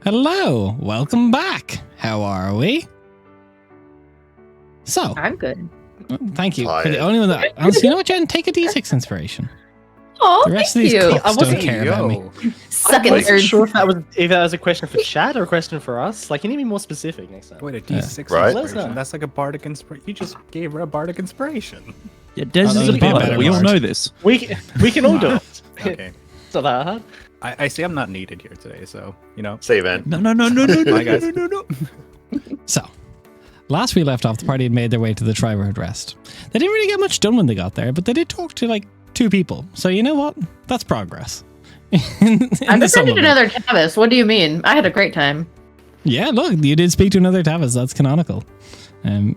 Hello, welcome back. How are we? So, I'm good. thank you. For the only one that, you know what, Jen? Take a D6 inspiration. Oh, The rest of thank these you. cocks don't care about me. Suck I it, wasn't nerds. sure if that was a question for chat or a question for us. Like, you need to be more specific next time. Wait, a D6 Right. inspiration? That's like a bardic inspiration. You just gave her a bardic inspiration. Yeah, Des Oh, is that a would be a bard. better We all word. know this. We can all do it. Okay. It's not that hard. I see I'm not needed here today, so, you know. See you, man. No. Bye, guys. So, last we left off, the party had made their way to the Triroad rest. They didn't really get much done when they got there, but they did talk to like 2 people. So you know what? That's progress. I befriended another Tavis. What do you mean? I had a great time. Yeah, look, you did speak to another Tavis. That's canonical. The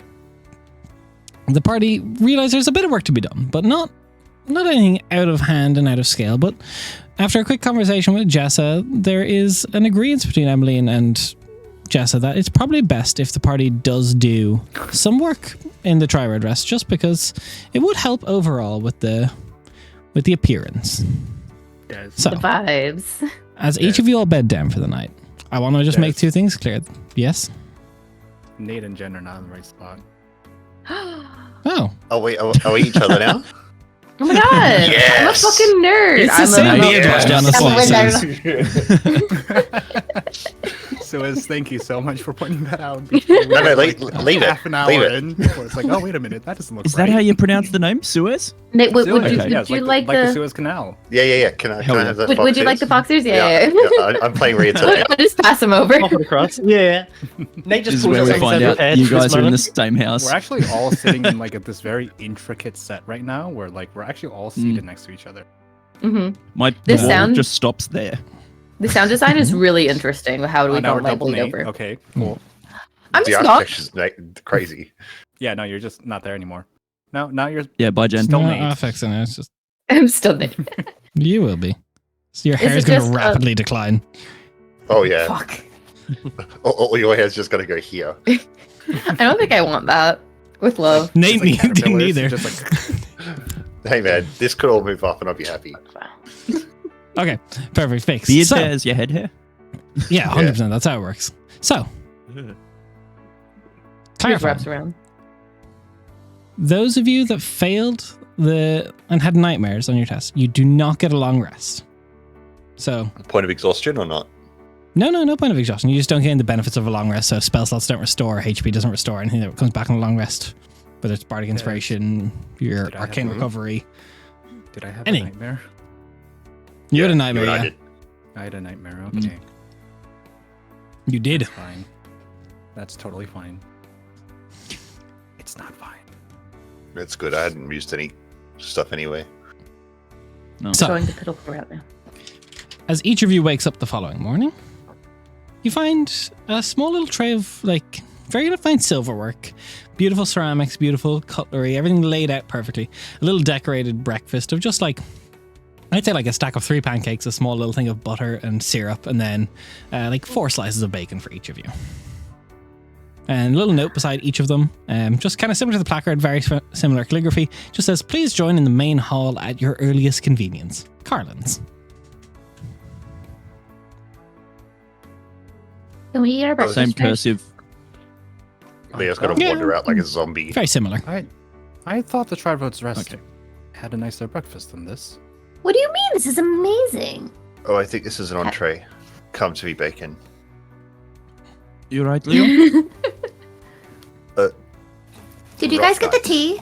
party realized there's a bit of work to be done, but not anything out of hand and out of scale. But after a quick conversation with Jessa, there is an agreement between Emmeline and Jessa that it's probably best if the party does do some work in the Triroad rest, just because it would help overall with the appearance. Yes. So, The vibes. as each of you all bed down for the night, I want to just make 2 things clear. Yes? Nate and Jen are not in the right spot. Oh. Are we each other now? Oh my god! Yes. I'm a fucking nerd. It's the I'm same a age down the slices. So, thank you so much for pointing that out. No, leave it. Half an hour Leave it. in, before it's like, oh, wait a minute, that doesn't look Is right. that how you pronounce the name? Suez? Nate, would Suez, you, yeah, would it's you like like the the Suez Canal. Yeah. Can I Hell yeah. have the would you like the foxes? boxers? Yeah. I'm playing Rhea today. I'll just pass them over. Pop it across. Yeah. Nate This just is pulls where us we up find inside out head you for this guys are in the moment. same house. We're actually all sitting in like at this very intricate set right now, where like we're actually all seated next to each other. hmm My This wall sound- just stops there. The sound design is really interesting. How do we now don't we're like double bleed Nate. over? Okay, cool. I'm The just not. architecture's crazy. Yeah, no, you're just not there anymore. Now you're Yeah, bye, Jen. Still No, Nate. I'll fix it. It's just I'm still Nate. you will be. So your Is hair is it going to just, rapidly decline. Oh yeah. Fuck. All your hair's just gonna go here. I don't think I want that. With love. Nate just, like, didn't caterpillars, either. just like Hey man, this could all move off and I'll be happy. Okay, perfect. Fix. Beard So, hair is your head hair? yeah, 100%. That's how it works. So, Just clarify. wraps around. Those of you that failed and had nightmares on your test, you do not get a long rest. So, Point of exhaustion or not? no point of exhaustion. You just don't gain the benefits of a long rest. So spell slots don't restore, HP doesn't restore anything that comes back on a long rest. Whether it's Bardic Inspiration, your Did I have Arcane a- Recovery. did I have Any. a nightmare? You had a You nightmare, and I yeah. did. I had a nightmare. Mm. Okay, You did. that's fine. That's totally fine. It's not fine. That's good. I hadn't used any stuff anyway. No. So, Going to piddle out now. as each of you wakes up the following morning, you find a small little tray of, like, very fine silverwork, beautiful ceramics, beautiful cutlery, everything laid out perfectly. A little decorated breakfast of just, like, I'd say like a stack of 3 pancakes, a small little thing of butter and syrup, and then like 4 slices of bacon for each of you. And a little note beside each of them, just kind of similar to the placard, very similar calligraphy, just says, please join in the main hall at your earliest convenience. Carlin's. Can we eat our breakfast? Same first? cursive. Leo's gonna Yeah. wander out like a zombie. Very similar. I thought the Triroad's Rest Okay. had a nicer breakfast than this. What do you mean? This is amazing. Oh, I think this is an entree. Come to me, bacon. You right, Leo? Did you Rough guys get the night. tea?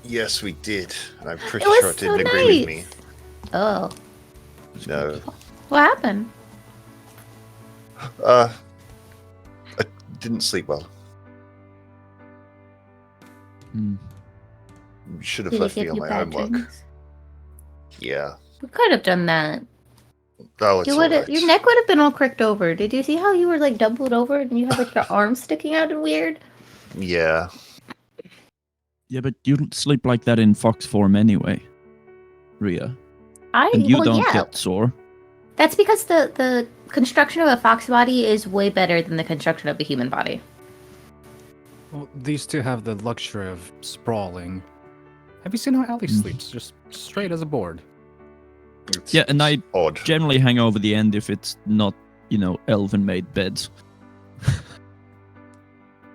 Yes, we did. And I'm pretty It was sure it so didn't agree with me. nice. Oh, No. what happened? I didn't sleep well. Hmm. Should have Did it left me give on you my bad homework. dreams? Yeah. We could have done that. Oh, it's You all would right. Your neck would have been all cricked over. Did you see how you were like doubled over and you had like your arms sticking out and weird? Yeah. Yeah, but you don't sleep like that in fox form anyway, Rhea. And you don't get sore. That's because the construction of a fox body is way better than the construction of a human body. Well, these two have the luxury of sprawling. Have you seen how Allie sleeps? Just straight as a board. It's Yeah, and I odd. generally hang over the end if it's not, elven-made beds.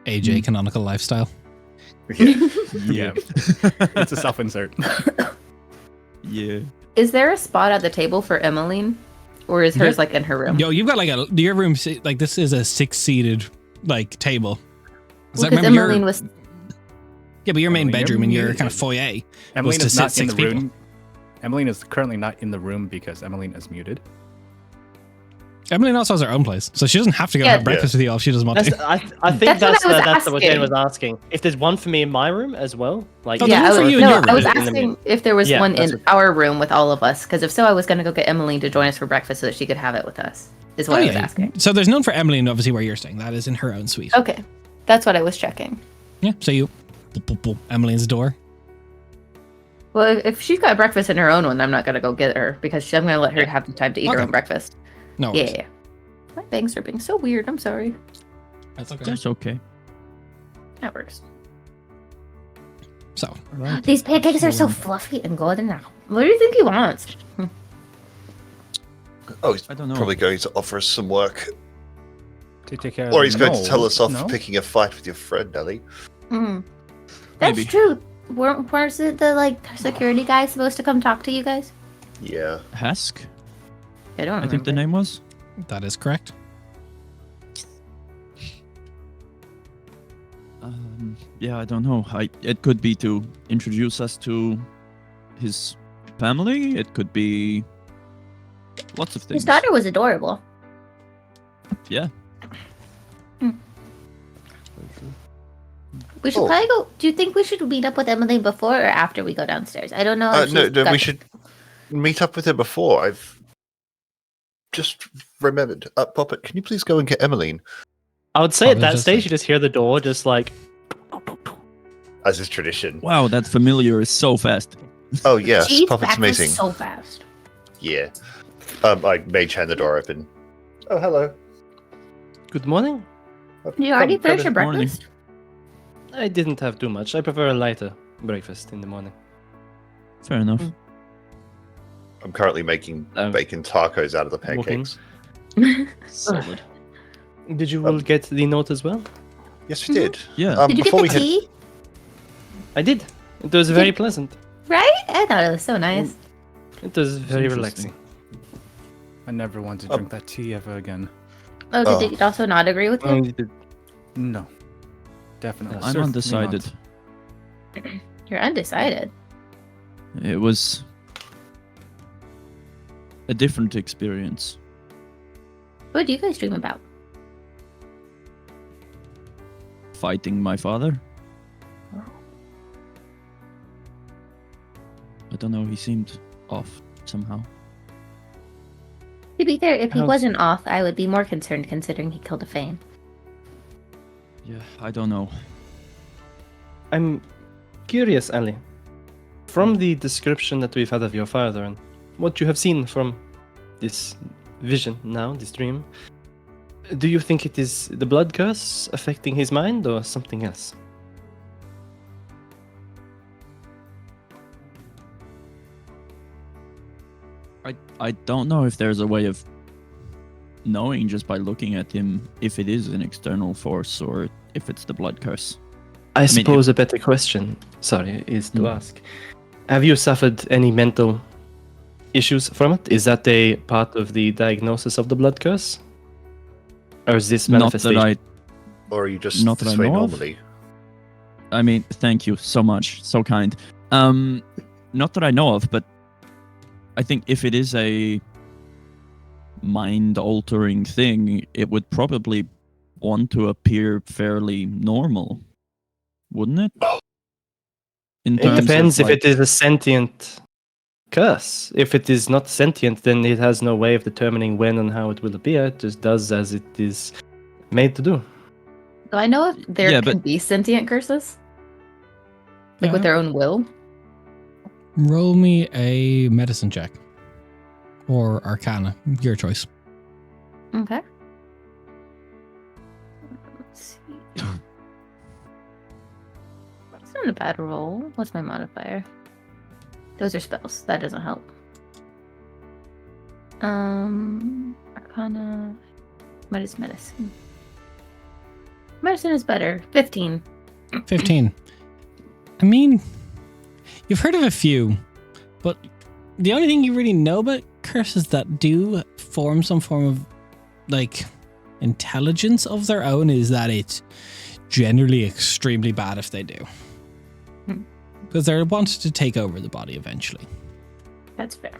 AJ canonical lifestyle. Yeah. It's a self-insert. Yeah. Is there a spot at the table for Emmeline? Or is hers like in her room? Yo, you've got like your room, like this is a 6-seated like table. Because Emmeline was... Yeah, but your main Emmeline- bedroom and your kind of foyer was Emmeline to is sit not in 6 the people. room. Emmeline is currently not in the room because Emmeline is muted. Emmeline also has her own place, so she doesn't have to go have breakfast with you all if she doesn't want to. I think that's what what Jane was asking. If there's one for me in my room as well, like Oh, there's Yeah, one I for was, you in your I was room. asking if there was Yeah, one that's in our room with all of us, because if so, I was going to go get Emmeline to join us for breakfast so that she could have it with us, is what I was asking. So there's none for Emmeline, obviously, where you're staying. That is in her own suite. Okay, that's what I was checking. Yeah, so you, Emmeline's door. Well, if she's got breakfast in her own one, I'm not going to go get her, because I'm going to let her have the time to eat her Okay. own breakfast. No worries. Yeah. My bangs are being so weird, I'm sorry. That's okay. That's okay. That works. So, These pancakes are so fluffy and golden now. What do you think he wants? Oh, he's I don't know. probably going to offer us some work. To take care Or of he's going to tell no, us off no? for picking a fight with your friend, Ellie. Mm. That's Maybe. true. Weren't the security guy supposed to come talk to you guys? Yeah. Hask, I don't I think the remember. name was. that is correct. Yeah, I don't know. It could be to introduce us to his family. It could be lots of things. His daughter was adorable. Yeah. We should Oh. probably go. Do you think we should meet up with Emily before or after we go downstairs? I don't know. if No, she's no, got- we should meet up with her before. I've just remembered. Poppet, can you please go and get Emmeline? I would say Oh, at that just stage like- you just hear the door just like As is tradition. Wow, that familiar is so fast. Oh, yes. She eats Poppet's breakfast amazing. so fast. Yeah. I mage hand the door open. Oh, hello. good morning. You already Come finished your morning. breakfast? I didn't have too much. I prefer a lighter breakfast in the morning. Fair enough. I'm currently making Um, bacon tacos out of the walking. pancakes. Solid. Did you all get the note as well? Yes, we did. Yeah. Did you Before get the tea? I did. It was very pleasant. Right? I thought it was so nice. It was very interesting. relaxing. I never want to drink that tea ever again. Oh, Oh. did it also not agree with you? Only did- No. Definitely. I'm I'm Certainly undecided. not. You're undecided. It was a different experience. What do you guys dream about? Fighting my father. I don't know, he seemed off somehow. To be fair, if he How's- wasn't off, I would be more concerned considering he killed a Fane. Yeah, I don't know. I'm curious, Ali. From the description that we've had of your father and what you have seen from this vision now, this dream, do you think it is the blood curse affecting his mind or something else? I don't know if there's a way of knowing just by looking at him if it is an external force or if it's the blood curse. I mean, suppose a better question, is to ask. Have you suffered any mental issues from it? Is that a part of the diagnosis of the blood curse? Or is this Not manifestation? that Or are you just Not that this I way know of. normally? I mean, thank you so much, so kind. Not that I know of, but I think if it is a mind-altering thing, it would probably want to appear fairly normal, wouldn't it? In It terms of, depends if like- it is a sentient curse. If it is not sentient, then it has no way of determining when and how it will appear. It just does as it is made to do. Do I know if there Yeah, can but- be sentient curses? Like with Yeah. their own will? Roll me a medicine check. Or Arcana, your choice. Okay. Let's see. It's not a bad roll. What's my modifier? Those are spells. That doesn't help. Arcana. What is medicine? Medicine is better. 15. 15. I mean, you've heard of a few, but the only thing you really know about curses that do form some form of, like, intelligence of their own is that it's generally extremely bad if they do. Because they're wanted to take over the body eventually. That's fair.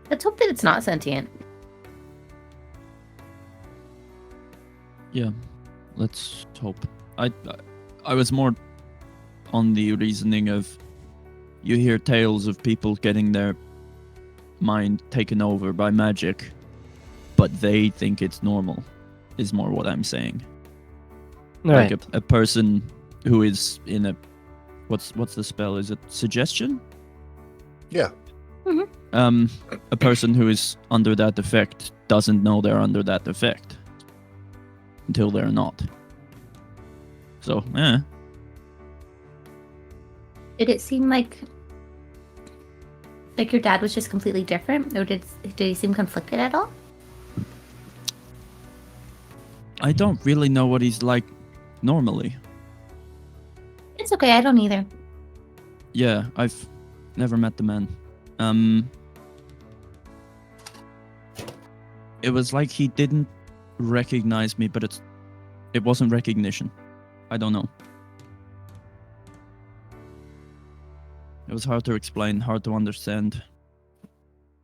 Let's hope that it's not sentient. Yeah, let's hope. I was more on the reasoning of you hear tales of people getting their mind taken over by magic, but they think it's normal, is more what I'm saying. Right. Like a person who is in a what's the spell? Is it suggestion? Yeah. A person who is under that effect doesn't know they're under that effect until they're not. So, Did it seem like your dad was just completely different, or did he seem conflicted at all? I don't really know what he's like normally. It's okay, I don't either. Yeah, I've never met the man. It was like he didn't recognize me, but it wasn't recognition. I don't know. It was hard to explain, hard to understand.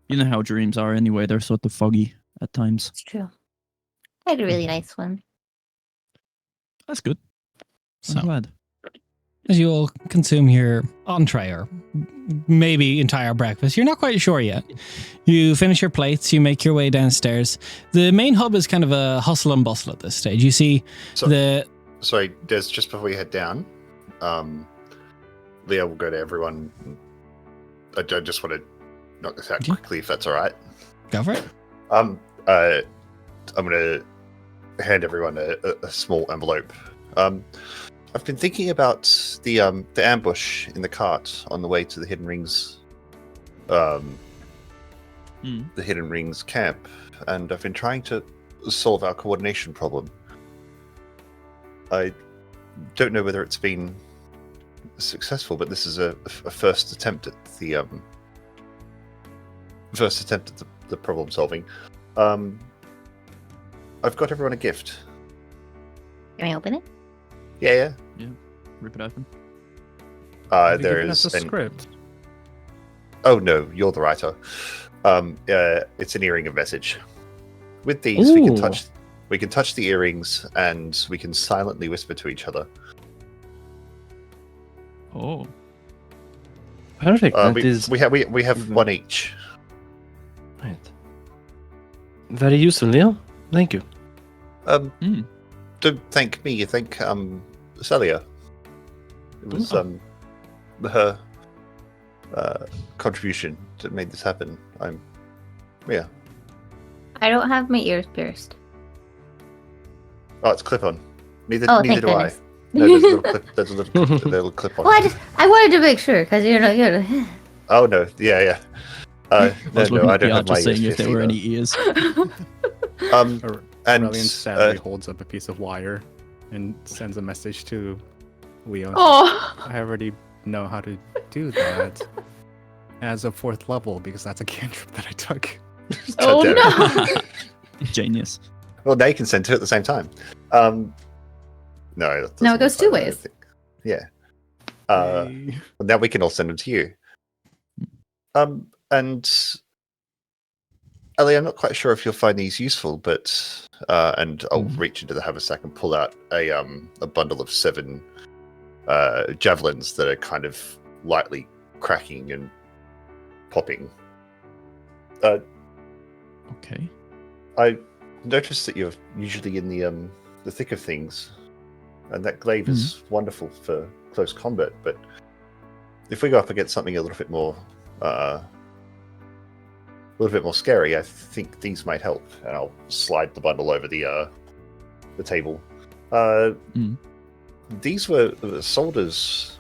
You know how dreams are anyway, they're sort of foggy at times. It's true. I had a really nice one. That's good. So, I'm glad. as you all consume your entree or maybe entire breakfast, you're not quite sure yet. You finish your plates, you make your way downstairs. The main hub is kind of a hustle and bustle at this stage. You see Sorry, Des, just before you head down, Leah will go to everyone. I just want to knock this out quickly, if that's all right. Go for it. I'm going to hand everyone a small envelope. I've been thinking about the ambush in the cart on the way to the Hidden Rings, the Hidden Rings camp, and I've been trying to solve our coordination problem. I don't know whether it's been successful, but this is a first attempt at the problem solving. I've got everyone a gift. Can I open it? Yeah. Rip it open. Have you There given is us a script. Oh no, you're the writer. It's an earring of message. With these, we can touch the earrings, and we can silently whisper to each other. Oh. Perfect. We have one each. Right. Very useful, Leo. Thank you. Don't thank me. Thank Celia. It was her contribution that made this happen. I don't have my ears pierced. Oh, it's clip on. Neither thank do goodness. I. No, there's a little clip on. Well, I wanted to make sure because you're. Oh no, yeah. I was looking I at don't the have my just saying ears if there pierced were either. any ears. And Aurelian sadly holds up a piece of wire and sends a message to Leo. Oh. I already know how to do that as a 4th level because that's a cantrip that I took. Oh damn it. no. Genius. Well, now you can send two at the same time. No, that Now it doesn't goes work 2 like that, I ways. think. Yeah. Yay. Well, now we can all send them to you. And Ellie, I'm not quite sure if you'll find these useful, but and I'll reach into the haversack and pull out a bundle of 7 javelins that are kind of lightly cracking and popping. Okay. I noticed that you're usually in the thick of things, and that glaive is wonderful for close combat. But if we go up against something a little bit more scary, I think these might help. And I'll slide the bundle over the table. These were Solder's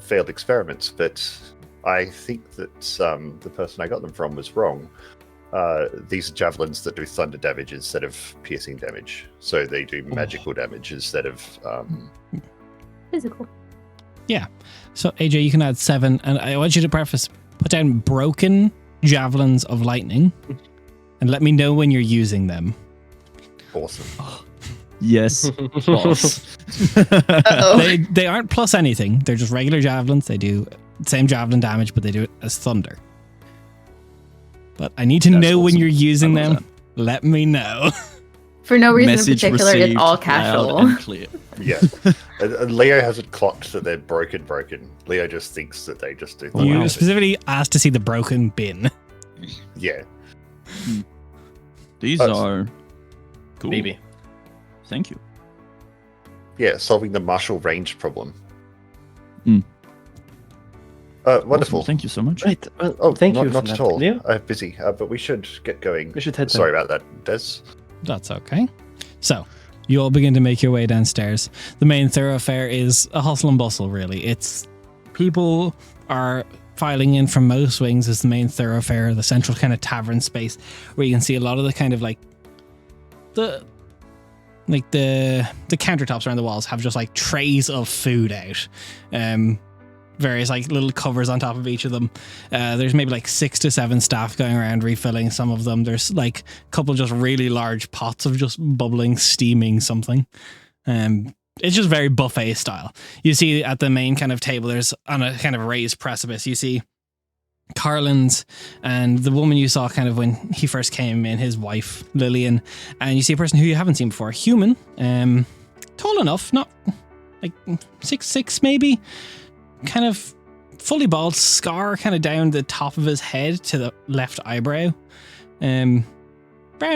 failed experiments, but I think that the person I got them from was wrong. these are javelins that do thunder damage instead of piercing damage. So they do magical damage instead of Physical. So AJ, you can add 7, and I want you to put down broken javelins of lightning, and let me know when you're using them. awesome. Yes. Boss. They aren't plus anything. They're just regular javelins. They do the same javelin damage, but they do it as thunder. But I need to That's know when awesome. you're using I love them. Let me know. For no reason Message in particular, received, it's all loud casual. and clear. Yeah. And Leo hasn't clocked that they're broken. Leo just thinks that they just do thunder You damage. specifically asked to see the broken bin. Yeah. These That's- are cool. Maybe. Thank you. Yeah, solving the martial range problem. Hmm. Wonderful. Awesome. Thank you so much. Right. Well, thank not, you. Not for at that, all. Leo. I'm busy, but we should get going. We should head. Sorry about that, Des. That's okay. So, you all begin to make your way downstairs. The main thoroughfare is a hustle and bustle, really. It's people are filing in from most wings as the main thoroughfare, the central kind of tavern space where you can see a lot of the kind of like the countertops around the walls have just like trays of food out. Various like little covers on top of each of them. There's maybe like 6 to 7 staff going around refilling some of them. There's like a couple just really large pots of just bubbling, steaming something. It's just very buffet style. You see at the main kind of table, there's on a kind of raised precipice, you see Carlin's and the woman you saw kind of when he first came in, his wife, Lillian, and you see a person who you haven't seen before, human, tall enough, not like 6'6" maybe, kind of fully bald, scar kind of down the top of his head to the left eyebrow. Brown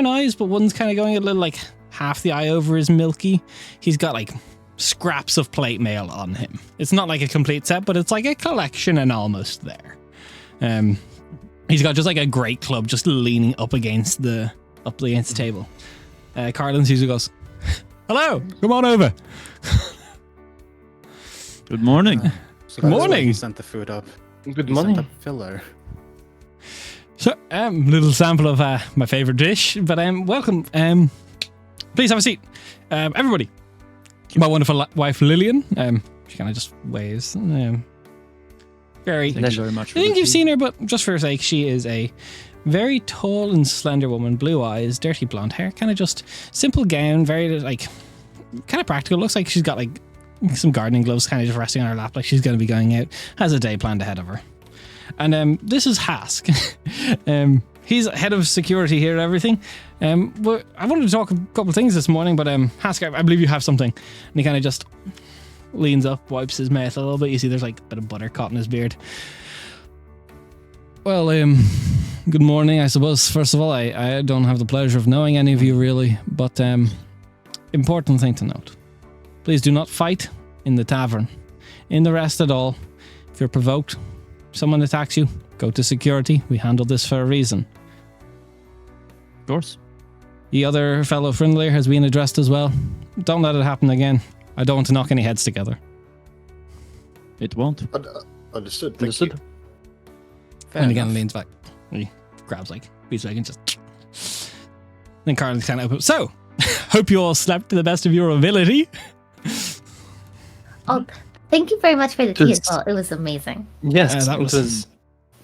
eyes, but one's kind of going a little like half the eye over is milky. He's got like scraps of plate mail on him. It's not like a complete set, but it's like a collection and almost there. He's got just like a great club just leaning up against the table. Carlin's usually goes, "Hello, come on over." Good morning. So Good that's why morning. he sent the food up. Good He morning. sent a filler. So, little sample of my favorite dish, but welcome. Please have a seat, everybody. My wonderful wife Lillian. She kind of just waves. Very. Thank you very much. I think you've seen her, but just for her sake, she is a very tall and slender woman, blue eyes, dirty blonde hair, kind of just simple gown, very like kind of practical. Looks like she's got like some gardening gloves kind of just resting on her lap, like she's going to be going out. Has a day planned ahead of her. And this is Hask. He's head of security here and everything. But I wanted to talk a couple of things this morning, but Hask, I believe you have something. And he kind of just leans up, wipes his mouth a little bit. You see there's like a bit of butter caught in his beard. Well, good morning, I suppose. First of all, I don't have the pleasure of knowing any of you really, but important thing to note. Please do not fight in the tavern. In the rest at all, if you're provoked, someone attacks you, go to security. We handle this for a reason. Of course. The other fellow friendly has been addressed as well. Don't let it happen again. I don't want to knock any heads together. It won't. Understood. Thank Understood. you. And again leans back. He grabs like piece and just. Then Carlin's kind of open. So, hope you all slept to the best of your ability. Oh, thank you very much for the tea as Just- well. It was amazing. Yes, that it was- was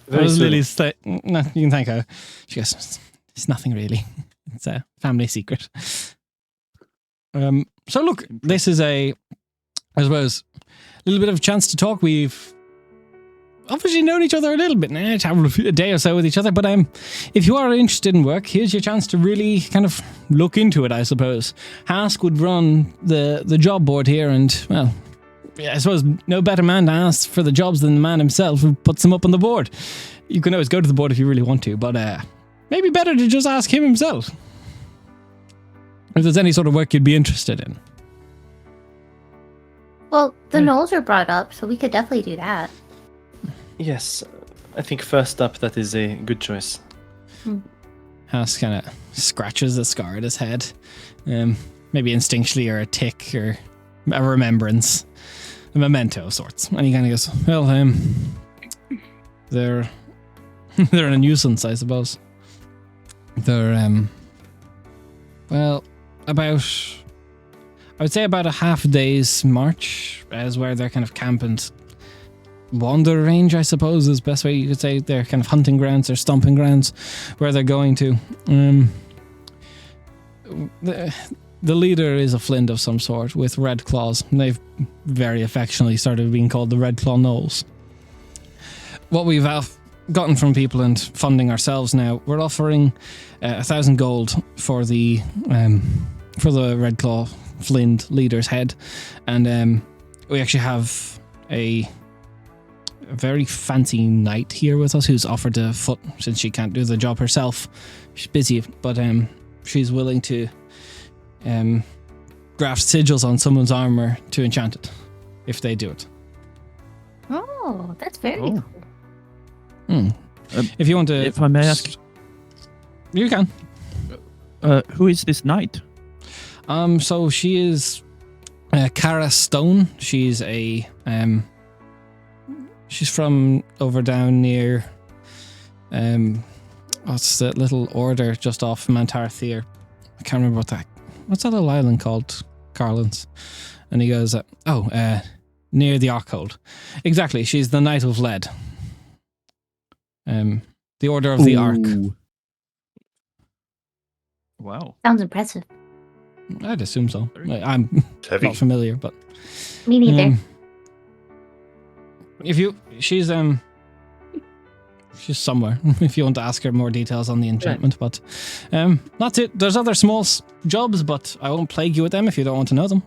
That very was sweet. Lily's. No, you can thank her. She goes, "It's nothing really. It's a family secret." So look, this is I suppose, a little bit of a chance to talk. We've obviously known each other a little bit now, have a day or so with each other. But if you are interested in work, here's your chance to really kind of look into it. I suppose Hask would run the job board here, and well, I suppose no better man to ask for the jobs than the man himself who puts them up on the board. You can always go to the board if you really want to, but maybe better to just ask him himself. If there's any sort of work you'd be interested in. Well, the Yeah. knolls are brought up, so we could definitely do that. Yes, I think first up, that is a good choice. Hask kind of scratches the scar at his head. Maybe instinctually or a tick or a remembrance. A memento of sorts. And he kind of goes, well, they're a nuisance, I suppose. they're well, about I would say about a half day's march is where they're kind of camp and wander range, I suppose, is the best way you could say. They're kind of hunting grounds, they're stomping grounds where they're going to. The leader is a Flint of some sort with red claws. They've very affectionately started being called the Red Claw Knolls. What we've gotten from people and funding ourselves now, we're offering 1,000 gold for the Red Claw Flint leader's head, and we actually have a very fancy knight here with us who's offered to foot, since she can't do the job herself. She's busy, but she's willing to graft sigils on someone's armor to enchant it if they do it. Oh, that's very cool. If you want to, If I may ask, you can. who is this knight? So she is Cara Stone. She's she's from over down near what's that little order just off Mount Arthur? I can't remember what's that little island called, Carlins? And he goes, near the Arkhold. Exactly, she's the Knight of Lead. The Order of the Ark. Wow. Sounds impressive. I'd assume so. I'm Heavy. not familiar, but Me neither. She's somewhere. If you want to ask her more details on the enchantment, but that's it. There's other small jobs, but I won't plague you with them if you don't want to know them.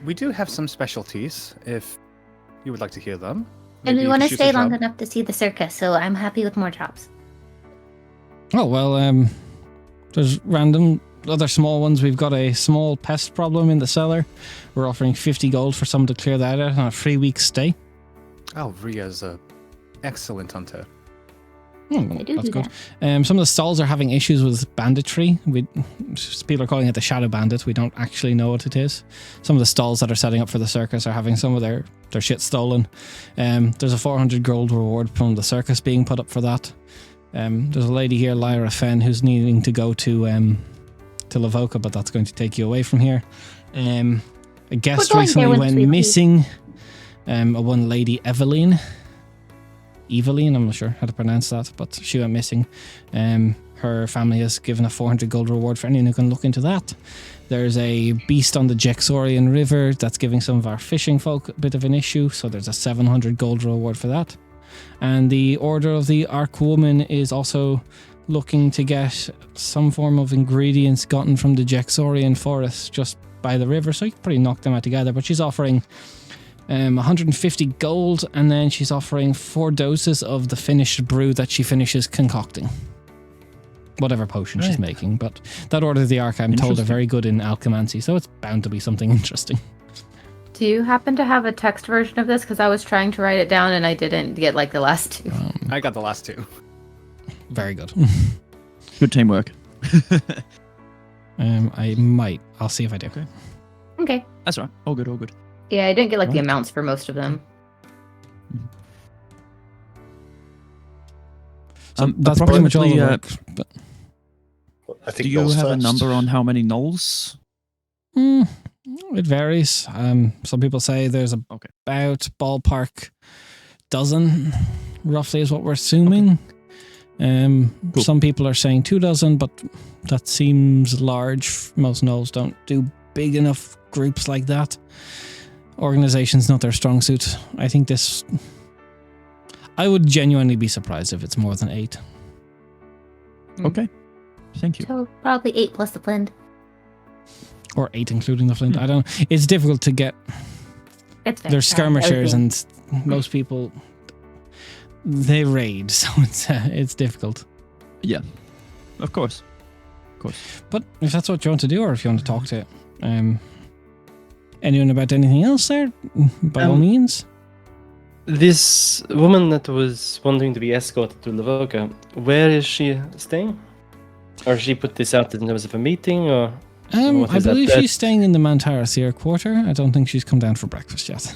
We do have some specialties, if you would like to hear them. And Maybe we you want to could choose stay a long job. enough to see the circus, so I'm happy with more jobs. Oh well, there's random other small ones. We've got a small pest problem in the cellar. We're offering 50 gold for someone to clear that out on a 3-week stay. Oh, Ria's a excellent hunter. I do That's do good. Some of the stalls are having issues with banditry. People are calling it the Shadow Bandit. We don't actually know what it is. Some of the stalls that are setting up for the circus are having some of their shit stolen. There's a 400 gold reward from the circus being put up for that. There's a lady here, Lyra Fenn, who's needing to go to Lavoca, but that's going to take you away from here. A guest We're going there recently once went we leave. missing. One lady, Eveline, I'm not sure how to pronounce that, but she went missing. Her family has given a 400 gold reward for anyone who can look into that. There's a beast on the Jexorian River that's giving some of our fishing folk a bit of an issue, so there's a 700 gold reward for that. And the Order of the Ark Woman is also looking to get some form of ingredients gotten from the Jexorian forest just by the river, so you can probably knock them out together, but she's offering 150 gold, and then she's offering 4 doses of the finished brew that she finishes concocting. Whatever potion she's making, but that Order of the Ark, I'm told, are very good in alchemancy, so it's bound to be something interesting. Do you happen to have a text version of this? Because I was trying to write it down and I didn't get like the last 2. I got the last 2. Very good. Good teamwork. I might. I'll see if I do. Okay. That's right. All good, all good. Yeah, I didn't get like the Right. amounts for most of them. So that's pretty much all the approximately, work. But I think Do you Noel's have a first. number on how many gnolls? it varies. Some people say there's about ballpark dozen, roughly, is what we're assuming. Cool. Some people are saying 2 dozen, but that seems large. Most gnolls don't do big enough groups like that. Organization's not their strong suit. I think I would genuinely be surprised if it's more than 8. Okay. Thank you. So probably 8 plus the Flint. Or 8 including the Flint. I don't know. It's difficult to get. It's fair. They're skirmishers, Everything. and most people, they raid, so it's difficult. Yeah. Of course. But if that's what you want to do, or if you want to talk to anyone about anything else there, by all means. This woman that was wanting to be escorted to Lavoca, where is she staying? Or she put this out in terms of a meeting, or what I is that? believe she's staying in the Mantara quarter. I don't think she's come down for breakfast yet.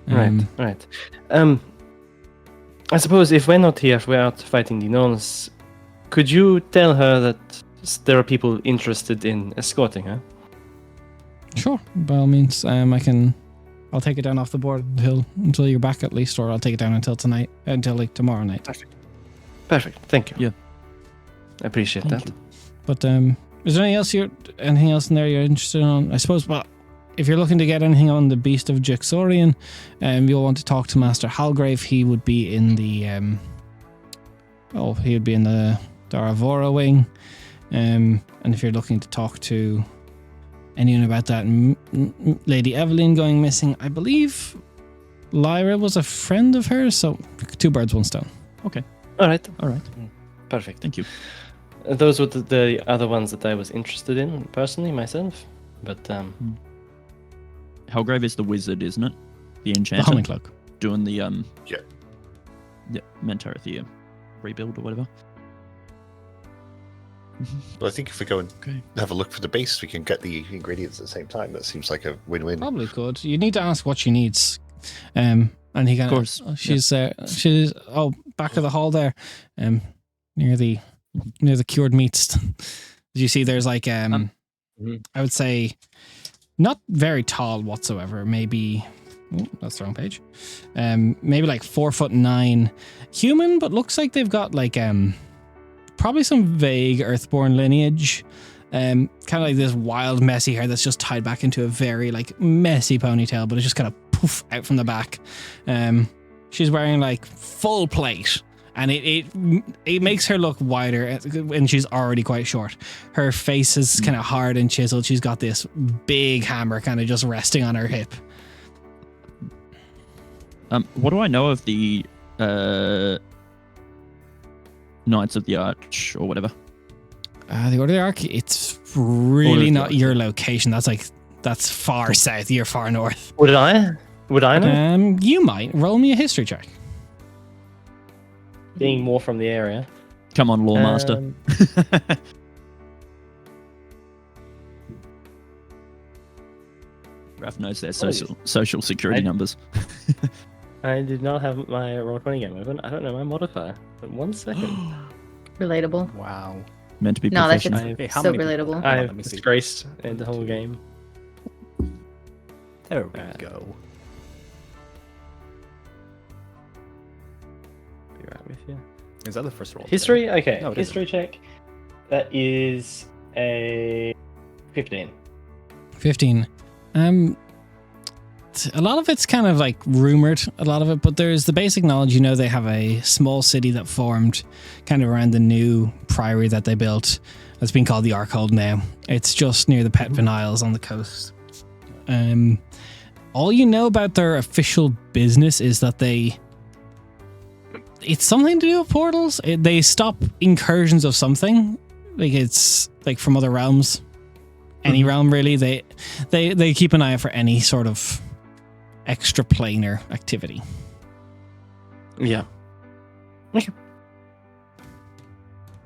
Right. I suppose if we're not here, if we're out fighting the gnolls, could you tell her that there are people interested in escorting her? Sure, by all means. I'll take it down off the board until you're back at least, or I'll take it down until tonight, until like tomorrow night. Perfect. Thank you. Yeah. I appreciate Thank that. you. But is there anything else in there you're interested in? I suppose. Well, if you're looking to get anything on the Beast of Jixorian, you'll want to talk to Master Halgrave. He would be in the he would be in the Daravora wing. And if you're looking to talk to anyone about that Lady Evelyn going missing, I believe Lyra was a friend of hers, so 2 birds, 1 stone. Okay. All right. Perfect. Thank you. Those were the other ones that I was interested in personally myself. But Helgrave is the wizard, isn't it? The The enchanter. Humming Cloak. Doing the Yeah. Mentarithia rebuild or whatever. Well, I think if we go and Okay. have a look for the base, we can get the ingredients at the same time. That seems like a win-win. Probably could. You need to ask what she needs. And he kind Of course. she's back of the hall there, near the cured meats. As you see, there's like I would say not very tall whatsoever. Maybe that's the wrong page. Maybe like 4'9" human, but looks like they've got like probably some vague earthborn lineage. Kind of like this wild, messy hair that's just tied back into a very like messy ponytail, but it's just kind of poof out from the back. She's wearing like full plate, and it makes her look wider, and she's already quite short. Her face is kind of hard and chiseled. She's got this big hammer kind of just resting on her hip. What do I know of the Knights of the Arch or whatever? The Order of the Ark, it's really not your location. That's far south. You're far north. would I know? You might roll me a history check. Being more from the area. Come on, Lore Master. Um, Raph knows their social security numbers. I did not have my Roll20 game open. I don't know my modifier. But 1 second. Relatable. Wow. Meant to be No, that's professional. Hey, how so many people? relatable. I Let me see. disgraced in the whole game. There we go. Be right with you. Is that the first roll? History? Okay. No, it History check. That is a 15. 15. A lot of it's kind of like rumored, a lot of it, but there's the basic knowledge. You know, they have a small city that formed kind of around the new priory that they built. That's been called the Arkhold now. It's just near the Petvin Isles on the coast. All you know about their official business is that it's something to do with portals. They stop incursions of something. Like it's like from other realms. Any realm really. They keep an eye out for any sort of extra planar activity. Yeah. Okay.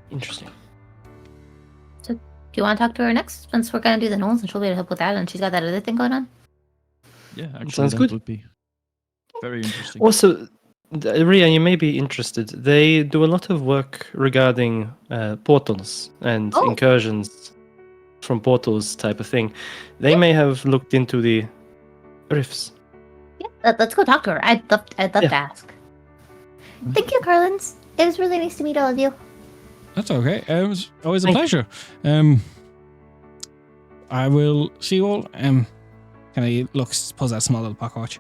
Interesting. Do you want to talk to her next? Since we're going to do the Knolls and she'll be able to help with that, and she's got that other thing going on. Yeah, actually, Sounds that good. would be very interesting. Also, Ria, you may be interested. They do a lot of work regarding portals and Oh. incursions from portals type of thing. They may have looked into the rifts. Yeah, let's go talk to her. I'd love Yeah. to ask. Thank you, Carlins. It was really nice to meet all of you. That's okay. It was always a Thank pleasure. I will see you all. Kind of pulls out a small little pocket watch.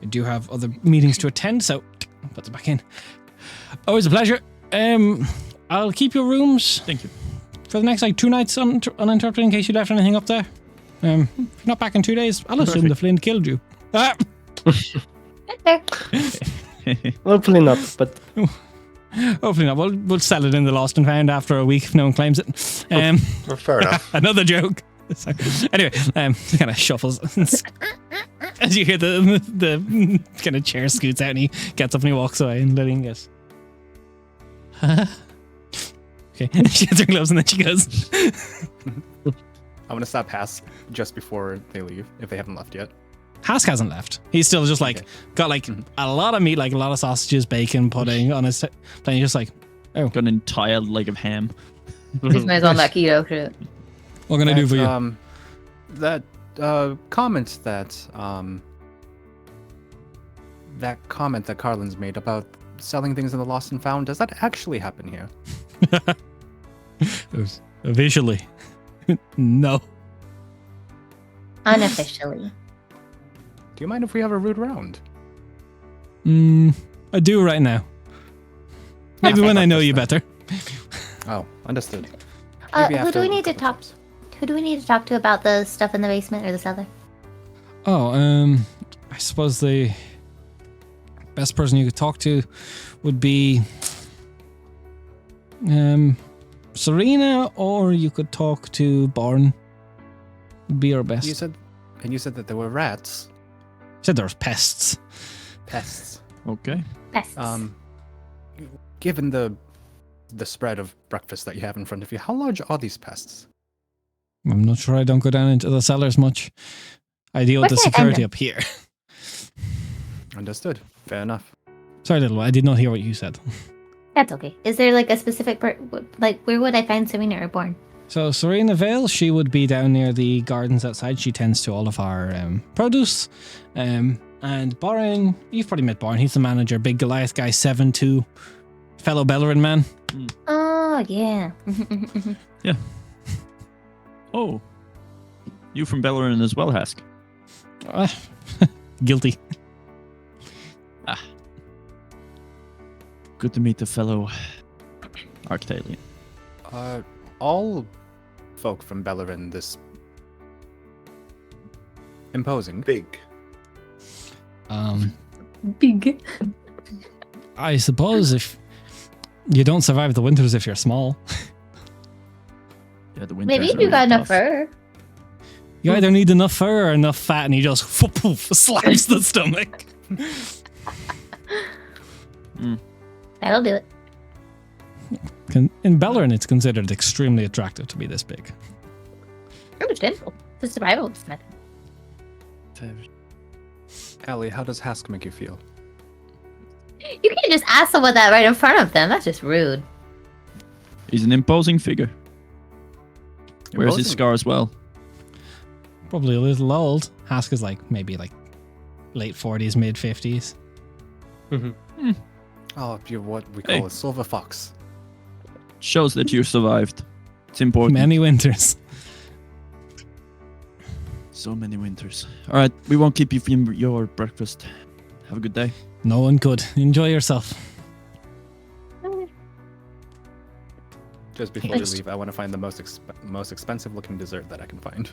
I do have other meetings to attend, so puts it back in. Always a pleasure. I'll keep your rooms. Thank you. For the next 2 nights uninterrupted in case you left anything up there. If you're not back in 2 days, I'll assume the Flint killed you. Ah! There. Hopefully not, but Hopefully not. We'll sell it in the lost and found after a week if no one claims it. Well, fair enough. Another joke. So, anyway, kind of shuffles as you hear the kind of chair scoots out and he gets up and he walks away and Lillian goes, okay. She gets her gloves and then she goes, I'm gonna stop past just before they leave, if they haven't left yet. Hask hasn't left. He's still just like got like a lot of meat, like a lot of sausages, bacon, pudding on his plate. He's just like, Got an entire leg of ham. This man's on that keto shit. what can I do for you? That comment that Carlin's made about selling things in the lost and found, does that actually happen here? Visually. No. Unofficially. Do you mind if we have a rude round? I do right now. Maybe when I know you better. Oh, understood. Maybe Who do we after- need to talk? Who do we need to talk to about the stuff in the basement or the cellar? Oh, I suppose the best person you could talk to would be Serena, or you could talk to Barn. Would be our best. You said that there were rats. Said there was pests. Pests. Okay. Pests. Given the spread of breakfast that you have in front of you, how large are these pests? I'm not sure. I don't go down into the cellars much. I deal with the What's that security under? up here. Understood. Fair enough. Sorry, little one. I did not hear what you said. That's okay. Is there like a specific like where would I find Serena or Born? So Serena Vale, she would be down near the gardens outside. She tends to all of our produce. And Borin, you've probably met Borin. He's the manager, big Goliath guy, 7'2", fellow Bellerin man. Oh yeah. Oh. You from Bellerin as well, Hask? Guilty. Good to meet a fellow Arctalian. All folk from Bellerin this imposing. Big. Big. I suppose if you don't survive the winters if you're small, Yeah, the Maybe winters if are you got really enough tough. fur. you either need enough fur or enough fat, and he just slaps the stomach. That'll do it. In Bellerin, it's considered extremely attractive to be this big. Understandable. The survival method. Ellie, how does Hask make you feel? You can't just ask someone that right in front of them. That's just rude. He's an imposing figure. Wears his Imposing. scar as well. Probably a little old. Hask is like maybe like late 40s, mid 50s. Oh, you're what we call Hey. a silver fox. Shows that you survived. It's important. Many winters. So many winters. All right, we won't keep you from your breakfast. Have a good day. No one could. Enjoy yourself. Just before we Thanks. leave, I want to find the most expensive looking dessert that I can find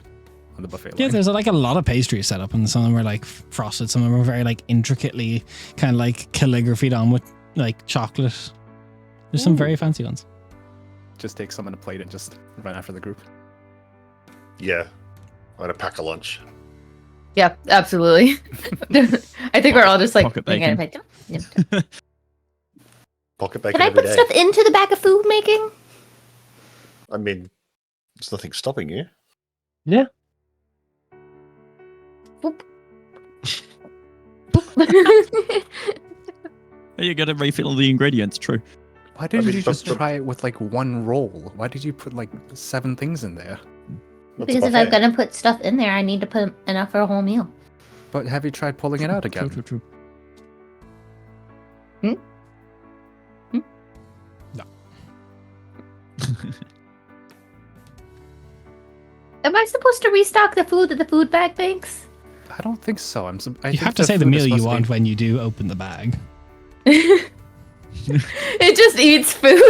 on the buffet Yeah, line. there's like a lot of pastries set up, and some of them are like frosted, some of them are very like intricately kind of like calligraphied on with like chocolate. There's some very fancy ones. Just take some on a plate and just run after the group. Yeah. I'm gonna pack a lunch. Yeah, absolutely. I think we're all just like Pocket looking bacon. at it. Yep. Pocket bacon Can I every put day. stuff into the bag of food making? I mean, there's nothing stopping you. Yeah. Boop. You gotta refill the ingredients, true. Why didn't mean, you just but- try it with like one roll? Why did you put like 7 things in there? What's a Because if I'm buffet? gonna put stuff in there, I need to put enough for a whole meal. But have you tried pulling it out again? True. Am I supposed to restock the food that the food bag makes? I don't think so. I You think have to say the food is meal you supposed to want be- when you do open the bag. It just eats food.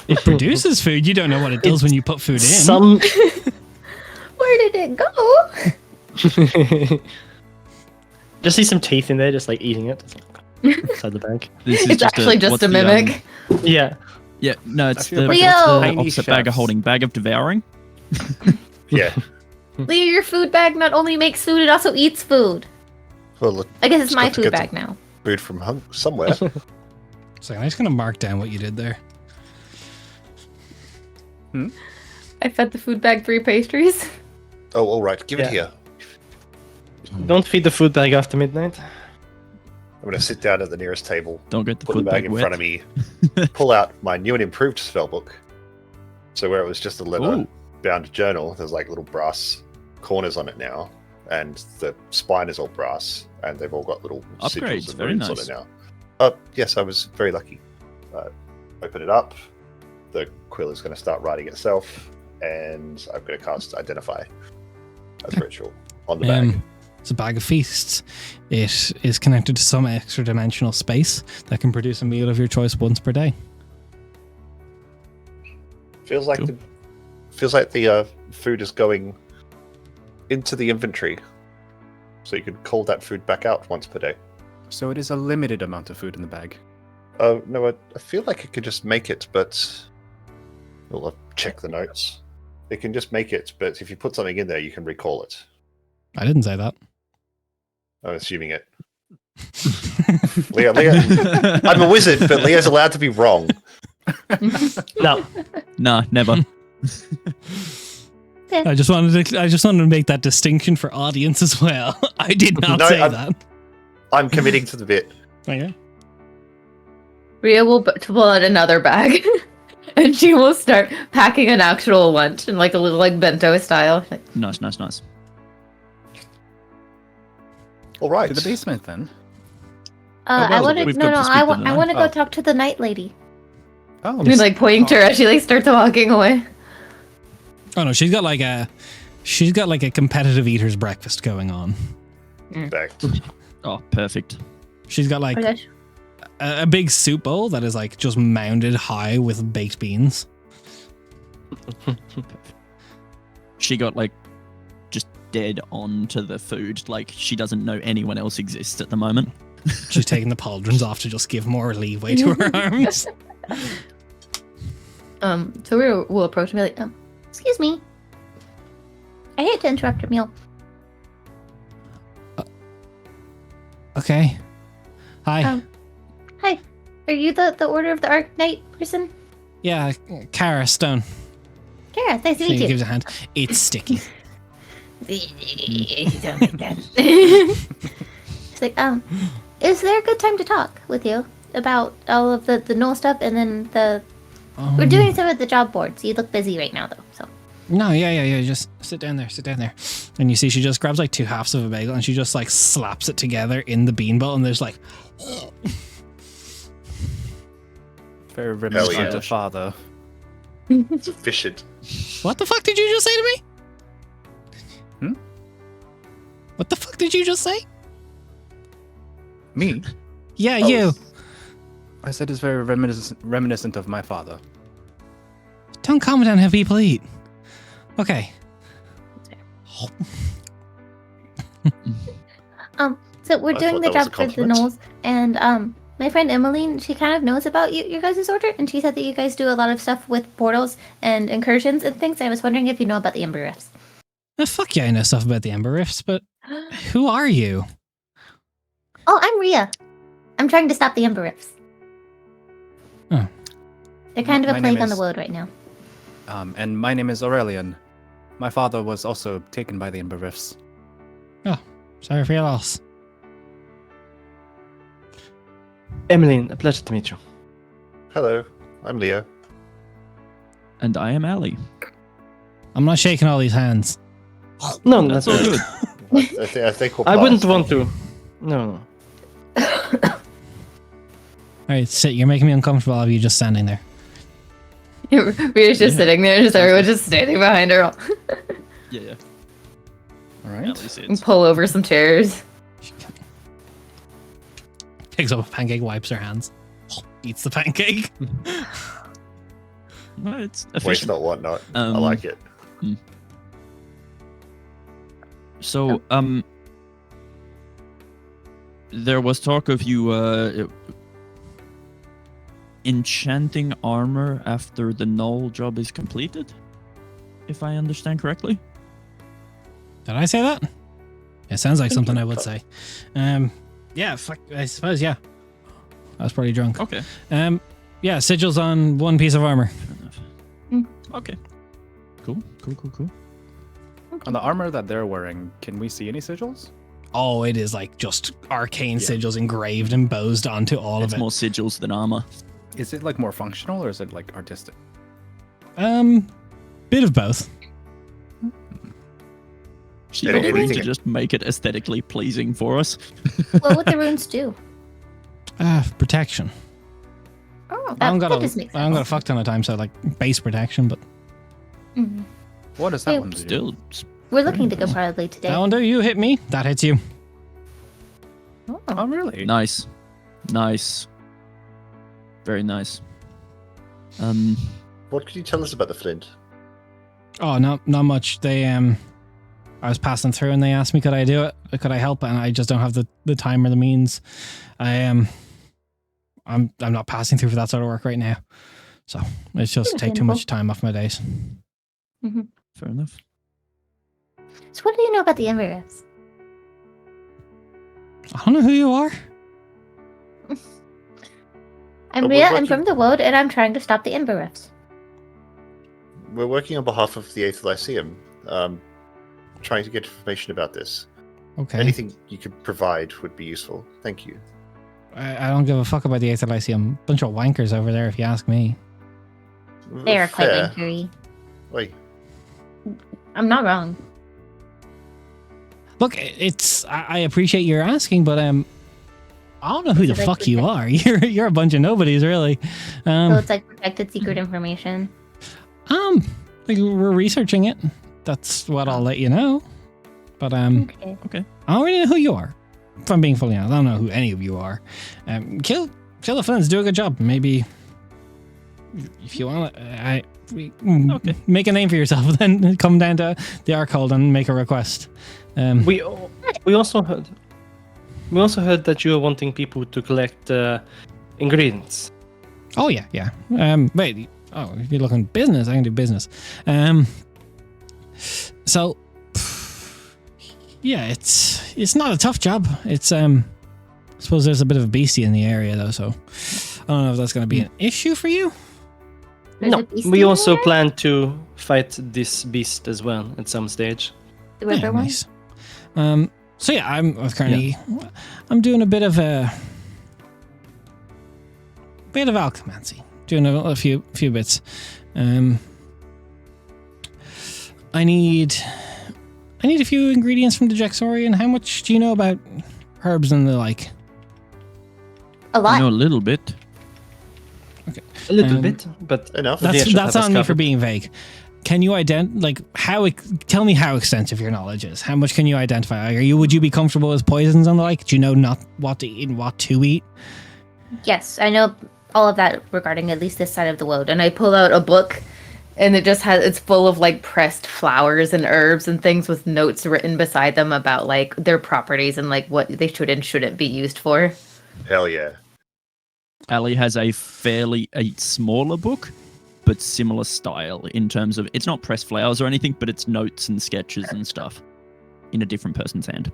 It produces food. You don't know what it does when you put food in. Some Where did it go? just see some teeth in there, just like eating it inside the bag. This is It's actually just what's a the, mimic. Yeah. Yeah, no, it's feel the, like Leo! what's the Tiny opposite bag of chefs. holding. Bag of devouring. Yeah. Leo, your food bag not only makes food, it also eats food. Well, look, I guess it's It's my got to food get bag now. food from somewhere. So I'm just gonna mark down what you did there. I fed the food bag 3 pastries. Oh, all right. Give it Yeah. here. Don't feed the food bag after midnight. I'm going to sit down at the nearest table, Don't get the put the food bag bag in wet. front of me, pull out my new and improved spellbook. So where it was just a leather-bound journal, there's like little brass corners on it now, and the spine is all brass, and they've all got little sigils Upgrades, and very runes nice. on it now. Yes, I was very lucky. Open it up. The quill is going to start writing itself, and I'm going to cast Identify as ritual on the bag. It's a bag of feasts. It is connected to some extra dimensional space that can produce a meal of your choice once per day. Feels like the food is going into the inventory, so you can call that food back out once per day. So it is a limited amount of food in the bag. Oh no, I feel like it could just make it, but we'll check the notes. It can just make it, but if you put something in there, you can recall it. I didn't say that. I'm assuming it. Leah, I'm a wizard, but Leah's allowed to be wrong. No. Nah, never. I just wanted to make that distinction for audience as well. I did not No, say I'm- that. I'm committing to the bit. Okay. Rhea will pull out another bag, and she will start packing an actual lunch in like a little like bento style. Nice. All right. To the basement then. well, I want to we've no got no to I speak to want the I want to knight. go talk to the night lady. Oh, I mean, like pointing to her as she like starts walking away. Oh no, she's got like a competitive eater's breakfast going on. Back. Oh, perfect. She's got like Oh my gosh. a big soup bowl that is like just mounded high with baked beans. She got like just dead onto the food. Like she doesn't know anyone else exists at the moment. She's taking the pauldrons off to just give more leeway to her arms. So we'll approach and be like, excuse me. I hate to interrupt your meal. Okay. Hi. Hi. Are you the Order of the Arc Knight person? Yeah, Kara Stone. Kara, nice to She meet you. gives a hand. It's sticky. Don't make that. It's like, is there a good time to talk with you about all of the Knoll stuff and then we're doing some of the job boards. You look busy right now though, so. No, yeah. Just sit down there. And you see she just grabs like two halves of a bagel and she just like slaps it together in the bean bowl and there's like very reminiscent yeah. of father. It's efficient. what the fuck did you just say to me? Hmm? What the fuck did you just say? Me? Yeah, Oh, you. I said it's very reminiscent of my father. Don't comment on how people eat. Okay. So we're I doing thought the that was a job for the compliment. Knolls, and my friend Emmeline, she kind of knows about your guys' order, and she said that you guys do a lot of stuff with portals and incursions and things. I was wondering if you know about the Ember Rifts. Fuck yeah, I know stuff about the Ember Rifts, but who are you? Oh, I'm Rhea. I'm trying to stop the Ember Rifts. Oh. They're kind of My a name plague on the is- world right now. And my name is Aurelian. My father was also taken by the Ember Rifts. Sorry for your loss. Emmeline, a pleasure to meet you. Hello, I'm Leo. And I am Ali. I'm not shaking all these hands. No, That's that's all good. good. I think we'll I wouldn't pass. want to. No. Alright, sit. You're making me uncomfortable of you just standing there. Rhea's just sitting there, just everyone's just standing behind her. Yeah. All At right. least And it's pull over some chairs. Picks up a pancake, wipes her hands, eats the pancake. no, it's Waste efficient. not, want not. I Um, like it. So, there was talk of you enchanting armor after the null job is completed, if I understand correctly. Did I say that? It sounds like Thank something you. I would say. Yeah, fuck, I suppose, yeah. I was probably drunk. Okay. Yeah, sigils on one piece of armor. Fair enough. Mm. Okay. Cool. On the armor that they're wearing, can we see any sigils? Oh, it is like just arcane sigils engraved and bosed onto all It's of it. more sigils than armor. Is it like more functional or is it like artistic? Bit of both. She Yeah, offering to anything- just make it aesthetically pleasing for us. What would the runes do? Protection. Oh, I haven't got that just makes I haven't got a sense. fuck ton of time, so like base protection, but Mhm. What does that Hey, one do? Still, We're looking to go probably today. that one do you hit me? That hits you. Oh, really? nice. Nice. Very nice. What could you tell us about the flint? Oh, not much. They I was passing through and they asked me could I do it? Could I help? And I just don't have the time or the means. I'm not passing through for that sort of work right now. So it's just take too much time off my days. Fair enough. So what do you know about the Embers? I don't know who you are. I'm But we're Rhea, I'm working- from the Woad, and I'm trying to stop the Ember Rifts. We're working on behalf of the 8th Lyceum, trying to get information about this. Okay. Anything you could provide would be useful. Thank you. I don't give a fuck about the 8th Lyceum. Bunch of wankers over there, if you ask me. They are quite Fair. wankery. Wait, I'm not wrong. Look, I appreciate your asking, but I don't know who the Is it like fuck you are. You're a bunch of nobodies, really. So it's like protected secret information. Like we're researching it. That's what I'll let you know. But Okay. I don't really know who you are. If I'm being fully honest, I don't know who any of you are. Kill the Flins, do a good job. Maybe if you want to, Okay. make a name for yourself. Then come down to the Arkhold and make a request. We also heard that you are wanting people to collect ingredients. Oh yeah. Wait. Oh, if you're looking business, I can do business. So yeah, it's not a tough job. It's I suppose there's a bit of a beastie in the area though, so I don't know if that's going to be an issue for you. There's No, a beast we in also there? plan to fight this beast as well at some stage. The river Yeah, one? nice. So yeah, I'm currently I'm doing a bit of alchemancy, doing a few bits. I need a few ingredients from the Jaxorian. How much do you know about herbs and the like? A I lot. know a little bit. A little Um, bit, but enough. Yeah, That's should that's have us on me for covered. being vague. Can you tell me how extensive your knowledge is? How much can you identify? Would you be comfortable with poisons and the like? Do you know not what to eat and what to eat? Yes, I know all of that regarding at least this side of the world. And I pull out a book, and it's full of like pressed flowers and herbs and things with notes written beside them about like their properties and like what they should and shouldn't be used for. Hell yeah. Ali has a smaller book, but similar style in terms of it's not pressed flowers or anything, but it's notes and sketches and stuff in a different person's hand.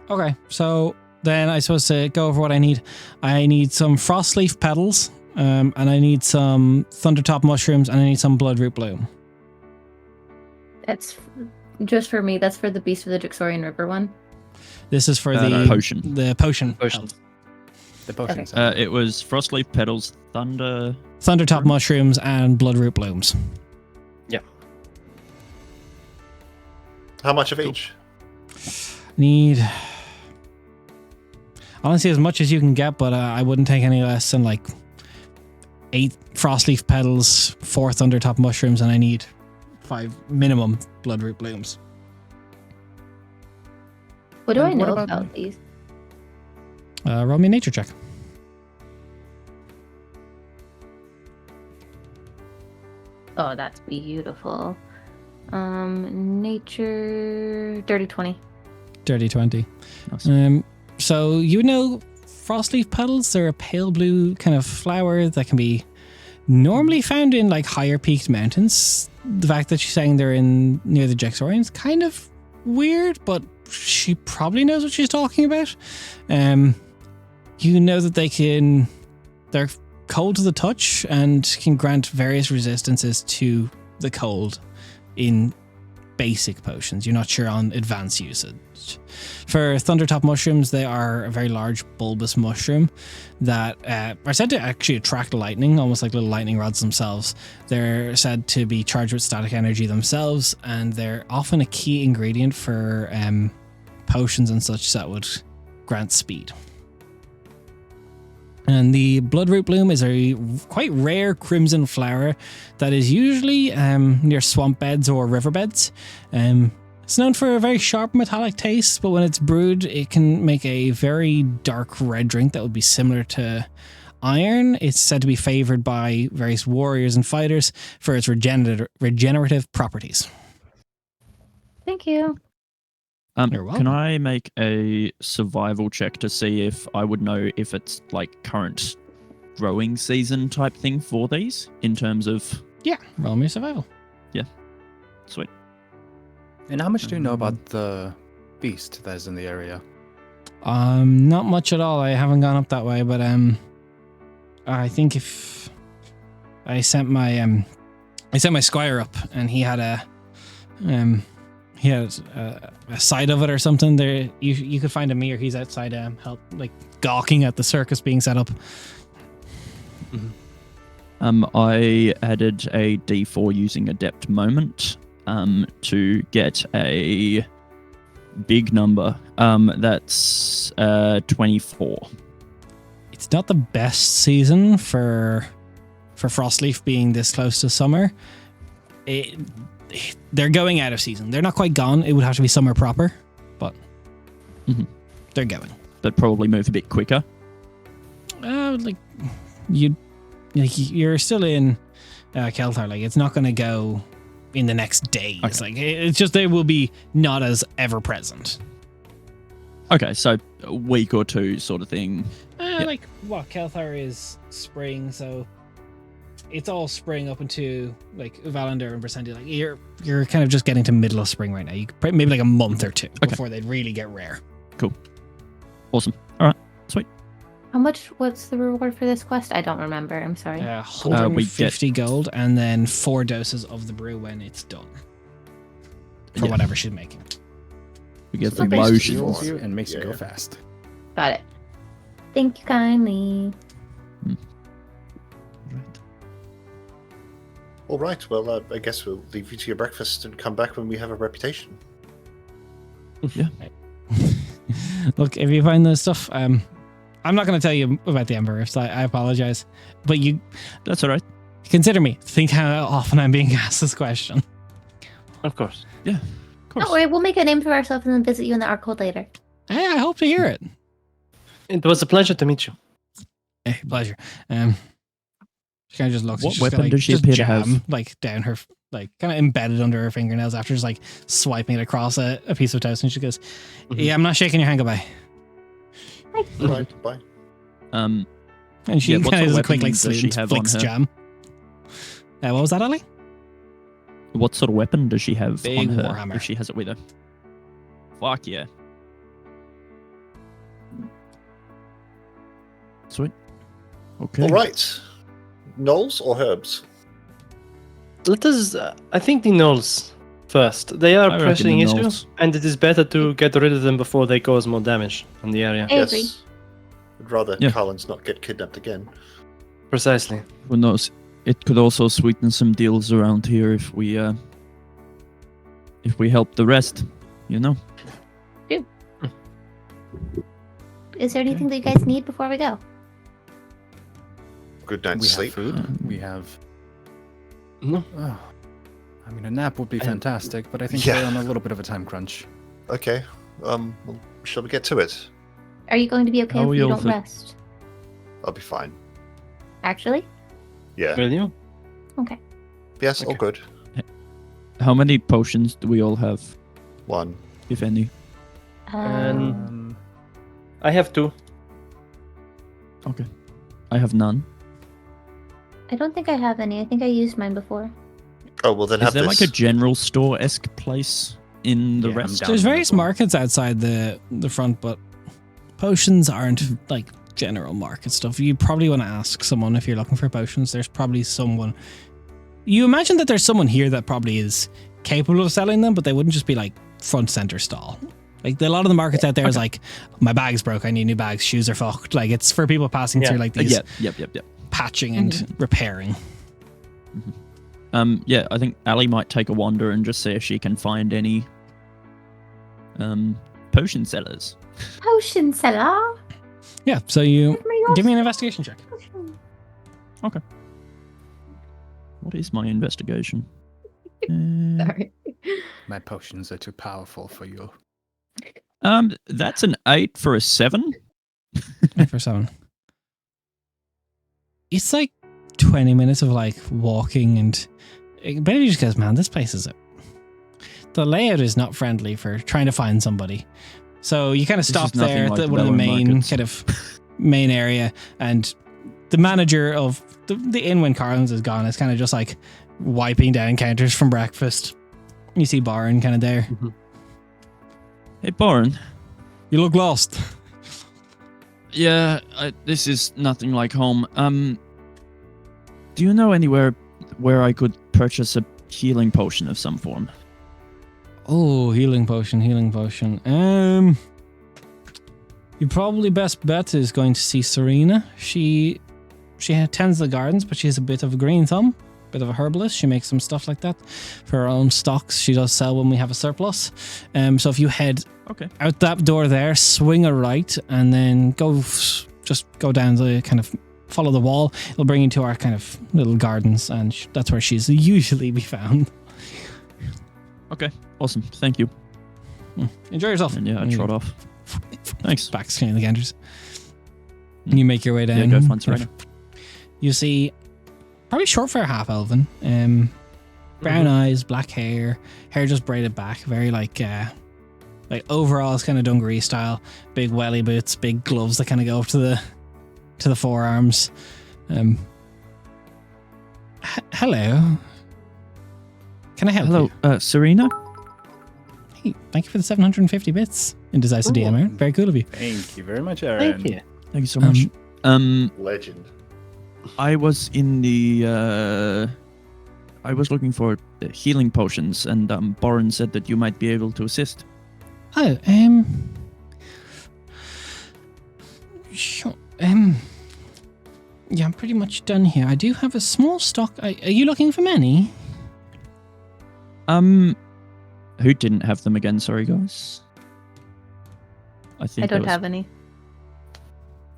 Okay, so then I suppose to go over what I need. I need some frost leaf petals, and I need some thundertop mushrooms, and I need some bloodroot bloom. That's just for me. That's for the Beast of the Jaxorian River one. This is for No, the potion. The potion. Potion. The potions. It was frostleaf petals, thunder. Thundertop mushrooms and bloodroot blooms. How much of each? Need honestly as much as you can get, but I wouldn't take any less than like 8 frostleaf petals, 4 thundertop mushrooms, and I need 5 minimum bloodroot blooms. What do And I what know about- about these? Roll me a nature check. Oh, that's beautiful. Nature dirty 20. Dirty 20. Nice. So you know frostleaf petals, they're a pale blue kind of flower that can be normally found in like higher peaked mountains. The fact that she's saying they're in near the Jaxorian's kind of weird, but she probably knows what she's talking about. You know that they're cold to the touch and can grant various resistances to the cold in basic potions. You're not sure on advanced usage. For Thundertop mushrooms, they are a very large bulbous mushroom that are said to actually attract lightning, almost like little lightning rods themselves. They're said to be charged with static energy themselves, and they're often a key ingredient for potions and such that would grant speed. And the Bloodroot Bloom is a quite rare crimson flower that is usually near swamp beds or riverbeds. It's known for a very sharp metallic taste, but when it's brewed, it can make a very dark red drink that would be similar to iron. It's said to be favored by various warriors and fighters for its regenerative properties. Thank you. You're welcome. Can I make a survival check to see if I would know if it's like current growing season type thing for these in terms of... Yeah, roll me survival. Sweet. And how much do you know about the beast that is in the area? Not much at all. I haven't gone up that way, but I think if I sent my squire up and he had a side of it or something, there you could find a me, or he's outside help, like gawking at the circus being set up. I added a D4 using Adept Moment to get a big number. That's 24. It's not the best season for Frostleaf being this close to summer. They're going out of season. They're not quite gone. It would have to be summer proper, but they're going. They'd probably move a bit quicker. You're still in Kelthar. Like, it's not going to go in the next days. Okay. Like, it's just they will be not as ever present. Okay, so a week or two sort of thing. Like, what, Kelthar is spring, so it's all spring up into like Valander and Bersendi. Like, you're kind of just getting to middle of spring right now. You could maybe like a month or two before they'd really get rare. Cool. Awesome. All right. Sweet. What's the reward for this quest? I don't remember. I'm sorry. 150 gold and then 4 doses of the brew when it's done. For whatever she's making. We get So the basically motions. Heals you and makes you Yeah. go fast. Got it. Thank you kindly. All right. Well, I guess we'll leave you to your breakfast and come back when we have a reputation. Look, if you find this stuff, I'm not going to tell you about the Emperor, so I apologize. But you That's all right. consider me. Think how often I'm being asked this question. Of course. Of course. Don't worry, we'll make a name for ourselves and then visit you in the Archold later. Hey, I hope to hear it. It was a pleasure to meet you. Hey, pleasure. She kind of just looks. What she's just got, weapon like, does she just appear to have? jam, like down her, like kind of embedded under her fingernails after just like swiping it across a piece of toast, and she goes, "Yeah, I'm not shaking your hand. Goodbye." All right. Bye. And she Yeah, what kind of sort of does a quick weapon like does she sleeve, have on flicks her? jam. What was that, Ali? What sort of weapon does she have Big on her warhammer. if she has it with her? Fuck yeah. Sweet. Okay. All right. Knolls or herbs? Let us. I think the gnolls first. They are I a reckon pressing the issue, gnolls. and it is better to get rid of them before they cause more damage on the area. I agree. I'd rather Yeah. Carlins not get kidnapped again. Precisely. Who knows? It could also sweeten some deals around here if we help the rest, you know. Is there anything that you guys need before we go? Good night's We have sleep. food. We have. No. Oh, I mean, a nap would be I- fantastic, but I think Yeah. we're on a little bit of a time crunch. Okay. Well, shall we get to it? Are you going to be okay How if are you you don't also- rest? I'll be fine. Actually? Yeah. Will you? Okay. Yes, all Okay. good. How many potions do we all have, One. if any? And- I have 2. Okay. I have none. I don't think I have any. I think I used mine before. Oh, well then Is have there this. like a general store-esque place in the Yeah, I'm rest? down. There's in the various door. markets outside the front, but potions aren't like general market stuff. You probably want to ask someone if you're looking for potions. There's probably someone. You imagine that there's someone here that probably is capable of selling them, but they wouldn't just be like front center stall. Like a lot of the markets out there is like, my bag's broke, I need new bags, shoes are fucked. Like it's for people passing through like these Yep. patching and repairing. Yeah, I think Ali might take a wander and just see if she can find any potion sellers. Potion seller. Yeah, so you give me an investigation check. Okay. What is my investigation? Sorry. My potions are too powerful for you. That's an 8 for a 7. For 7. It's like 20 minutes of like walking, and Betty just goes, man, this place is the layout is not friendly for trying to find somebody. So you kind of stop there at one of the main kind of main area, and the manager of the inn when Carlin's is gone is kind of just like wiping down counters from breakfast. You see Baron kind of there. Hey, Baron. You look lost. Yeah, this is nothing like home. Do you know anywhere where I could purchase a healing potion of some form? Oh, healing potion. Your probably best bet is going to see Serena. She tends the gardens, but she has a bit of a green thumb, bit of a herbalist. She makes some stuff like that for her own stocks. She does sell when we have a surplus. So if you head out that door there, swing a right, and then just go down the kind of follow the wall. It'll bring you to our kind of little gardens, and that's where she's usually be found. Okay, awesome. Thank you. Enjoy yourself. And yeah, I trot off. Thanks. Back to cleaning the counters. And you make your way down. Yeah, go find Serena. You see, probably short for a half elven. Brown eyes, black hair just braided back, very like overalls, kind of dungaree style. Big welly boots, big gloves that kind of go up to the forearms. Hello. Can I help you? Hello, Serena? Hey, thank you for the 750 bits in Decisive DM, Aaron. Very cool of you. Thank you very much, Aaron. Thank you. Thank you so much. Legend. I was in the I was looking for healing potions, and Baron said that you might be able to assist. Oh, sure. Yeah, I'm pretty much done here. I do have a small stock. Are you looking for many? Who didn't have them again? Sorry, guys. I don't have any.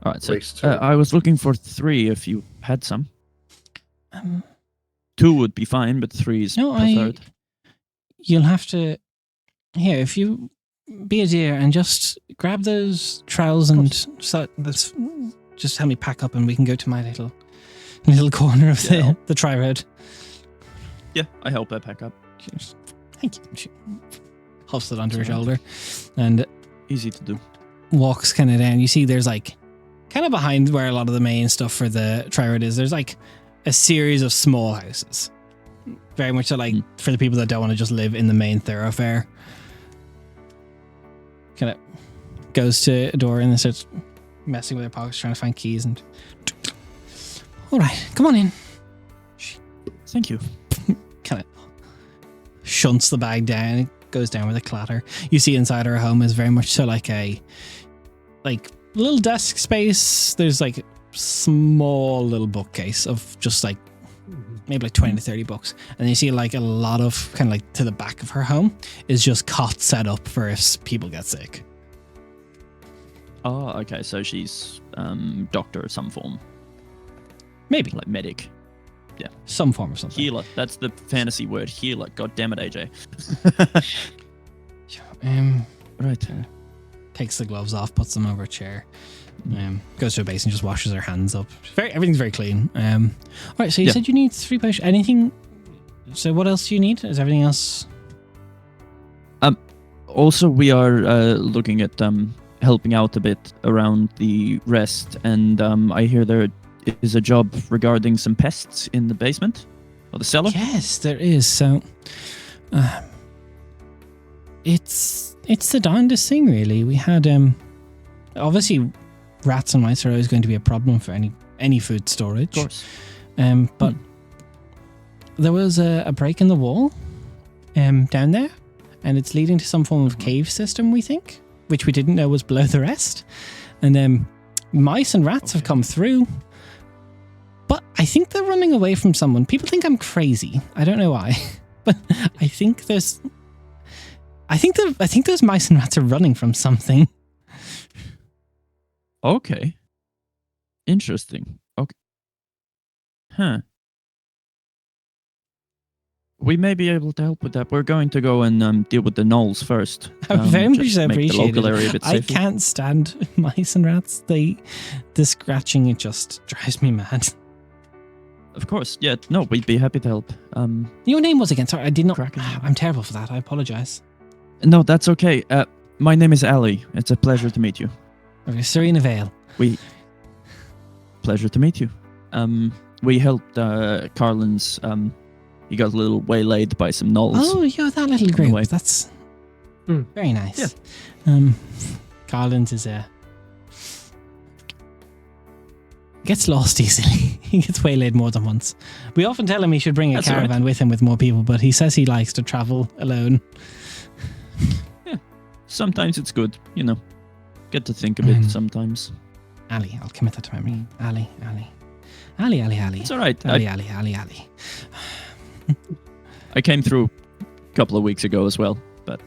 All right, so At least two. I was looking for 3 if you had some. 2 would be fine, but 3 is preferred. You'll have to... Here, if you be a dear and just grab those trowels and just help me pack up, and we can go to my little corner of the Triroad. Yeah, I help her pack up. Thank you. She huffs it onto her shoulder and easy to do. Walks kind of down. You see there's like kind of behind where a lot of the main stuff for the Triroad is, there's like a series of small houses. Very much so like for the people that don't want to just live in the main thoroughfare. Kind of goes to a door and then starts messing with her pockets, trying to find keys and... All right, come on in. Thank you. Kind of shunts the bag down. It goes down with a clatter. You see inside her home is very much so like a little desk space. There's like a small little bookcase of just like maybe like 20 to 30 books. And you see like a lot of kind of like to the back of her home is just cots set up for if people get sick. Oh, okay. So she's doctor of some form. Maybe. Like medic. Yeah. Some form of something. Healer. That's the fantasy word, healer. God damn it, AJ. Right. Takes the gloves off, puts them over a chair. Goes to a basin, just washes her hands up. Everything's very clean. All right, so you said you need 3 potions. Anything? So what else do you need? Is everything else? Also, we are looking at helping out a bit around the rest, and I hear there is a job regarding some pests in the basement or the cellar. Yes, there is. So, it's the darndest thing, really. We had obviously rats and mice are always going to be a problem for any food storage. Of course. But there was a break in the wall down there, and it's leading to some form of cave system, we think, which we didn't know was below the rest. And mice and rats have come through, but I think they're running away from someone. People think I'm crazy. I don't know why, but I think those mice and rats are running from something. Okay. Interesting. Okay. Huh. We may be able to help with that. We're going to go and deal with the gnolls first. I very much just make the appreciate local it. area a bit I safer. can't stand mice and rats. The scratching, it just drives me mad. Of course. Yeah. No, we'd be happy to help. Your name was again? Sorry, I did not. Kraken. I'm terrible for that. I apologize. No, that's okay. My name is Ali. It's a pleasure to meet you. Okay, Serena Vale. Pleasure to meet you. We helped Carlin's. He got a little waylaid by some gnolls. Oh, yeah, that little the group. way. That's very nice. Yeah. Garland is gets lost easily. He gets waylaid more than once. We often tell him he should bring a That's all caravan with him with more people, but he says he likes to travel alone. Yeah. Sometimes it's good, Get to think a bit sometimes. Ali, I'll commit that to memory. Ali. Ali. It's all right. Ali. I came through a couple of weeks ago as well, but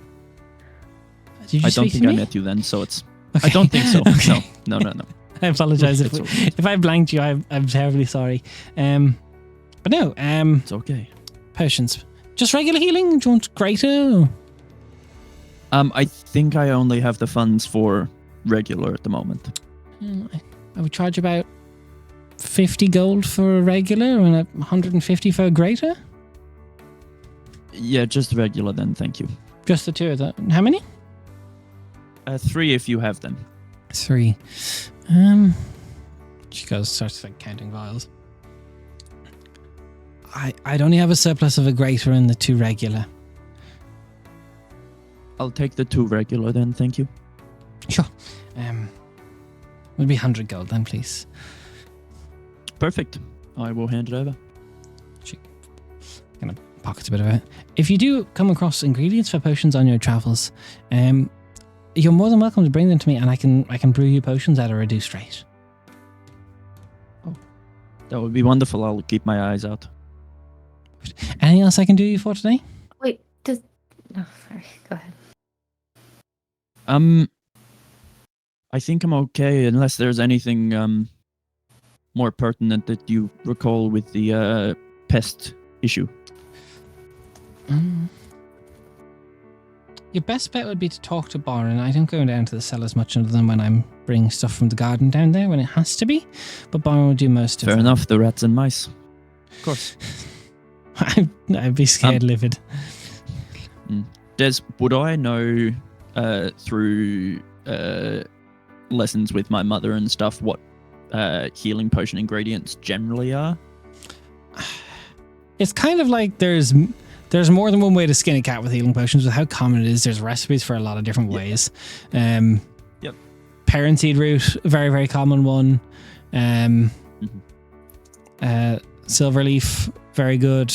Did you I don't speak think to I me? met you then, so it's... Okay. I don't think so. Okay. No. I apologize It's all right. if I blanked you. I'm terribly sorry. But no. It's okay. Potions. Just regular healing? Do you want greater? I think I only have the funds for regular at the moment. I would charge about 50 gold for a regular and 150 for a greater. Yeah, just regular then, thank you. Just the two of them. How many? 3 if you have them. 3. She starts counting vials. I'd only have a surplus of a greater and the 2 regular. I'll take the 2 regular then, thank you. Sure. Would be 100 gold then, please. Perfect. I will hand it over. Gonna pocket a bit of it. If you do come across ingredients for potions on your travels, you're more than welcome to bring them to me, and I can brew you potions at a reduced rate. Oh, that would be wonderful. I'll keep my eyes out. Anything else I can do you for today? Wait, no, sorry. Go ahead. I think I'm okay unless there's anything more pertinent that you recall with the pest issue. Your best bet would be to talk to Byron. I don't go down to the cellars much other than when I'm bringing stuff from the garden down there when it has to be. But Byron will do most of it. Fair enough, the rats and mice. Of course. I'd be scared livid. Des, would I know through lessons with my mother and stuff what healing potion ingredients generally are? It's kind of like there's more than one way to skin a cat with healing potions. With how common it is, there's recipes for a lot of different ways. Yep. Parent seed root, very, very common one. Silver leaf, very good.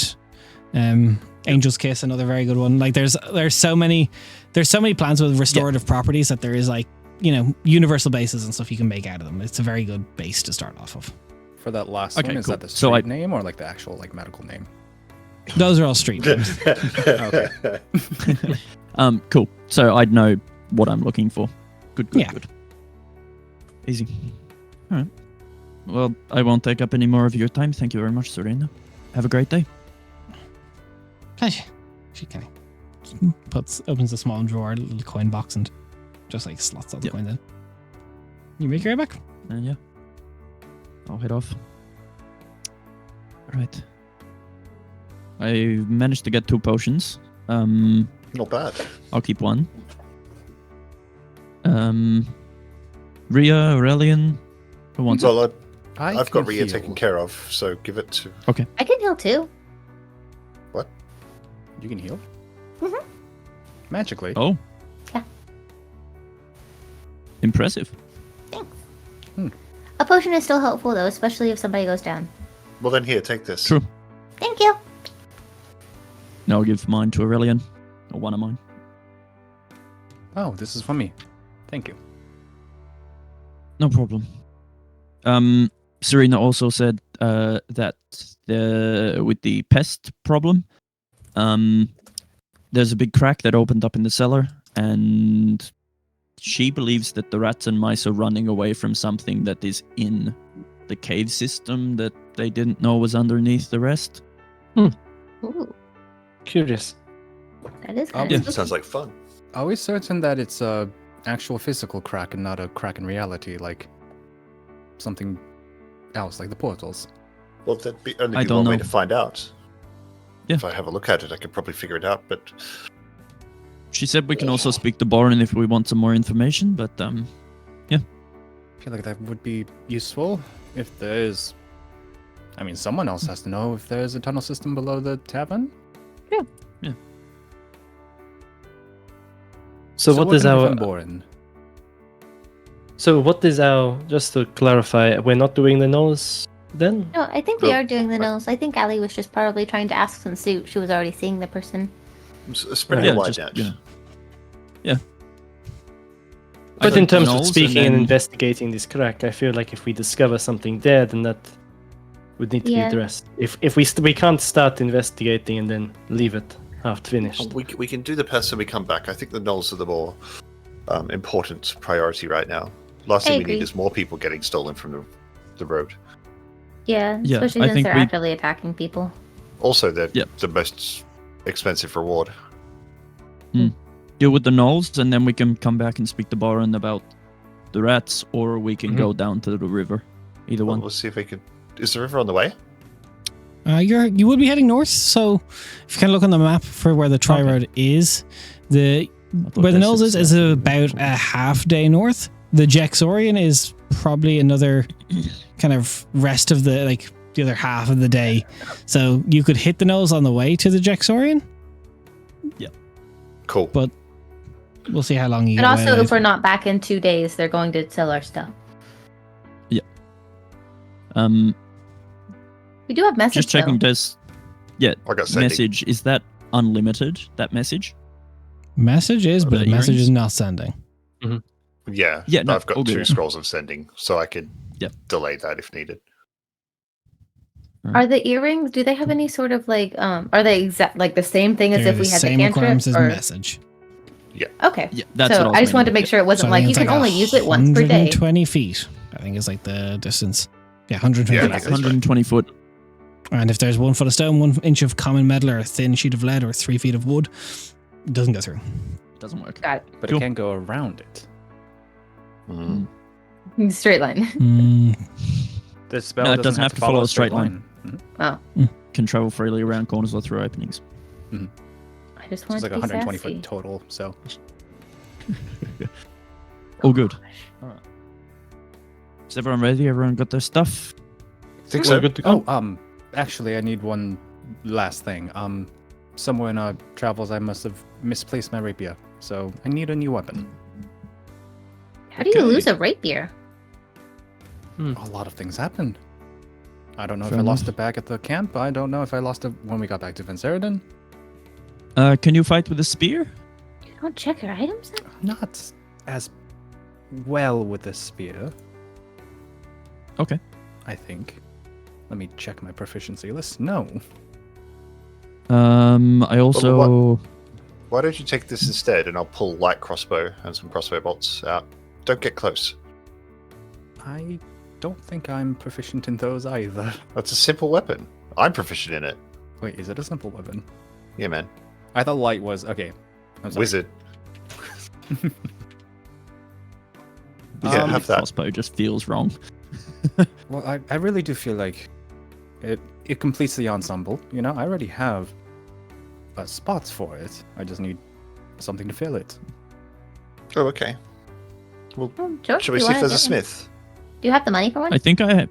Angel's kiss, another very good one. Like there's so many plants with restorative properties that there is universal bases and stuff you can make out of them. It's a very good base to start off of. For that last Okay, one, is cool. that the So street name or like the actual medical name? Those are all street names. Okay. Cool. So I'd know what I'm looking for. Good. Easy. All right. Well, I won't take up any more of your time. Thank you very much, Serena. Have a great day. Pleasure. She kind of opens a small drawer, a little coin box, and just slots all the coins in. You make your way back. And yeah, I'll head off. All right. I managed to get 2 potions. Not bad. I'll keep 1. Rhea, Aurelian, who wants it? Well, I've got can Rhea heal. taken care of, so give it to. I can heal too. You can heal? Mhm. Magically? Oh. Yeah. Impressive. Thanks. A potion is still helpful though, especially if somebody goes down. Well, then here, take this. True. Thank you. And I'll give mine to Aurelian. Or one of mine. Oh, this is for me. Thank you. No problem. Serena also said that with the pest problem, there's a big crack that opened up in the cellar, and she believes that the rats and mice are running away from something that is in the cave system that they didn't know was underneath the rest. Ooh, Curious. that is kind Yeah. of Sounds like fun. Are we certain that it's a actual physical crack and not a crack in reality, like something else, like the portals? Well, that'd be only I be don't one way know. to find out. Yeah. If I have a look at it, I could probably figure it out. But She said we can also speak to Boren if we want some more information, but I feel like that would be useful if there is. I mean, someone else has to know if there is a tunnel system below the tavern. So what is can we our? find Boren? So what is our? Just to clarify, we're not doing the nose then. No, I think we No, are doing the nose. I think Allie was just probably trying to ask since she was already seeing the person. spreading yeah, a wide just, net. you know. Yeah. I But got in terms the of nose speaking and then- investigating this crack, I feel like if we discover something there, then that would need to Yeah. be addressed. If we can't start investigating and then leave it half finished. We can do the pest when we come back. I think the gnolls are the more important priority right now. Last I thing we agree. need is more people getting stolen from the road. Yeah, Yeah, especially I since think they're we- actively attacking people. Also, they're Yep. the most expensive reward. Deal with the gnolls, and then we can come back and speak to Boren about the rats, or we can Mhm. go down to the river. Either Well, one. we'll see if we can. Is the river on the way? You would be heading north, so if you kind of look on the map for where the Triroad is, I thought where the this nose is about a half day north. The Jexorian is probably another kind of rest of the the other half of the day. So you could hit the nose on the way to the Jexorian. Cool. But we'll see how long you But get also, away if we're not back in 2 days, they're going to sell our stuff. We do have message. Just checking. Does I got sending. message is that unlimited? That message? Message is, but the the message earrings? is not sending. Yeah. Yeah, no, I've got all 2 good. scrolls of sending, so I could Yep. delay that if needed. Are the earrings? Do they have any sort of Are they exact the same thing as They're if we the had the same requirements cantrip? as Or message. okay, Yeah, that's so what I just wanted to meaning. make sure it wasn't So I think you it's can only use it once per day. 120 feet, I think is the distance. Yeah, 120 Yeah, feet. that's 120 foot. And if there's 1 foot of stone, 1 inch of common metal, or a thin sheet of lead, or 3 feet of wood, it doesn't go through. Doesn't work. Got But Cool. it can go around it. Mm. it. Straight line. The spell No, it doesn't have to follow a straight line. Mhm. Can travel freely around corners or through openings. I just So wanted it's like to be 120 sassy. foot total. So Oh, good. Is everyone ready? Everyone got their stuff? Think We're so. good to go. actually, I need one last thing. Somewhere in our travels, I must have misplaced my rapier, so I need a new weapon. How do you Okay. lose a rapier? A lot of things happened. I don't know Fair if I lost enough. it back at the camp. I don't know if I lost it when we got back to Vinceridon. Can you fight with a spear? You don't check your items. Then? Not as well with the spear, Okay. I think. Let me check my proficiency list. No. I also. Why don't you take this instead, and I'll pull light crossbow and some crossbow bolts out. Don't get close. I don't think I'm proficient in those either. That's a simple weapon. I'm proficient in it. Wait, is it a simple weapon? Yeah, man. I thought light was okay. I'm sorry. Wizard. Yeah, have that. Crossbow just feels wrong. Well, I really do feel like it completes the ensemble. You know, I already have spots for it. I just need something to fill it. Oh, okay. Oh, sure. Shall we you see if wanna there's a get one. smith? Do you have the money for one? I think I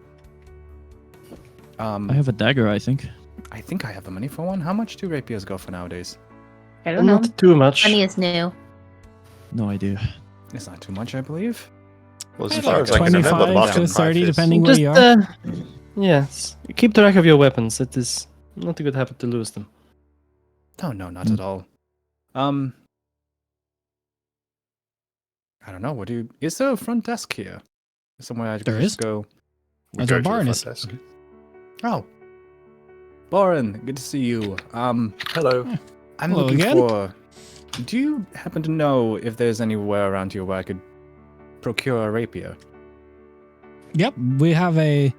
I have a dagger. I think. think I have the money for one. How much do rapiers go for nowadays? I don't know. Not too much. Money is new. No idea. It's not too much, I believe. Well, as Like far as I can remember, 25 market to price 30, is- depending where Just you are. yes, keep track of your weapons. It is not a good habit to lose them. No, not at all. I don't know. Is there a front desk here? Somewhere I There could just is. go. That's Go where to the Baron front is. desk. Oh, Boren, good to see you. Hello. I'm Hello looking again. for. Do you happen to know if there's anywhere around here where I could procure a rapier? Yep, we have a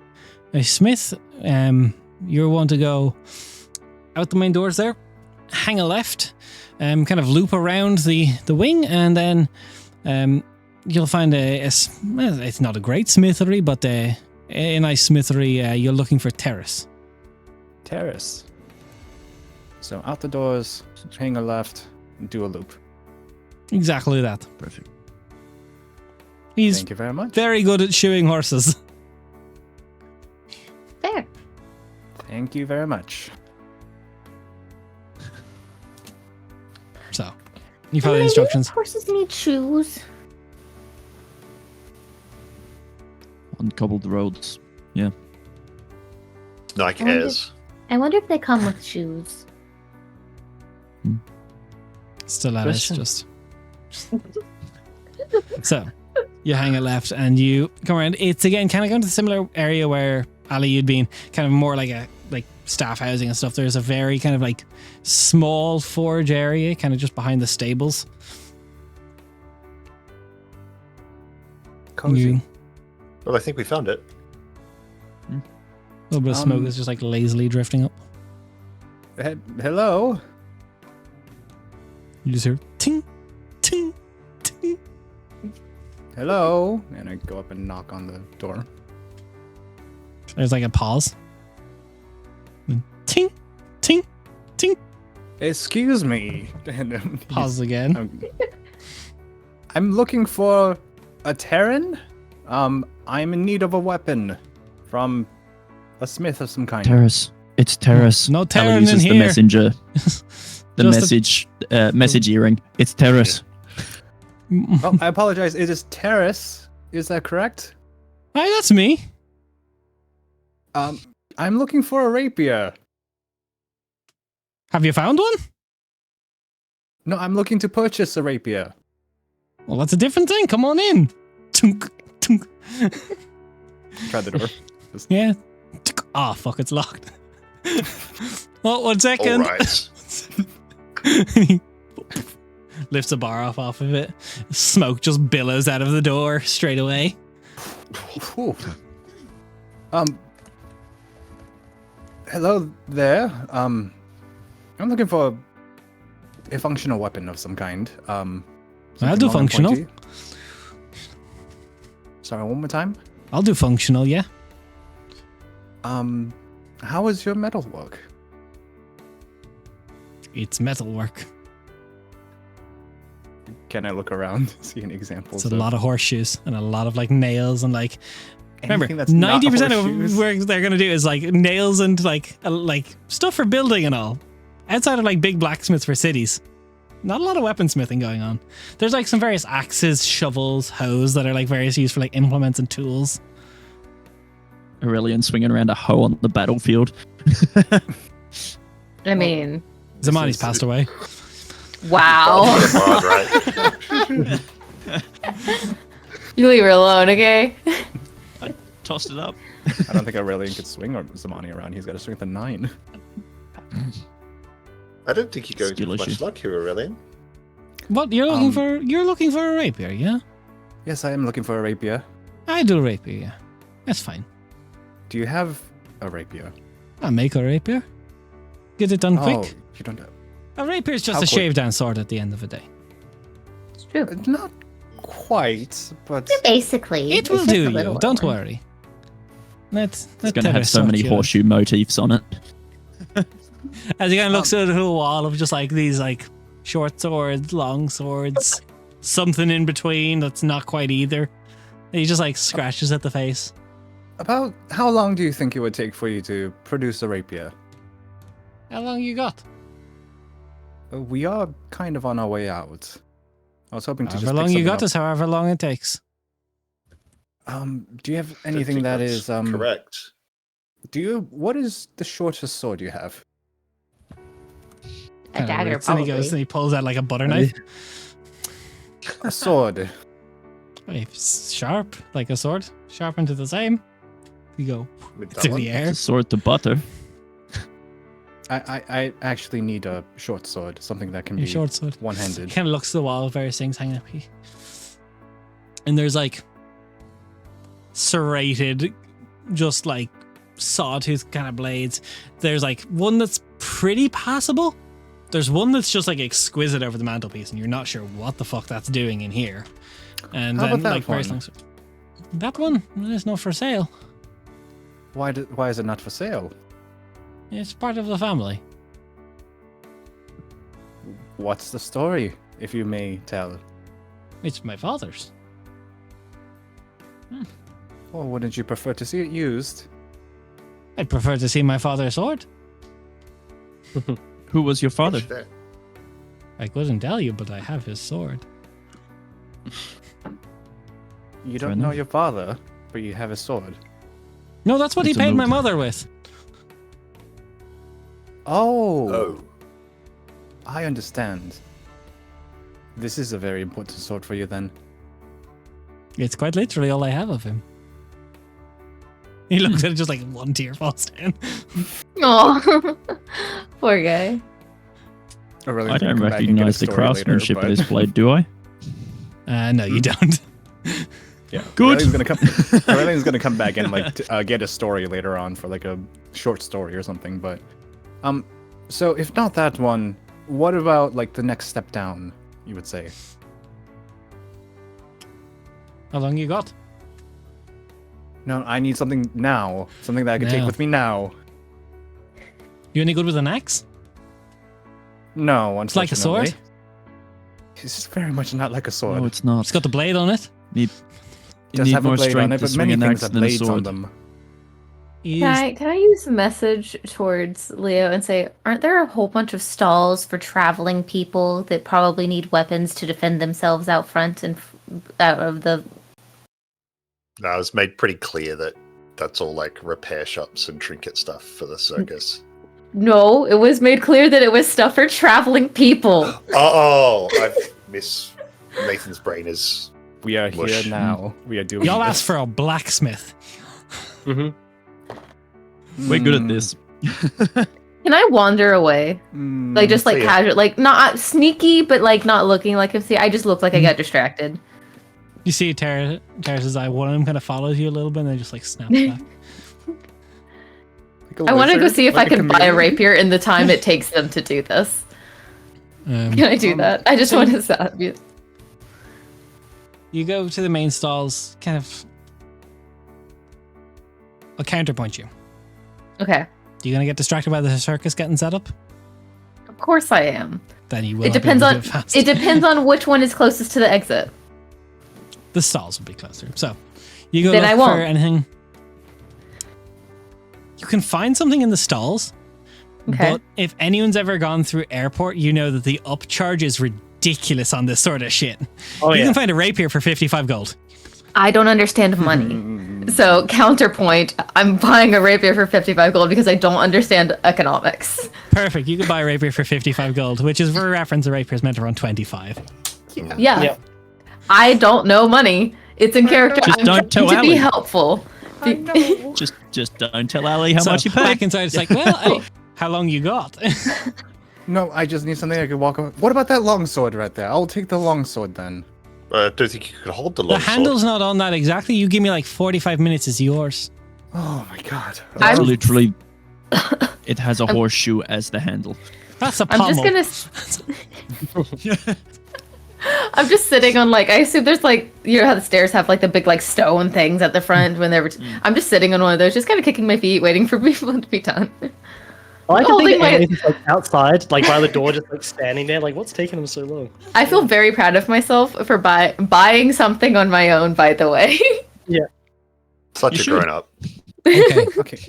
smith. You're one to go out the main doors there, hang a left, kind of loop around the wing, and then you'll find well, it's not a great smithery, but a nice smithery. You're looking for Terrace. Terrace. So out the doors, hang a left, and do a loop. Exactly that. Perfect. He's Thank you very much. very good at shoeing horses. Fair. Thank you very much. So, you follow the Maybe instructions. Horses need shoes. On cobbled roads. Nike I wonder- Airs. I wonder if they come with shoes. Still at us, Question. just. So, you hang a left and you come around. It's again kind of going to the similar area where Ali you'd been, kind of more like staff housing and stuff. There's a very kind of like small forge area, kind of just behind the stables. Cozy. You, Well, I think we found it. a little bit of smoke is just like lazily drifting up. Hello. You just hear ting, ting, ting. Hello. And I go up and knock on the door. There's like a pause. Then ting, ting, ting. Excuse me. And Pause again. I'm looking for a Terran. I'm in need of a weapon from a smith of some kind. Terrace. It's Terrace. No Ella Terran in uses the here. messenger. The Just message earring. It's Terrace. Oh, I apologize. It is Terrace. Is that correct? Hi, that's me. I'm looking for a rapier. Have you found one? No, I'm looking to purchase a rapier. Well, that's a different thing. Come on in. Tunk, tunk. Try the door. Yeah. Ah, fuck, it's locked. Oh, 1 All second. right. Lifts a bar off of it. Smoke just billows out of the door straight away. Whew. Hello there. I'm looking for a functional weapon of some kind. I'll something do long and functional. pointy. Sorry, one more time. I'll do functional, yeah. How is your metal work? It's metalwork. Can I look around, see any examples? It's a lot of horseshoes and a lot of like nails and like. Remember, Anything that's not 90% horseshoes? of work they're gonna do is like nails and like stuff for building and all. Outside of like big blacksmiths for cities, not a lot of weaponsmithing going on. There's like some various axes, shovels, hoes that are like various used for like implements and tools. Aurelian swinging around a hoe on the battlefield. I mean, Zamani's passed away. wow. Right? You leave her alone, okay? Tossed it up. I don't think Aurelian could swing or Zamani around. He's got a strength of 9. I don't think you're going to Skill have much issue. luck here, Aurelian. What you're looking for? You're looking for a rapier, yeah? Yes, I am looking for a rapier. I do rapier, yeah. That's fine. Do you have a rapier? I'll make a rapier. Get it done quick. You don't have. A rapier is just How a quick? shaved down sword at the end of the day. It's true. Not quite, but It Basically. will it's just do a you. little Don't one. worry. Let's It's going to have so many horseshoe motifs on it. As he kind of looks at a wall of just like these like short swords, long swords, something in between that's not quite either. And he just like scratches at the face. about how long do you think it would take for you to produce a rapier? How long you got? We are kind of on our way out. I was hoping to just However pick long you something got up. is however long it takes. Do you have I don't anything think that that's is correct. What is the shortest sword you have? Kinda dagger, roots, and he goes probably. and he pulls out like a butter knife. A sword. It's sharp, like a sword, sharpened to the same. You go With that through one. the air. It's a sword to butter. I actually need a short sword, something that can Your be short sword. one-handed. Kind of looks at the wall, various things hanging up. And there's like serrated, just like sawtooth kind of blades. There's like one that's pretty passable. There's one that's just like exquisite over the mantelpiece, and you're not sure what the fuck that's doing in here. And How then about that like various one? things. That one is not for sale. Why is it not for sale? It's part of the family. What's the story, if you may tell? It's my father's. Or wouldn't you prefer to see it used? I'd prefer to see my father's sword. Who was your father? Watch that. I couldn't tell you, but I have his sword. You Fair don't know enough. your father, but you have a sword. No, that's what It's he a paid my move. mother with. Oh, Oh, I understand. This is a very important sword for you then. It's quite literally all I have of him. He looks at it, just like one tear falls down. Oh, poor guy. I don't recognize the craftsmanship of this blade, do I? No, you don't. Yeah, Good. Aurelian's gonna come back and like get a story later on for like a short story or something. But so if not that one, what about like the next step down? You would say. How long you got? No, I need something now. Something that I can take Now. with me now. You any good with an axe? No, It's like a sword? unfortunately. It's very much not like a sword. No, it's not. It's got the blade on it. You Does need have a more blade on strength it, to but swing many an things axe have than a blades on sword. them. Can I use a message towards Leo and say, aren't there a whole bunch of stalls for traveling people that probably need weapons to defend themselves out front and out of the? no, it was made pretty clear that that's all like repair shops and trinket stuff for the circus. No, it was made clear that it was stuff for traveling people. Oh, I've miss Nathan's brain is. We are Mush. here now. We are doing. Y'all this. asked for a blacksmith. We're good at Hmm. this. Can I wander away? Like just like See ya. casual, like not sneaky, but like not looking like if I just look like I got distracted. You see Terrace's eye. One of them kind of follows you a little bit, and then just like snaps back. Like a I want to go lizard, see if like I can buy a chameleon? rapier in the time it takes them to do this. Can I do that? I just want to stop you. You go to the main stalls, kind of. I'll counterpoint you. Okay. You gonna get distracted by the circus getting set up? Of course I am. Then you will. It not be depends able to on do it fast. it depends on which one is closest to the exit. The stalls will be closer. So you go Then look I for won't. anything. You can find something in the stalls, Okay. but if anyone's ever gone through airport, you know that the upcharge is ridiculous on this sort of shit. Oh You yeah. can find a rapier for 55 gold. I don't understand money. So counterpoint, I'm buying a rapier for 55 gold because I don't understand economics. Perfect. You can buy a rapier for 55 gold, which is for reference, a rapier is meant to run 25. Yeah. Yeah. I don't know money. It's in character. Just I'm don't trying tell to be Ali. helpful. Just don't tell Ali how So much you pay. back inside, it's like, well, how long you got? No, I just need something I can walk on. What about that longsword right there? I'll take the longsword then. I don't think you could hold the The long handle's sword. not on that exactly. You give me like 45 minutes, it's yours. Oh my god. I'm- It's literally. It has a horseshoe as the handle. That's a I'm pommel. just gonna. I'm just sitting on like I assume there's like you know how the stairs have like the big like stone things at the front when they're. I'm just sitting on one of those, just kind of kicking my feet, waiting for people to be done. I like to Holding think my- Ailey's like outside, like by the door, just like standing there. Like, what's taking him so long? I feel very proud of myself for buying something on my own. By the way. Such You a should. grown up. Okay. Okay.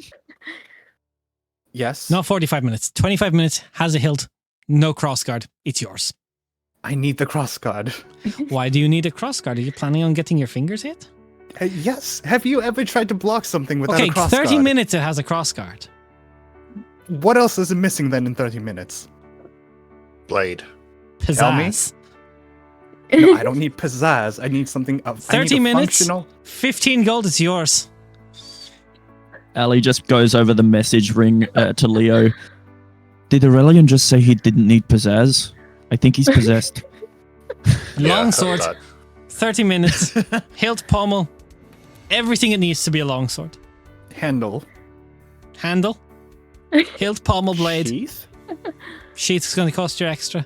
Yes. Not 45 minutes. 25 minutes, has a hilt, no crossguard. It's yours. I need the crossguard. Why do you need a crossguard? Are you planning on getting your fingers hit? Yes. Have you ever tried to block something without Okay, a crossguard? 30 minutes it has a crossguard. What else is it missing then in 30 minutes? Blade. Tell me. Pizzazz. No, I don't need pizzazz. I need something of 30 minutes. functional. 15 gold. It's yours. Ali just goes over the message ring to Leo. Did Aurelian just say he didn't need pizzazz? I think he's possessed. Yeah, Long sword. 30 minutes. Hilt, pommel. Everything it needs to be a longsword. Handle. Handle. Hilt, pommel, blade. Sheath? Sheath is going to cost you extra.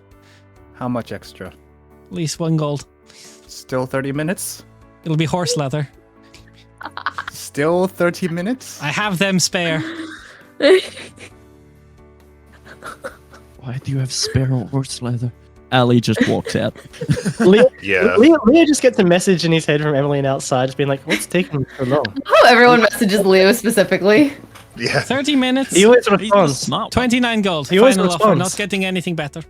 How much extra? At least 1 gold. Still 30 minutes? It'll be horse leather. Still 30 minutes? I have them spare. Why do you have spare horse leather? Ali just walks out. Leo, Yeah. Leo just gets a message in his head from Emily outside, just being like, "What's taking so long?" Oh, everyone messages Leo specifically. Yeah. 30 minutes. He always He's the responds. smart one. 29 gold. He always Final offer. responds. Not getting anything better.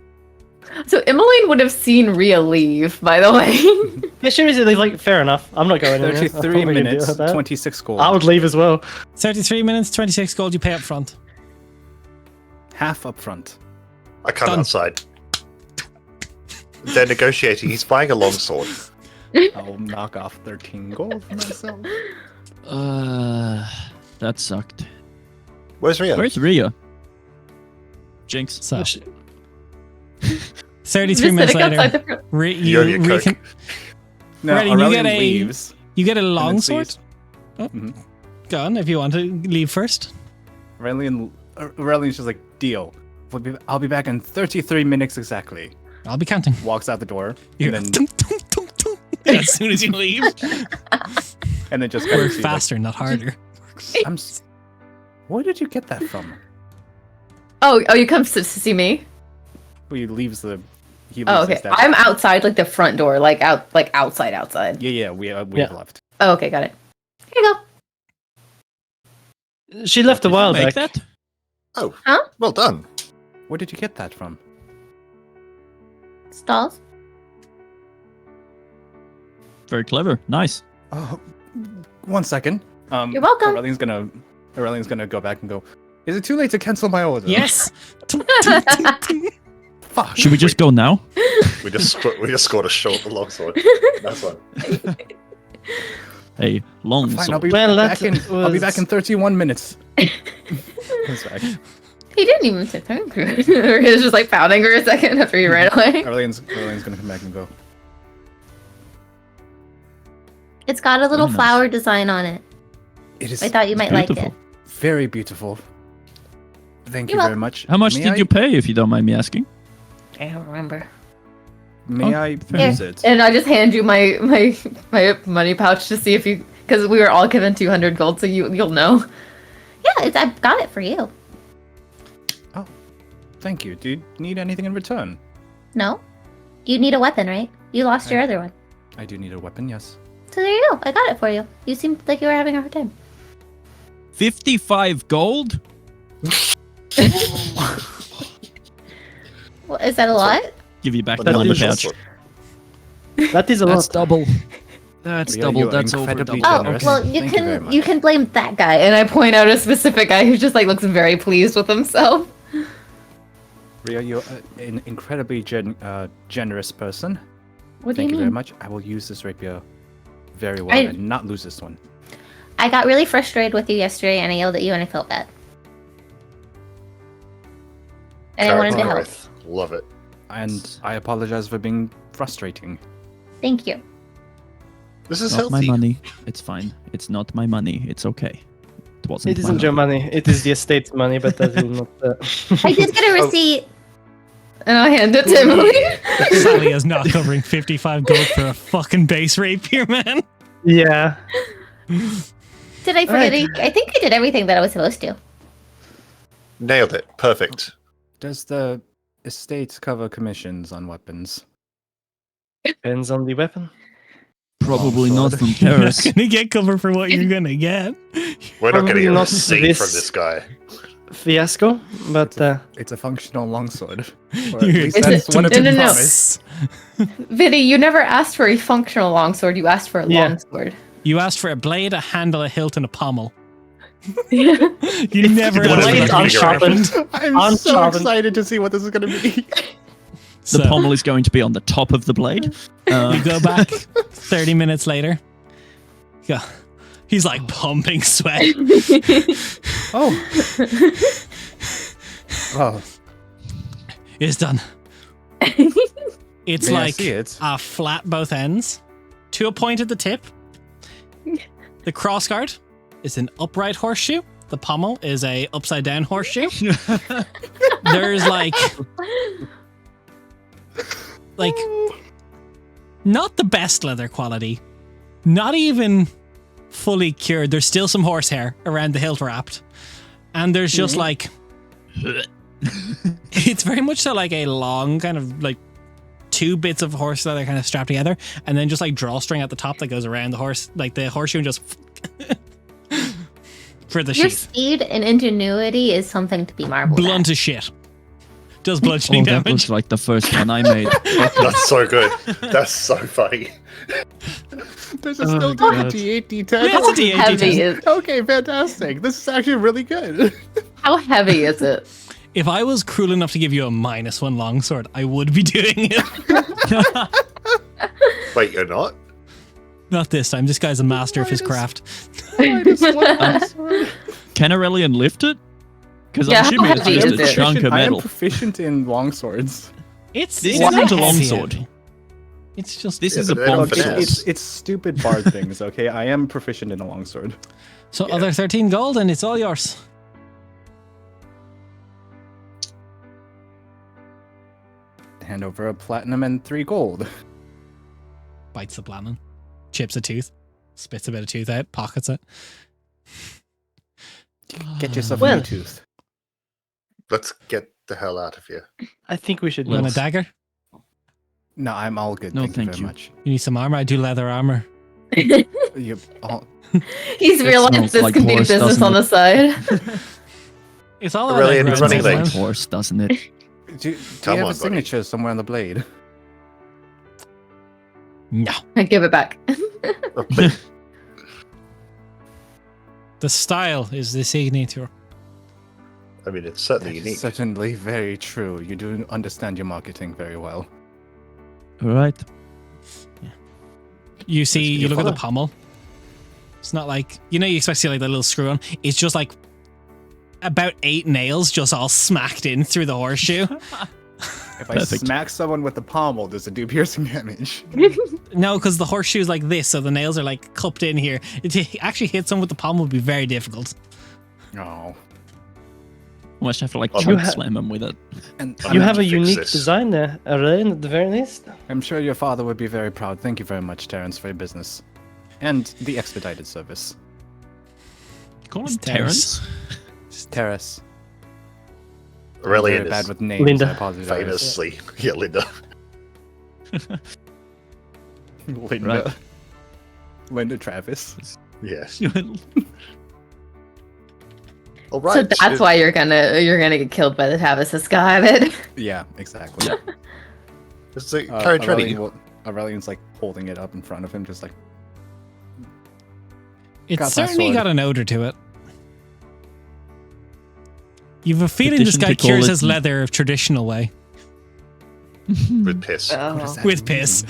So Emmeline would have seen Rhea leave, by the way. Yeah, seriously, like, fair enough. I'm not going anywhere. I'm 33 not gonna deal minutes, with that. 26 gold. I would leave as well. 33 minutes, 26 gold you pay up front. Half up front. I come Done. outside. They're negotiating. He's buying a longsword. I'll knock off 13 gold for myself. That sucked. Where's Rio? Where's Rhea? Jinx. So, Just 33 minutes sitting outside later, the front. You're your cook. No, Ready, you Aurelian get a- leaves. you get a and then longsword. sees- Go on if you want to leave first. Aurelian's just like, deal. I'll be back in 33 minutes exactly. I'll be counting. Walks out the door. You And go, then, tung, tung, tung, tung, as soon as you leave. and then just kind of Work sees, faster, not harder. Like, where did you get that from? Oh, you come to see me? Well, he leaves Oh, his okay. statue. I'm outside, like the front door, like outside. Yeah, we have left. Oh, okay, got it. Here you go. She left a Did you while make back. that? Oh. Huh? Well done. Where did you get that from? Stalls. Very clever. Nice. Oh, 1 second. You're welcome. Aurelian's gonna go back and go. Is it too late to cancel my order? Yes. Fuck. Should we just go now? We just scored a short longsword. That's one. Hey, long Fine, sword. I'll be Well, back that I'll be was- back in 31 minutes. That's right. He didn't even say thank you. He was just like pounding for a second after he ran away. Aurelian's gonna come back and go. It's got a little Very nice. flower design on it. It is I thought you might like beautiful. it. very beautiful. Thank you You're very welcome. much. How much May did I- you pay, if you don't mind me asking? I don't remember. May Oh, I fair use it? And I just hand you my money pouch to see if you, because we were all given 200 gold, so you'll know. Yeah, I've got it for you. Thank you. Do you need anything in return? No? You need a weapon, right? You lost your other one. I do need a weapon, yes. So there you go. I got it for you. You seemed like you were having a hard time. 55 gold? Well, is that a lot? Give you back But the not money the short pouch. sword. That is a That's lot. double. That's Ria, double. you are That's over incredibly double. Oh, generous. well, Thank you very much. you can blame that guy. And I point out a specific guy who just like looks very pleased with himself. Ria, you're an incredibly generous person. What do Thank you you very mean? much. I will use this rapier very well I- and not lose this one. I got really frustrated with you yesterday and I yelled at you and I felt bad. And I wanted to Character help. growth. Love it. And I apologize for being frustrating. Thank you. This is Not my healthy. money. It's fine. It's not my money. It's okay. It wasn't. It isn't your money. It is the estate's money, but that will not. I did get a Oh. receipt. And I hand it to Emily. Sally is not covering 55 gold for a fucking base rapier, man. Yeah. Did I forget? I think I did everything that I was supposed to. Nailed it. Perfect. Does the estate cover commissions on weapons? Depends on the weapon. Probably not Longsword. from You're not Paris. gonna get cover for what you're gonna get. We're not Probably getting a not receipt this- from this guy. Fiasco, but It's a functional longsword. Or at You're- least It's that's a- what it's no, no, no. promised. Vinny, you never asked for a functional longsword. You asked for a Yeah. longsword. You asked for a blade, a handle, a hilt, and a pommel. Yeah. You never What asked is for it? that. unsharpened. I'm so Uncharted. excited to see what this is going to be. So- The pommel is going to be on the top of the blade. You go back 30 minutes later. Yeah. He's like pumping sweat. Oh. Oh. It's done. It's May I like see it? a flat both ends to a point at the tip. The crossguard is an upright horseshoe. The pommel is a upside down horseshoe. There's like not the best leather quality. Not even fully cured. There's still some horsehair around the hilt wrapped. And there's just like it's very much so like a long kind of like 2 bits of horse leather kind of strapped together, and then just like drawstring at the top that goes around the horse, like the horseshoe, and just for the Your sheath. speed and ingenuity is something to be marveled Blunt at. as shit. Does bludgeoning That damage. was like the first one I made. That's so good. That's so funny. There's a still God. a D8, D10. Yeah, it's a D8, Heavy D10. is Okay, fantastic. This is actually really good. how heavy is it? If I was cruel enough to give you a -1 longsword, I would be doing it. Wait, you're not? Not this time. This guy's a master of his craft. Can Aurelian lift it? Because Yeah, I'm assuming how it's heavy just is a it? chunk of I am metal. proficient in longswords. It's This not isn't a heavy, longsword. heavy. It's just This Yeah, is a but they don't bonk finesse. sword. It's stupid bard things, okay? I am proficient in a longsword. so Yeah. other 13 gold, and it's all yours. Hand over a platinum and 3 gold. Bites the platinum, chips a tooth, spits a bit of tooth out, pockets it. Get yourself a Well. new tooth. Let's get the hell out of here. I think we should You want a move. dagger? No, I'm all good. No, thank you thank very you. much. You need some armor? I do leather armor. You all, He's It realized smells this like can be horse, business doesn't on it? the side. It's all Aurelian about is running grinding, late. Like man. horse, doesn't it? do you Come have on, a buddy. signature somewhere on the blade? No. I give it back. The style is the signature. I mean, it's certainly That is unique. certainly very true. You do understand your marketing very well. All right. You see, Let's you get look at the fun. pommel. It's not like, you know, you expect to see like that little screw on. It's just like about 8 nails just all smacked in through the horseshoe. If I Perfect. smack someone with the pommel, does it do piercing damage? No, because the horseshoe's like this, so the nails are like cupped in here. To actually hit someone with the pommel would be very difficult. No. Almost have to like You choke ha- slam him with it. And You I'm have a fix unique this. design there, Aurelian, at the very least. I'm sure your father would be very proud. Thank you very much, Terrence, for your business. And the expedited service. Call him It's Terrence. Terrace. I'm Aurelian very bad is with names. Linda. I apologize. famously. Yeah, Linda. Linda. Right. Linda Travis. Yes. All So right. that's why you're gonna get killed by the Tavis Skyvet. Yeah, exactly. It's the carriage ready. Aurelian's like holding it up in front of him, just like, It's Got my certainly sword. got an odor to it. You've a feeling this Petition guy to call cures it- his leather of traditional way. With piss. what Oh. does that With mean? piss.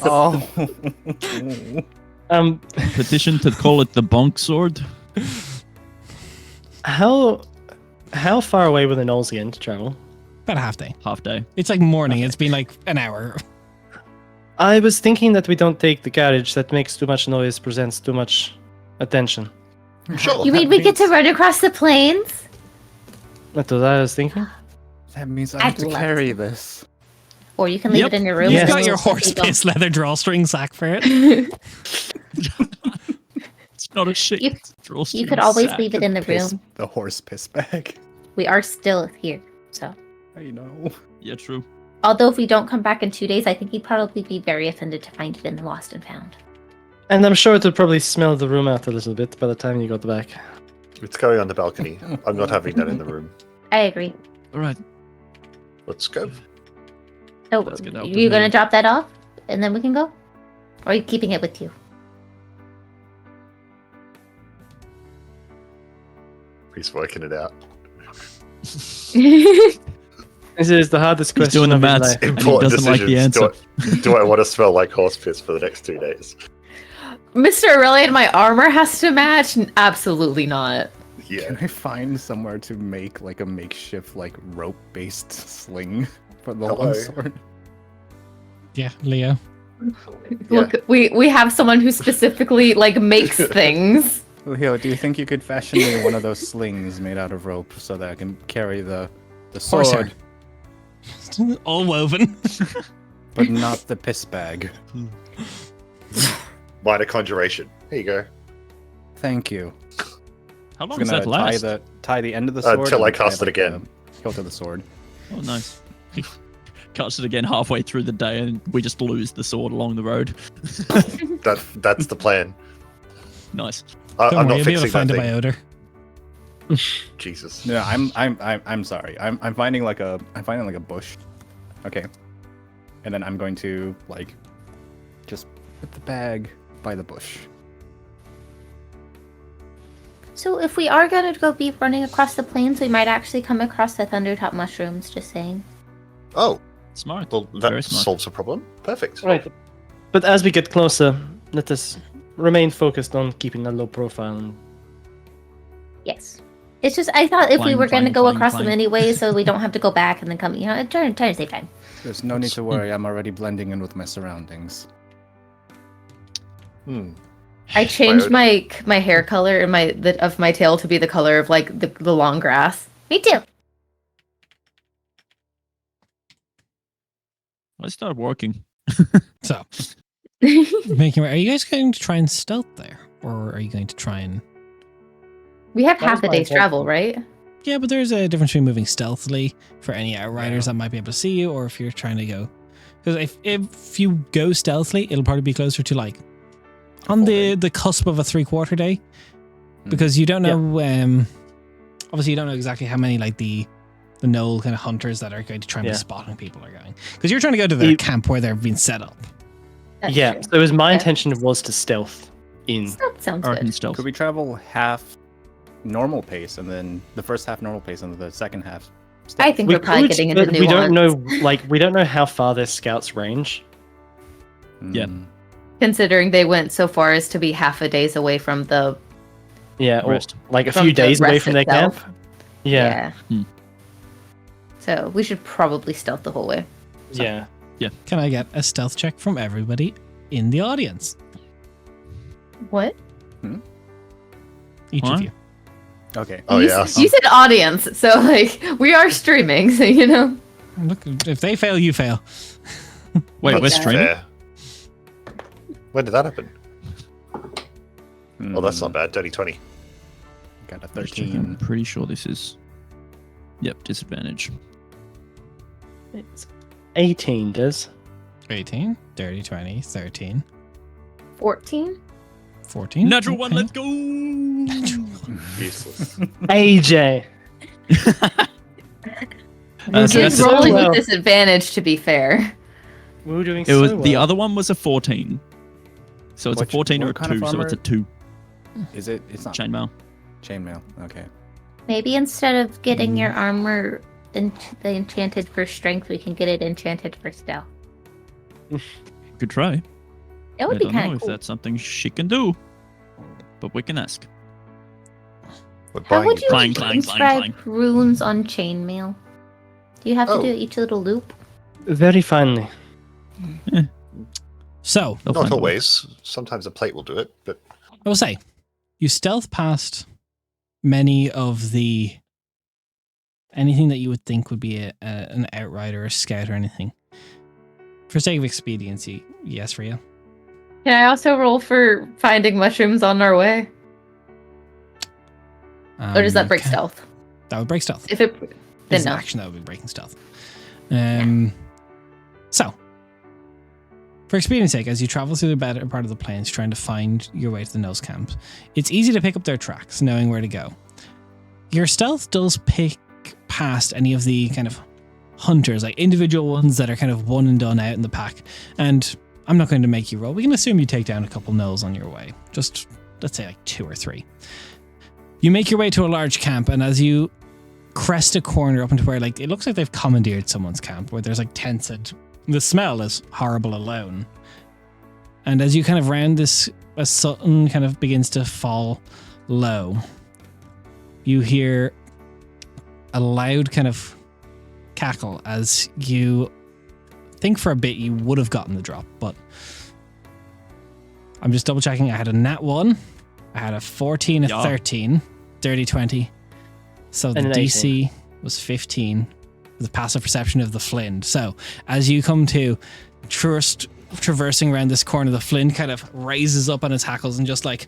Oh. Petition to call it the bonk sword. How far away will the Nolzian to travel? About a half day. Half day. It's like morning. It's been like an hour. I was thinking that we don't take the carriage that makes too much noise, presents too much attention. Sure. You mean we get to run across the plains? That's what I was thinking. That means I have to I'd love carry this. Or you can leave Yep. it in your room. You've Yes. got your Little horse people. piss leather drawstring sack for it. It's not a shit. You- drawstring You could always sack. leave it in the Piss- room. The horse piss bag. We are still here, so. I know. Yeah, true. Although if we don't come back in 2 days, I think he'd probably be very offended to find it in the lost and found. And I'm sure it would probably smell the room out a little bit by the time you got back. It's going on the balcony. I'm not having that in the room. I agree. All right. Let's go. So Let's get out you of gonna here. drop that off and then we can go? Or are you keeping it with you? He's working it out. This is the hardest He's question doing the of his maths. life. And he Important doesn't like the decisions. answer. Do I want to smell like horse piss for the next 2 days? Mr. Aurelian, my armor has to match? Absolutely not. Yeah. Can I find somewhere to make like a makeshift like rope-based sling for the Hello. longsword? Yeah, Leo. Look, we have someone who specifically like makes things. Leo, do you think you could fashion me one of those slings made out of rope so that I can carry the Horsehair. sword, All woven. but not the piss bag? Minor conjuration. Here you go. Thank you. How long I'm does gonna that last? tie the end of the sword Until I and tie, cast it like, again. the hilt of the sword. Oh, nice. Cuts it again halfway through the day, and we just lose the sword along the road. That's the plan. Nice. Don't I'm worry, not you'll be able to fixing find that it by thing. odor. Jesus. No, I'm sorry. I'm finding like a bush. Okay. And then I'm going to like just put the bag by the bush. So if we are gonna go be running across the plains, we might actually come across the thundertop mushrooms. Just saying. Oh, Smart. well, Very that smart. solves a problem. Perfect. Right. But as we get closer, let us remain focused on keeping a low profile. And Yes. It's just I thought if we Clang, were gonna clang, go clang, across clang. them anyway, so we don't have to go back and then come. You know, trying to save time. There's no need to worry. I'm already blending in with my surroundings. I changed Biota. my hair color and of my tail to be the color of like the long grass. Me too. I started working. So, making. Are you guys going to try and stealth there, or are you going to try and? We have That half was a my day's travel, right? Yeah, but there's a difference between moving stealthily for any outriders that might be able to see you, or if you're trying to go. Because if you go stealthily, it'll probably be closer to like on the cusp of a 3/4 day, because you don't know. Obviously, you don't know exactly how many like the knoll kind of hunters that are going to try and be spotting people are going. Because you're trying to go to their camp where they're being set up. That's yeah, true. so it was my Okay. intention was to stealth in. That sounds Art good. and stealth. Could we travel half normal pace and then the first half normal pace and the second half? I think we're probably could, getting into but nuance. we don't know. Like we don't know how far their scouts range. Yeah. Considering they went so far as to be half a day's away from the Yeah, or Rest. like a From few the days away rest from their itself. camp. Yeah, So we should probably stealth the whole way. yeah. Can I get a stealth check from everybody in the audience? What? Each What? of you. Okay. Oh, you, yeah. You said audience, so like we are streaming, so you know. Look, if they fail, you fail. Wait, we're That's streaming? fair. When did that happen? Oh, that's Hmm. not bad. Dirty 20. Got a Let's check. 13. I'm pretty sure this is. Yep, disadvantage. It's 18, Des. 18, dirty 20, 13, 14? 14. Natural one, okay. let's go! Useless. AJ. We're So that's rolling well. with disadvantage, to be fair. We were doing It was so the well. other one was a 14. So it's a Which- 14 or a what kind of 2, so it's a armor? 2 Is it? It's not chainmail. chainmail. Okay. Maybe instead of getting your armor enchanted for strength, we can get it enchanted for stealth. Good try. That would I be don't know kind of if cool. that's something she can do, but we can ask. We're How buying would you Clang, clang, clang, inscribe runes on chainmail? Do you have to Oh. do each little loop? Very finely. So, They'll Not find a way. always. Sometimes a plate will do it, but I will say, you stealth past many of the anything that you would think would be an outrider, a scout, or anything. For sake of expediency, yes, Ria. Can I also roll for finding mushrooms on our way? Or does that break Okay. stealth? That would break stealth. If it then It's an no. action that would be breaking stealth. So, for experience sake, as you travel through the better part of the plains trying to find your way to the nose camp, it's easy to pick up their tracks, knowing where to go. Your stealth does pick past any of the kind of hunters, like individual ones that are kind of one and done out in the pack. And I'm not going to make you roll. We can assume you take down a couple gnolls on your way. Just, let's say like 2 or 3. You make your way to a large camp, and as you crest a corner up into where like it looks like they've commandeered someone's camp, where there's like tents and the smell is horrible alone. And as you kind of round this, as sun kind of begins to fall low, you hear a loud kind of cackle as you think for a bit you would have gotten the drop, but I'm just double checking. I had a nat 1, I had a 14, a 13, dirty 20. So the DC was 15, the passive perception of the Flint. So as you come to traversing around this corner, the Flint kind of raises up on its hackles and just like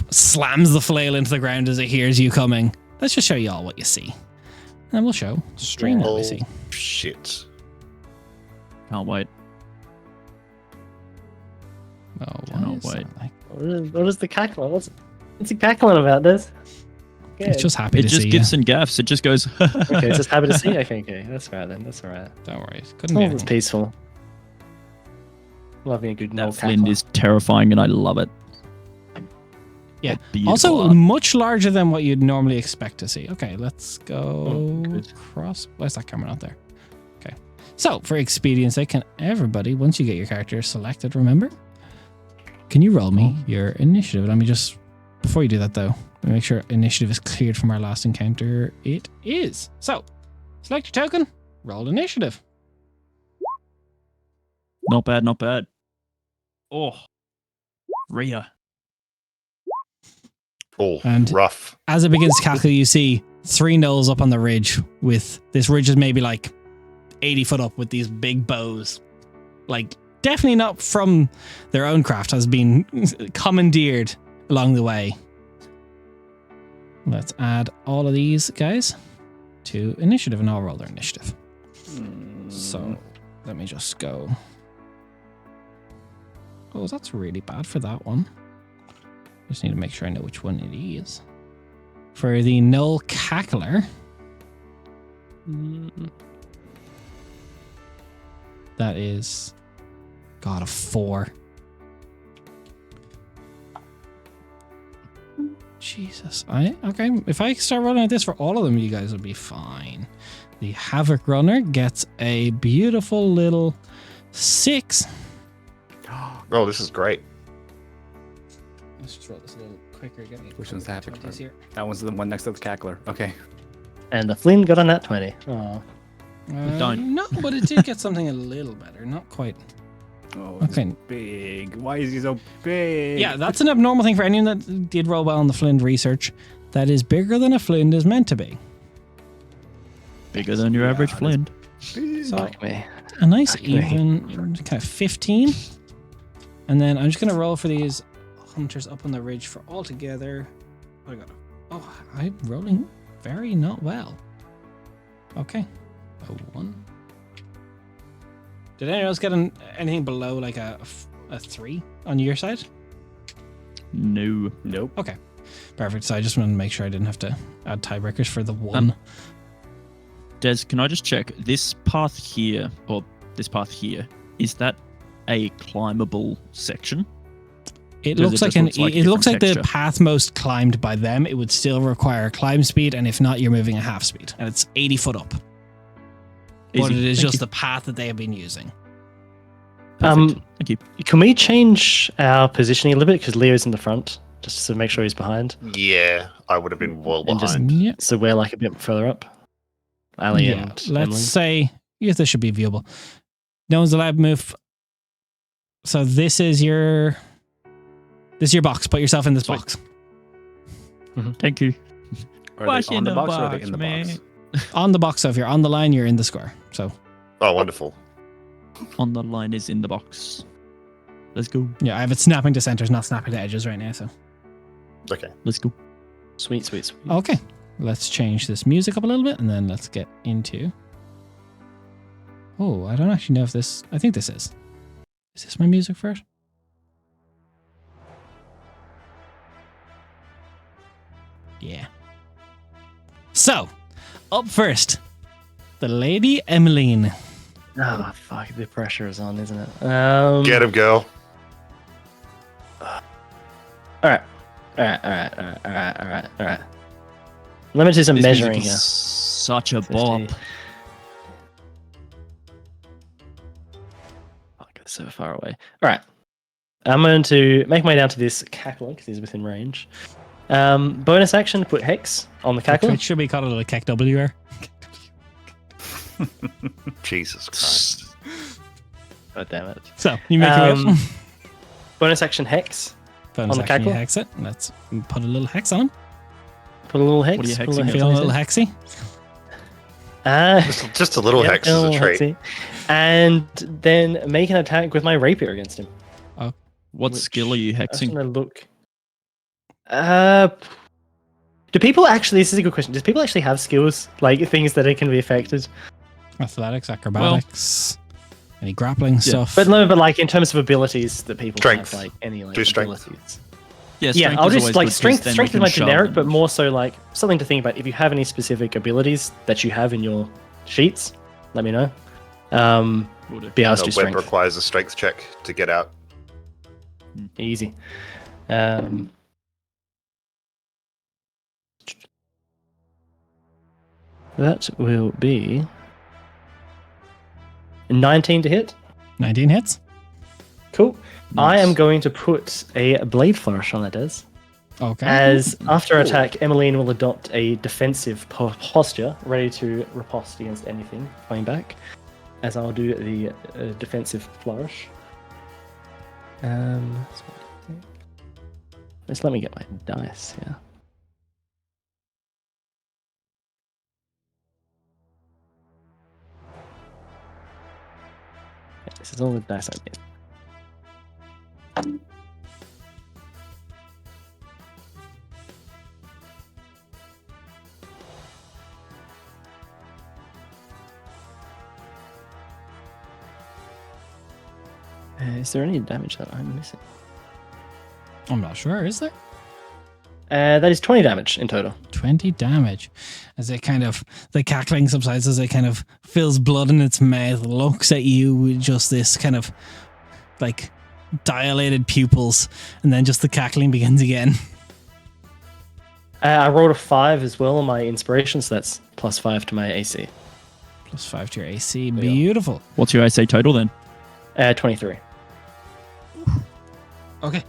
slams the flail into the ground as it hears you coming. Let's just show you all what you see. And then we'll show stream what we see. Shit. Can't wait. Oh, Cannot wait. Like? What is the cackle? What's he cackling about this? It's just happy It to just see gives you. some gaffs. It just goes. Okay, it's just happy to see. Okay, that's right then. That's all right. Don't worry. It As couldn't be long as it's anything. peaceful. Loving a good no That Flint cackle. is terrifying, and I love it. Yeah. Beautiful Also, art. much larger than what you'd normally expect to see. Okay, let's go good. across. Where's that camera? Not there. Okay. So, for expedience sake, can everybody, once you get your character selected, remember? Can you roll me your initiative? Let me just, before you do that though, let me make sure initiative is cleared from our last encounter. It is. So, select your token, roll initiative. Not bad, not bad. Oh, Rhea. Oh, And- rough. As it begins to cackle, you see 3 gnolls up on the ridge with, this ridge is maybe like 80 foot up with these big bows. Like, definitely not from their own craft, has been commandeered along the way. Let's add all of these guys to initiative and I'll roll their initiative. So let me just go. Oh, that's really bad for that one. Just need to make sure I know which one it is. For the Null Cackler, that is, God, a 4. Jesus. Okay, if I start rolling like this for all of them, you guys will be fine. The Havoc Runner gets a beautiful little 6. Oh, this is great. Let's just roll this a little quicker. Get me Which one's the Havoc 20s Runner? here. That one's the one next to the cackler. Okay. And the Flynn got a nat 20. Oh. Don't. No, but it did get something a little better. Not quite. Oh, Okay. it's big. Why is he so big? Yeah, that's an abnormal thing for anyone that did roll well on the Flint research. That is bigger than a Flint is meant to be. Bigger than your average Flint. So Fuck me. a nice Fuck me. even kind of 15. And then I'm just going to roll for these hunters up on the ridge for all together. What I got? Oh, I'm rolling very not well. Okay. A 1. Did anyone else get anything below like a 3 on your side? No. Nope. Okay. Perfect. So I just wanted to make sure I didn't have to add tiebreakers for the 1. Des, can I just check this path here, or this path here? Is that a climbable section? It Does looks it like just looks like it looks like different the texture? path most climbed by them. It would still require climb speed, and if not, you're moving a half speed, and it's 80 foot up. But Easy. it is Thank just you. the path that they have been using. Perfect. Thank you. Can we change our positioning a little bit because Leo's in the front, just to make sure he's behind, Yeah, I would have been well And just- behind. Yeah, so we're like a bit further up. Ali yeah. and Let's Emily. say yes, this should be viewable. No one's allowed to move. So this is your box. Put yourself in this Sweet. box. Thank you. Are Wash they on in the the box or are they box, in the man. box? On the box. So if you're on the line, you're in the square. So Oh, wonderful. On the line is in the box. Let's go. yeah, I have it snapping to centers, not snapping to edges right now. So Okay. Let's go. Sweet, sweet, sweet. okay, let's change this music up a little bit, and then let's get into. Oh, I don't actually know if this. I think this is. Is this my music for it? Yeah. So, up first, the Lady Emmeline. Oh, fuck. The pressure is on, isn't it? Get him, girl. All right. All right. Let me do some This music measuring is here. such a 50. bop. Oh, it's so far away. All right. I'm going to make my way down to this cackler because he's within range. Bonus action, put Hex on the cackler. Twitch should be called a KEKWR. Jesus Christ. God damn it. So, you make your way up. Bonus action, Hex. Bonus on the action, you cackler? hex it. Let's put a little hex on him. Put a little Hex. What are you put a hexing? hex Feeling a on little his hexy. head. Just a little Yep, hex is a little trait. hexy. And then make an attack with my rapier against him. What skill are you I just hexing? want to look. Do people actually? This is a good question. Do people actually have skills like things that it can be affected? Athletics, acrobatics, any grappling stuff. But no, but like in terms of abilities that people Strength. have, like any like Do strength. abilities. Yeah, Yeah, I'll is just always like good 'cause strength. then you Strength is can my shove generic, but and- more so like something to think about. If you have any specific abilities that you have in your sheets, let me know. Be asked No, to web strength. requires a strength check to get out. Easy. That will be 19 to hit. 19 hits. Cool. I am Nice. going to put a blade flourish on that, Des. Okay. As after attack, Emmeline will adopt a defensive posture, ready to riposte against anything coming back. As I'll do the defensive flourish. Just let me get my dice here. This is all the dice I need. Is there any damage that I'm missing? I'm not sure, is there? That is 20 damage in total. 20 damage. As it kind of, the cackling subsides as it kind of feels blood in its mouth, looks at you with just this kind of like dilated pupils, and then just the cackling begins again. I rolled a 5 as well on my inspiration, so that's +5 to my AC. +5 to your AC. Beautiful. What's your ISA total then? 23. Okay.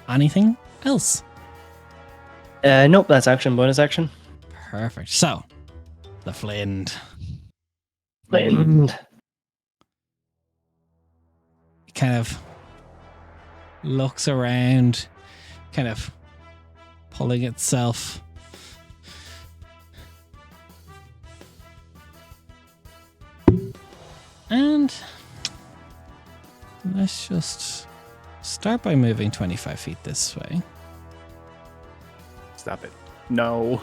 Anything else? Nope, that's action, bonus action. Perfect. So, the Flint. Blend. Kind of looks around, kind of pulling itself. And let's just start by moving 25 feet this way. Stop it. No.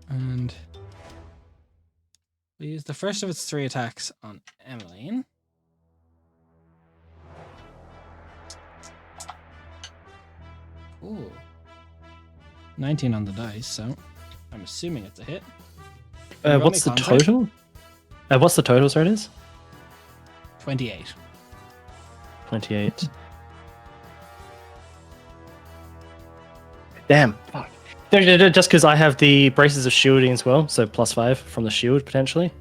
And we use the first of its 3 attacks on Emmeline. Ooh. 19 on the dice, so I'm assuming it's a hit. Roll What's me the con save. total? What's the total, sorry, it is? 28. 28. Damn. Fuck. Just because I have the braces of shielding as well, so +5 from the shield potentially.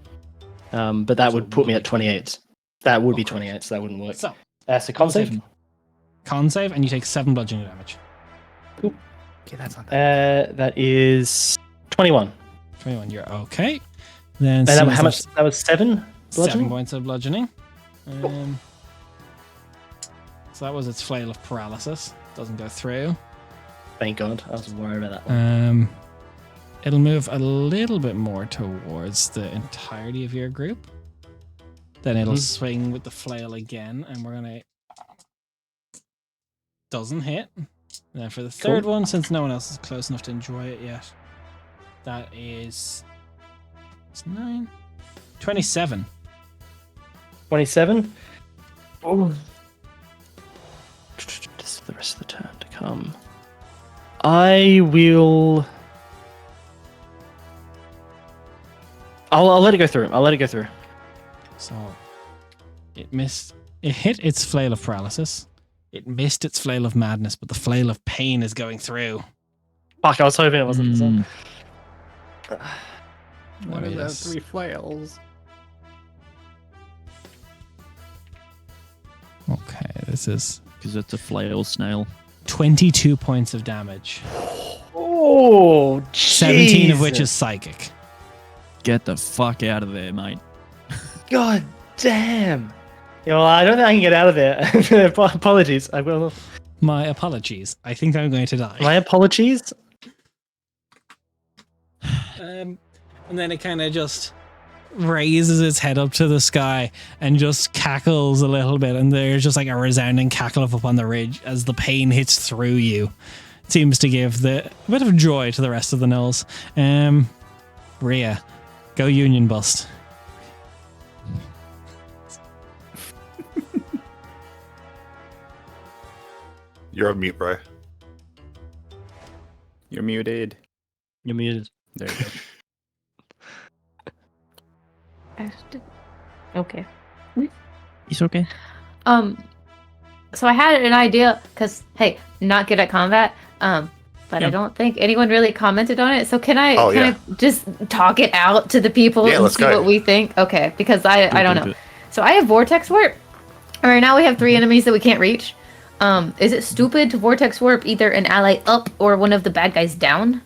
But that would put me at 28. That would be 28, so that wouldn't work. So, So con save? con save, and you take 7 bludgeoning damage. Okay, that's not that. That is 21. 21, you're okay. Then And seems how much? that's That was 7 7 bludgeoning? points of bludgeoning. So that was its flail of paralysis. Doesn't go through. Thank God. I was worried about that one. It'll move a little bit more towards the entirety of your group. Then it'll swing with the flail again, and we're gonna doesn't hit. And then for the third one, since no one else is close enough to enjoy it yet, that is it's 9, 27. 27. Oh. Just the rest of the turn to come. I will. I'll let it go through. I'll let it go through. So it missed. It hit its flail of paralysis. It missed its flail of madness, but the flail of pain is going through. Fuck, I was hoping it wasn't. So. Mm. What are yes. the 3 flails? Okay, this is Because it's a flail snail. 22 points of damage. Oh, 17 of which Jesus. is psychic. Get the fuck out of there, mate. God damn. Yeah, well, I don't think I can get out of there. Apologies. I will. My apologies. I think I'm going to die. My apologies. And then it kind of just raises its head up to the sky and just cackles a little bit, and there's just like a resounding cackle up on the ridge as the pain hits through you. It seems to give a bit of joy to the rest of the gnolls. Rhea, go Union Bust. You're on mute, bro. You're muted. You're muted. There you go. Okay. It's okay. So I had an idea because hey, not good at combat. But Yeah. I don't think anyone really commented on it. So can I Oh, kind of just talk it out to the people Yeah, and let's see go. what we think? Okay, because I don't Do know. it. So I have vortex warp. And right now we have 3 enemies that we can't reach. Is it stupid to vortex warp either an ally up or one of the bad guys down?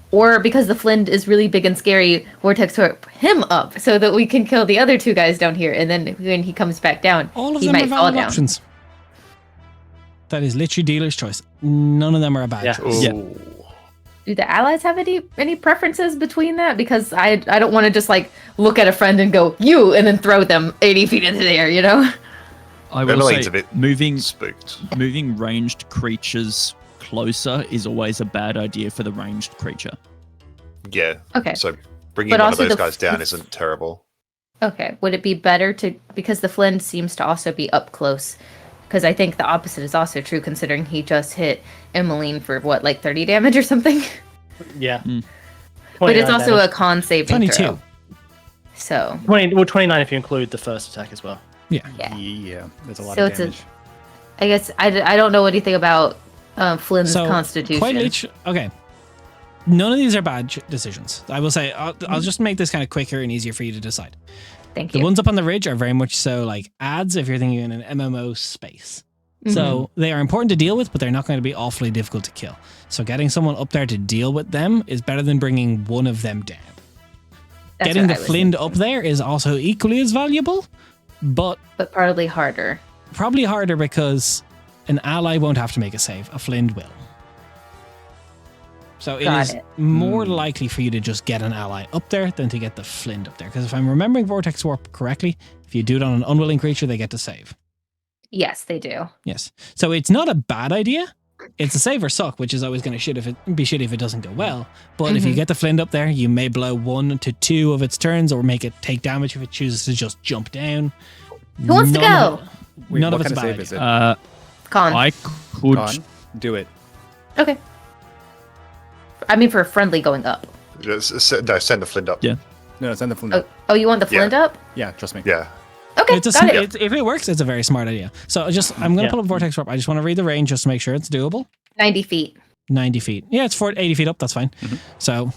Or because the Flint is really big and scary, vortex warp him up so that we can kill the other 2 guys down here, and then when he comes back down, All of he them are might fall valid down. options. That is literally dealer's choice. None of them are a bad Yeah. choice. Yeah. Ooh. Do the allies have any preferences between that? Because I don't want to just like look at a friend and go you and then throw them 80 feet into the air, you know? I will Emmeline's say, a bit moving spooked. ranged creatures closer is always a bad idea for the ranged creature. Yeah. Okay. So bringing But one of also those the guys down isn't terrible. Okay. Would it be better to because the Flynn seems to also be up close? Because I think the opposite is also true, considering he just hit Emmeline for what, like 30 damage or something. Yeah. Mm. But it's 29 also damage. a con saving 22. throw. So 29 if you include the first attack as well. yeah. Yeah, there's a lot So of it's a- damage. I guess I don't know anything about Flynn's So, constitution. quite okay. None of these are bad decisions. I will say, I'll just make this kind of quicker and easier for you to decide. Thank The you. ones up on the ridge are very much so like ads if you're thinking in an MMO space. So they are important to deal with, but they're not going to be awfully difficult to kill. So getting someone up there to deal with them is better than bringing one of them down. That's Getting what the I was Flint thinking. up there is also equally as valuable, but But probably harder. probably harder because an ally won't have to make a save. A Flint will. So Got is it. more likely for you to just get an ally up there than to get the Flint up there. Because if I'm remembering Vortex Warp correctly, if you do it on an unwilling creature, they get to save. Yes, they do. Yes. So it's not a bad idea. It's a save or suck, which is always going to be shitty if it doesn't go well. But if you get the Flint up there, you may blow 1 to 2 of its turns or make it take damage if it chooses to just jump down. Who wants to go? Wait, None what of it's kind a of bad save idea. is it? Con. I could. Gone? Do it. Okay. I mean, for a friendly going up. No, send the Flint up. Yeah. No, send the flint. Oh, you want the Flint up? Yeah, trust me. Yeah. Okay, It's a, got it. if it works, it's a very smart idea. So I'm going to Yeah. pull up Vortex Warp. I just want to read the range just to make sure it's doable. 90 feet. 90 feet. Yeah, it's 80 feet up. That's fine. So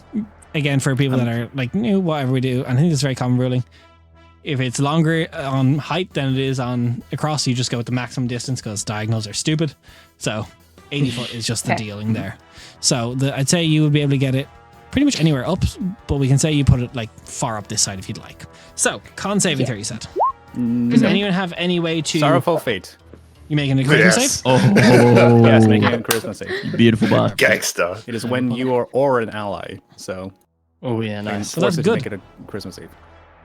again, for people that are like new, whatever we do, I think it's a very common ruling. If it's longer on height than it is on across, you just go with the maximum distance because diagonals are stupid. So 80 foot is just the Okay. dealing there. So I'd say you would be able to get it pretty much anywhere up, but we can say you put it like far up this side if you'd like. So con saving throw, you said. Does anyone have any way to Sorrowful fate. you making a charisma Yes. save? Oh, Yes, making a charisma save. you beautiful bastard. Gangster. It is when you are or an ally. So Oh yeah, and nice. So that's force it good. to make it a charisma save.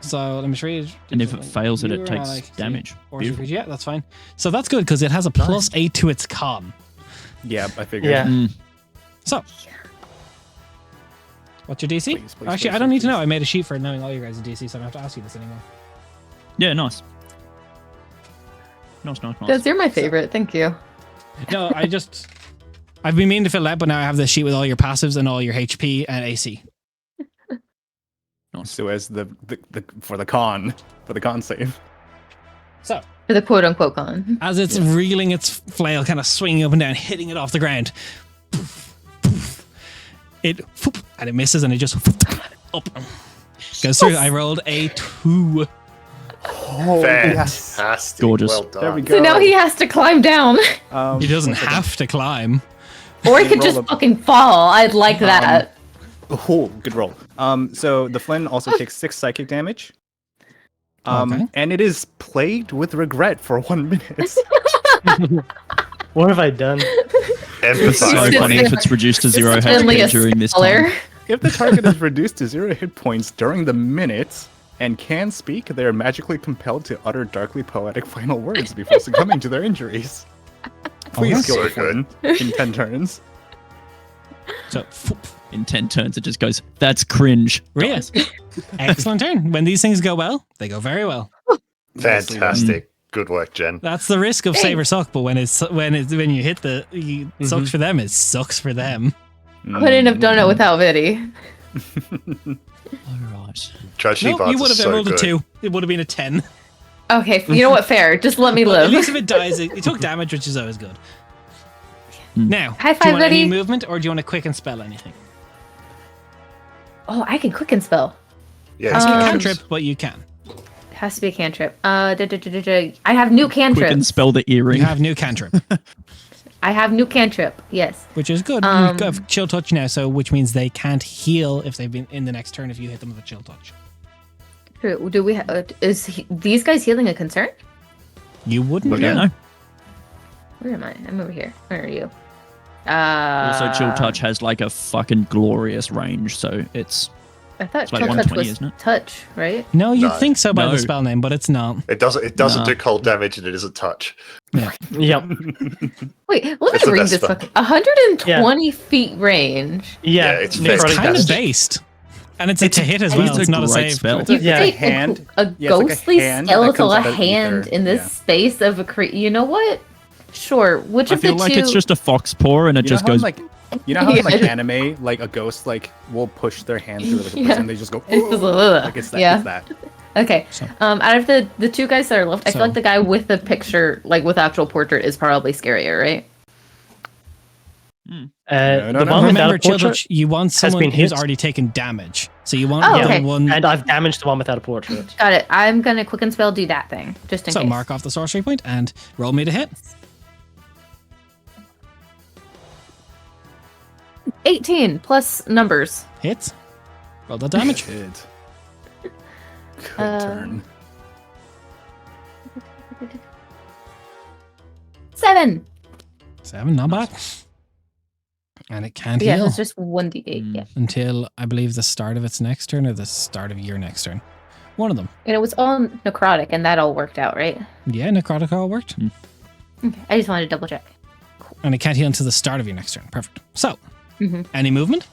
So let me show you. And if it fails it, You it or takes Alex, damage. or Beautiful. yeah, that's fine. So that's good because it has a plus 8 to its con. Yeah, I figured. Yeah. Mm. So, what's your DC? Please, please, Actually, please, I don't need to please. know. I made a sheet for knowing all your guys' DC, so I don't have to ask you this anymore. Yeah, nice. Nice. Guys, you're my favorite. Thank you. No, I've been meaning to fill that, but now I have the sheet with all your passives and all your HP and AC. So as the for the con save. So, For the quote unquote con. as it's reeling its flail, kind of swinging up and down, hitting it off the ground, it whoop, and it misses, and it just whoop, up goes through. I rolled a 2. Oh, yes. Fantastic. Gorgeous. Well done. There we go. So now he has to climb down. He doesn't have to climb. Or he could Roll just up. fucking fall. I'd like that. Oh, good roll. So the Flynn also takes 6 psychic damage. Okay. And it is plagued with regret for 1 minute. What have I done? So Empathize. funny if it's reduced to 0 Suddenly HP a during this scholar. time. If the target is reduced to 0 hit points during the minute and can speak, they are magically compelled to utter darkly poetic final words before succumbing to their injuries. Please that's kill so the Flynn in 10 turns. So, whoop. In 10 turns, it just goes, that's cringe. Rhea, excellent turn. When these things go well, they go very well. Fantastic. Good work, Jen. That's the risk of save or suck. But when you hit the sucks for them, it sucks for them. Couldn't have done it without Vidi. Alright. Tragedy No, Bards you would is have so rolled a good. 2. It would have been a 10. Okay, you know what? Fair. Just let me Well, at live. least if it dies, it took damage, which is always good. Now, High do you five, want any Vidi. movement, or do you want to quick and spell anything? Oh, I can quick and spell. Yeah, It's a Um, cantrip, but you can. It has to be a cantrip. I have new Quick and cantrips. spell the earring. You have new cantrip, I have new cantrip. Yes. which is good. You've got chill touch now, so which means they can't heal if they've been in the next turn if you hit them with a chill touch. True. Do we? These guys healing a concern? You wouldn't I don't know. know. Where am I? I'm over here. Where are you? Also, Chill Touch has like a fucking glorious range, so it's I thought It's like Chill Touch 120, was isn't it? touch, right? No, you'd No. think so by No. the spell name, but it's not. It doesn't Nah. do cold damage and it isn't touch. Yep. Wait, let It's me the read best this. spell. Fucking 120 feet range. Yeah, it's It's necrotic kind of damage. based. And it's a to hit as well. It's It's a not a great save. spell. It's a- Yeah. it's a hand. A Yeah, it's like a ghostly hand that skeletal comes out of hand ether. in this Yeah. space of a creature. You know what? Sure. Which I of the feel like two? it's just a fox paw and it just goes. You know how in like Yeah. anime, like a ghost like will push their hand through like a Yeah. person, they just go It's just like it's that. yeah. It's that. Okay. So- Out of the two guys that are left, I feel So- like the guy with the picture, like with actual portrait, is probably scarier, right? No, The no. one without Remember, a Chill portrait, Touch, you want someone been who's hit. already taken damage. So you want Oh, the okay. one. and I've damaged the one without a portrait. Got it. I'm gonna quick and spell do that thing just in So case. mark off the sorcery point and roll me to hit. 18 plus numbers. Hits. Roll the damage. Good. Good Uh, turn. 7. 7, not bad. And it can't Yeah, heal it's just 1d8. Yeah, until I believe the start of its next turn or the start of your next turn. One of them. and it was all necrotic, and that all worked out, right? Yeah, Necrotic all worked. Okay. I just wanted to double check. And it can't heal until the start of your next turn. Perfect. So, Mhm. any movement?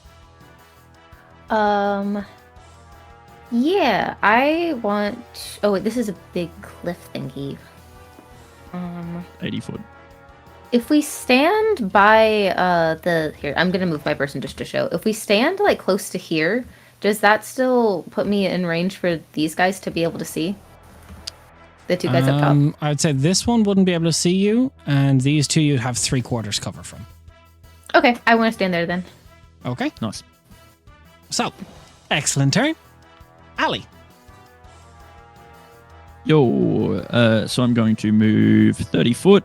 Yeah, I want. Oh, wait, this is a big cliff thingy. 80 foot. If we stand by here, I'm gonna move my person just to show. If we stand like close to here, does that still put me in range for these guys to be able to see? The two guys up top. I would say this one wouldn't be able to see you, and these two you'd have 3/4 cover from. Okay, I want to stand there then. Okay. Nice. So, excellent turn. Ali. Yo, so I'm going to move 30 foot.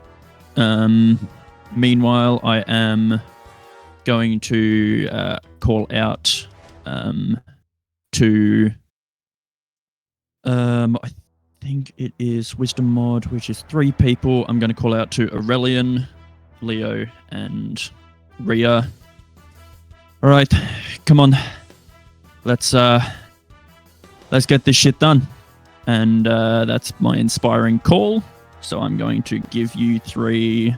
Meanwhile, I am going to call out to I think it is Wisdom Mod, which is 3 people. I'm going to call out to Aurelian, Leo, and Rhea. All right, come on, let's get this shit done. And that's my inspiring call. So I'm going to give you 3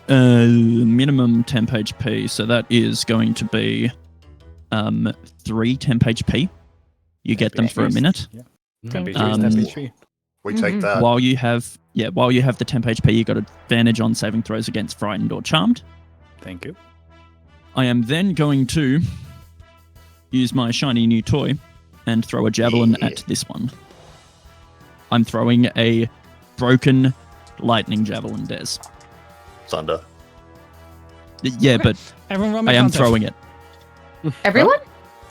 minimum temp HP. So that is going to be 3 temp HP. You get them for a minute. Yeah. Thank Happy you. trees, happy tree. We take that. While you have the temp HP, you got advantage on saving throws against frightened or charmed. Thank you. I am then going to use my shiny new toy and throw a javelin Yeah. at this one. I'm throwing a broken lightning javelin, Des. Thunder. Yeah, but Everyone roll me I a am con save. throwing it. Everyone?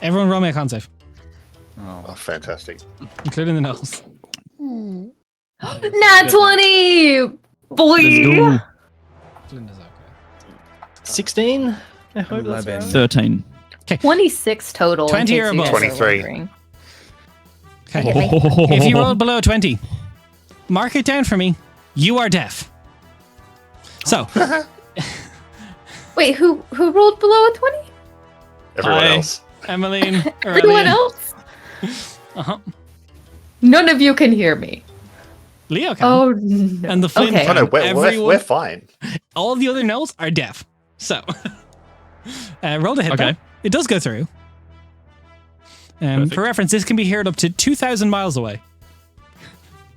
Everyone roll me a con save, Oh, fantastic. including the nose. Nat 20! Boy! Let's go. Including the 16. I hope that's 11. right. 13. 26 total. 20 in or case you above. guys are 23. wondering. Okay. Yeah, If you roll below 20, mark it down for me. You are deaf. So, Wait, who rolled below a 20? Everyone Hi. else. Emmeline, Everyone Aurelia. else? Uh-huh. None of you can hear me. Leo can. Oh, no. And the Flynn Okay. Oh, no, can. we're fine. All the other nodes are deaf. So, roll to hit Okay. that. It does go through. Perfect. For reference, this can be heard up to 2,000 miles away.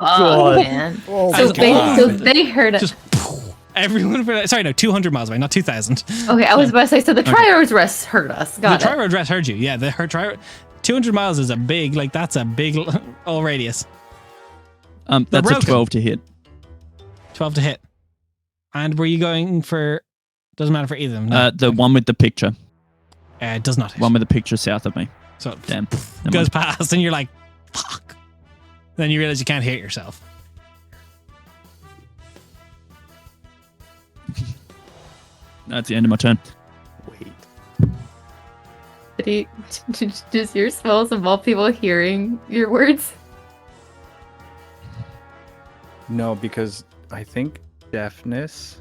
Oh, God. man. Oh, So God. they heard it. Just everyone. Sorry, no, 200 miles away, not 2,000. Okay, I was about to say, so the Triroad rest heard us. Got The it. Triroad dress heard you. Yeah, her Triroad. 200 miles is a big, that's a big all radius. That's a broken. 12 to hit. 12 to hit. And were you going for? Doesn't matter for either of them. No. The one with the picture. It does not hit. One with the picture south of me. So Damn. Never goes mind. past, and you're like, fuck. Then you realize you can't hit yourself. That's the end of my turn. Wait. Does your spells involve people hearing your words? No, because I think deafness.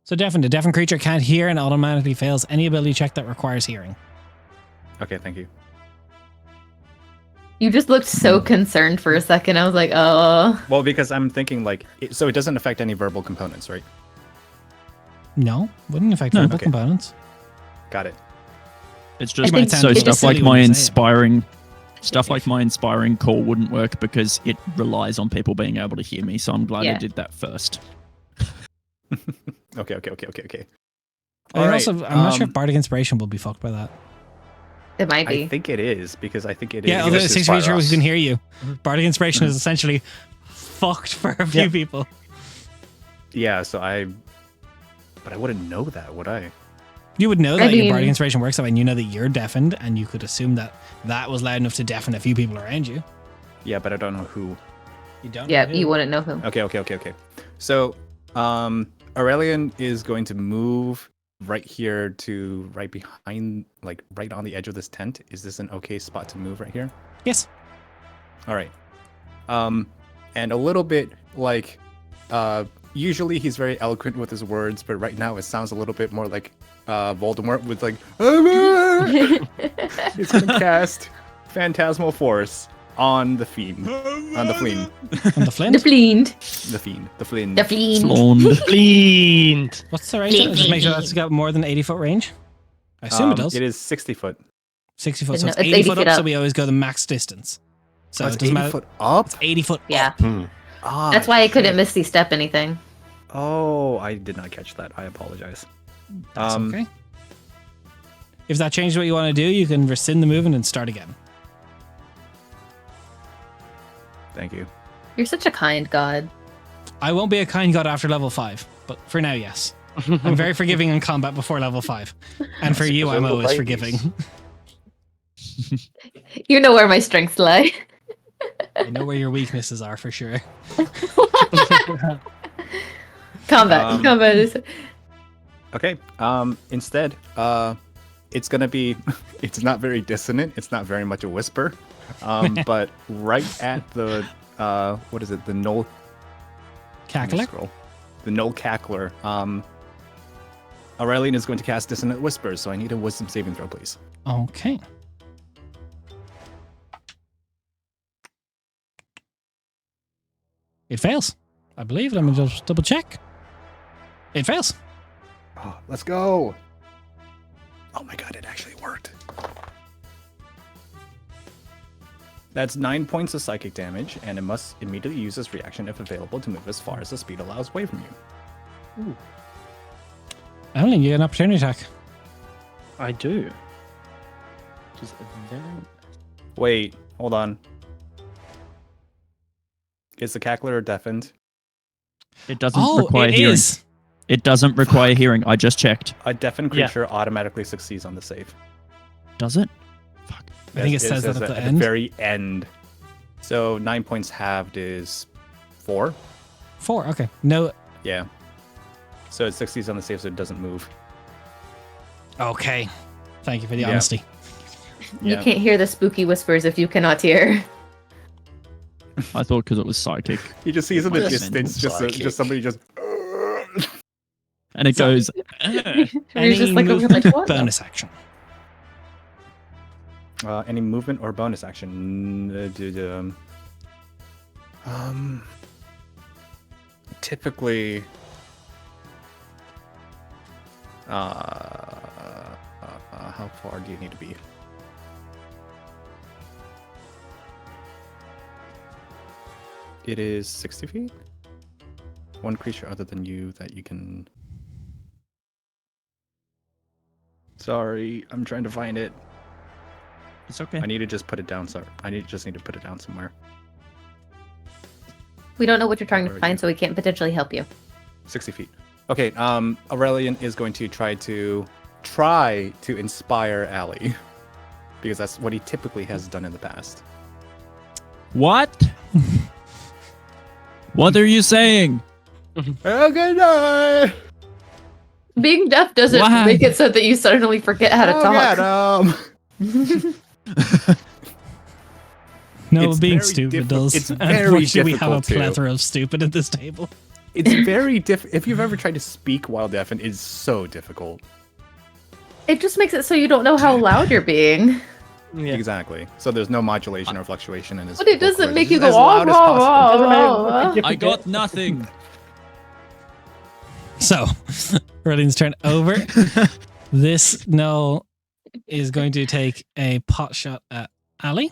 So deafened. A deafened creature can't hear and automatically fails any ability check that requires hearing. Okay, thank you. You just looked so concerned for a second. I was like, oh. Well, because I'm thinking like, so it doesn't affect any verbal components, right? No, wouldn't affect No. verbal Okay. components. Got it. It's I just think so it's stuff silly like when my you say it. inspiring call wouldn't work because it relies on people being able to hear me. So I'm glad I Yeah. did that first. Okay. And Alright, also, I'm not sure if Bardic Inspiration will be fucked by that. It might be. I think it is because I think it is. Yeah, although this it's is 6 feet fire who us. can hear you. Bardic Inspiration is essentially fucked for a few Yeah. people. Yeah, so but I wouldn't know that, would I? You would know I that your mean- Bardic Inspiration works that way, and you know that you're deafened, and you could assume that that was loud enough to deafen a few people around you. Yeah, but I don't know who. You don't Yeah, know who. you wouldn't know who. Okay. So, Aurelian is going to move right here to right behind, like right on the edge of this tent. Is this an okay spot to move right here? Yes. All right. And a little bit like, usually he's very eloquent with his words, but right now it sounds a little bit more like Voldemort with like, he's gonna cast Phantasmal Force on the fiend, on the fleen, On the The flint? Fleend. the fiend, the fleen. The Fleend. Sloned. Blind. What's the range? Just make sure that's got more than 80-foot range. I assume it does. It is 60 foot. 60 foot, so No, it's it's 80 foot 80 up, feet so up. we always go the max distance. So it's it doesn't 80 matter. foot up. It's 80 foot Yeah. up. Ah, That's why I couldn't shit. misty step anything. Oh, I did not catch that. I apologize. That's okay. If that changes what you want to do, you can rescind the movement and start again. Thank you. You're such a kind god. I won't be a kind god after level 5, but for now, yes. I'm very forgiving in combat before level 5. And for you, I'm Little always babies. forgiving. You know where my strengths lie. I know where your weaknesses are for sure. Combat is. Okay. Instead, it's gonna be. It's not very dissonant. It's not very much a whisper. But right at the what is it? The Knoll Cackler? Scroll. The Knoll Cackler. Aurelian is going to cast Dissonant Whispers, so I need a Wisdom saving throw, please. Okay. It fails. I believe. Let me just double check. It fails. Oh, let's go. Oh my god, it actually worked. That's 9 points of psychic damage, and it must immediately use its reaction if available to move as far as the speed allows away from you. Only you get an opportunity attack. I do. Which is very... Wait, hold on. Is the cackler deafened? It doesn't require it hearing. is. It doesn't require hearing. I just checked. A deafened Yeah. creature automatically succeeds on the save. Does it? Fuck. I think it says that at the end. very end. So 9 points halved is 4. 4. Okay. No. Yeah. So it succeeds on the save, so it doesn't move. Okay. Thank you for the Yeah. honesty. You Yeah. can't hear the spooky whispers if you cannot hear. I thought because it was psychic. He just sees in the Just distance, psychic. just somebody just. And it goes. You're Any just like, movement, what? bonus action. Any movement or bonus action? Typically. How far do you need to be? It is 60 feet. One creature other than you that you can. Sorry, I'm trying to find it. It's okay. I need to just put it down. Sorry, just need to put it down somewhere. We don't know what you're trying Where to are find, you? so we can't potentially help you. 60 feet. Okay. Aurelian is going to try to inspire Ali, because that's what he typically has done in the past. What? What are you saying? Okay, no. Being deaf doesn't Why? make it so that you suddenly forget how to talk. No, It's being very stupid diffi- does. it's very Unfortunately, we have a difficult to. plethora of stupid at this table. It's very if you've ever tried to speak while deafened, it's so difficult. It just makes it so you don't know how loud you're being. Yeah. Exactly. So there's no modulation or fluctuation in his. But it vocal doesn't cords. make you It's go, as loud as possible. oh. I got nothing. So, Aurelian's turn over. This Null is going to take a pot shot at Ali.